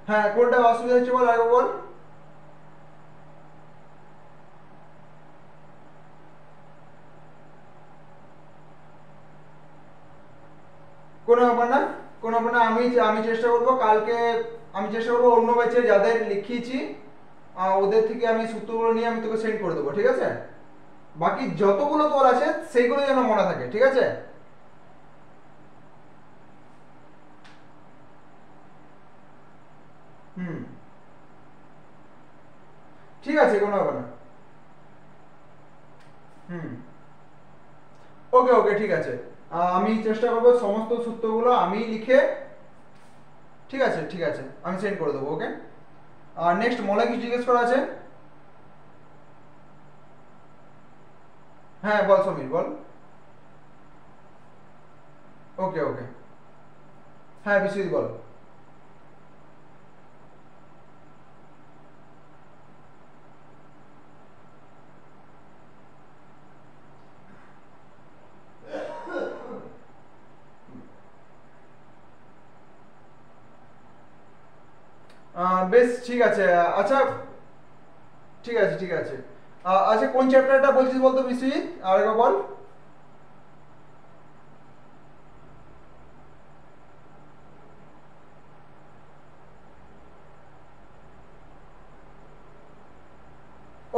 হ্যাঁ, কোনটা অসুবিধা হচ্ছে বল, আগে বল। কোনো ব্যাপার না, কোনো ব্যাপার না। আমি আমি চেষ্টা করবো কালকে, আমি চেষ্টা করবো অন্য ব্যাচে যাদের লিখিয়েছি ওদের থেকে আমি সূত্রগুলো নিয়ে আমি তোকে সেন্ড করে দেবো, ঠিক আছে। বাকি যতগুলো তোর আছে সেইগুলো যেন মনে থাকে, ঠিক আছে। হুম, ঠিক আছে, কোনো ব্যাপার না। হুম, ওকে ওকে, ঠিক আছে। আমি চেষ্টা করবো সমস্ত সূত্রগুলো আমি লিখে, ঠিক আছে ঠিক আছে, আমি সেন্ড করে দেবো, ওকে। আর নেক্সট মনে কিছু জিজ্ঞেস করা আছে? হ্যাঁ বল সমীর, বল। ওকে ওকে, হ্যাঁ বিশ্বজিৎ বল। বেশ ঠিক আছে। আচ্ছা, ঠিক আছে ঠিক আছে। আচ্ছা, কোন চ্যাপ্টারটা বলছিস বলতো বিশ্বজিৎ, আরেকবার বল।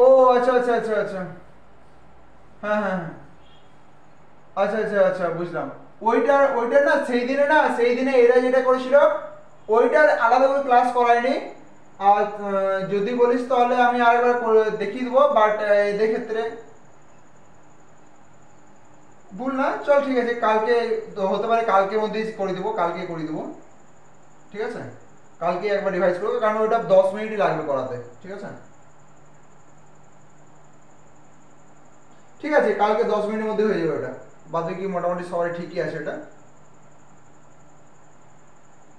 ও আচ্ছা আচ্ছা আচ্ছা আচ্ছা, হ্যাঁ হ্যাঁ হ্যাঁ, আচ্ছা আচ্ছা আচ্ছা, বুঝলাম। ওইটার ওইটার না, সেই দিনে এরা যেটা করেছিল, ওইটার আলাদা করে ক্লাস করায়নি। আর যদি বলিস তাহলে আমি আরেকবার দেখিয়ে দেবো, বাট এদের ক্ষেত্রে ভুল না। চল ঠিক আছে, কালকে তো হতে পারে, কালকের মধ্যেই করে দেবো, কালকে করে দেবো, ঠিক আছে। কালকে একবার রিভাইজ করবো, কারণ ওইটা 10 মিনিটই লাগবে করাতে, ঠিক আছে। ঠিক আছে, কালকে 10 মিনিটের মধ্যে হয়ে যাবে ওটা। বাদ কি মোটামুটি সবাই ঠিকই আছে এটা,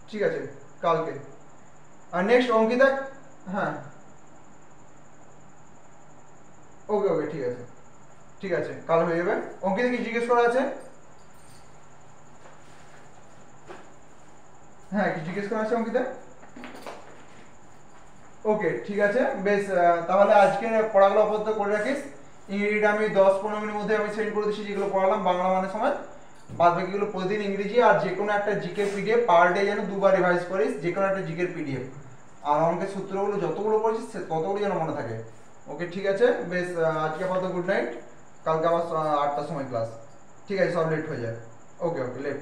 ঠিক আছে। কালকে। আর নেক্সট অঙ্কিতা। হ্যাঁ, ওকে ওকে, ঠিক আছে ঠিক আছে, কাল হয়ে যাবে। অঙ্কিতা কি জিজ্ঞেস করা আছে? হ্যাঁ, কি জিজ্ঞেস করা আছে অঙ্কিতা? ওকে, ঠিক আছে, বেশ। তাহলে আজকে পড়াগুলো আপাতত করে রাখিস। ইংরেজিটা আমি 10-15 মিনিটের মধ্যে আমি সেন্ড করে দিচ্ছি, যেগুলো পড়ালাম বাংলা মানে সময়। বাদ বাকিগুলো প্রতিদিন ইংরেজি, আর যে কোনো একটা জিকে পিডিএফ পার ডে যেন দুবার রিভাইজ করিস, যে কোনো একটা জিকের পিডিএফ। আর অঙ্কের সূত্রগুলো যতগুলো পড়ছিস ততগুলো যেন মনে থাকে। ওকে ঠিক আছে, বেশ, আজকে আপাতত গুড নাইট, কালকে আবার 8টার সময় ক্লাস। ঠিক আছে, সব লেট হয়ে যায়। ওকে ওকে লেট।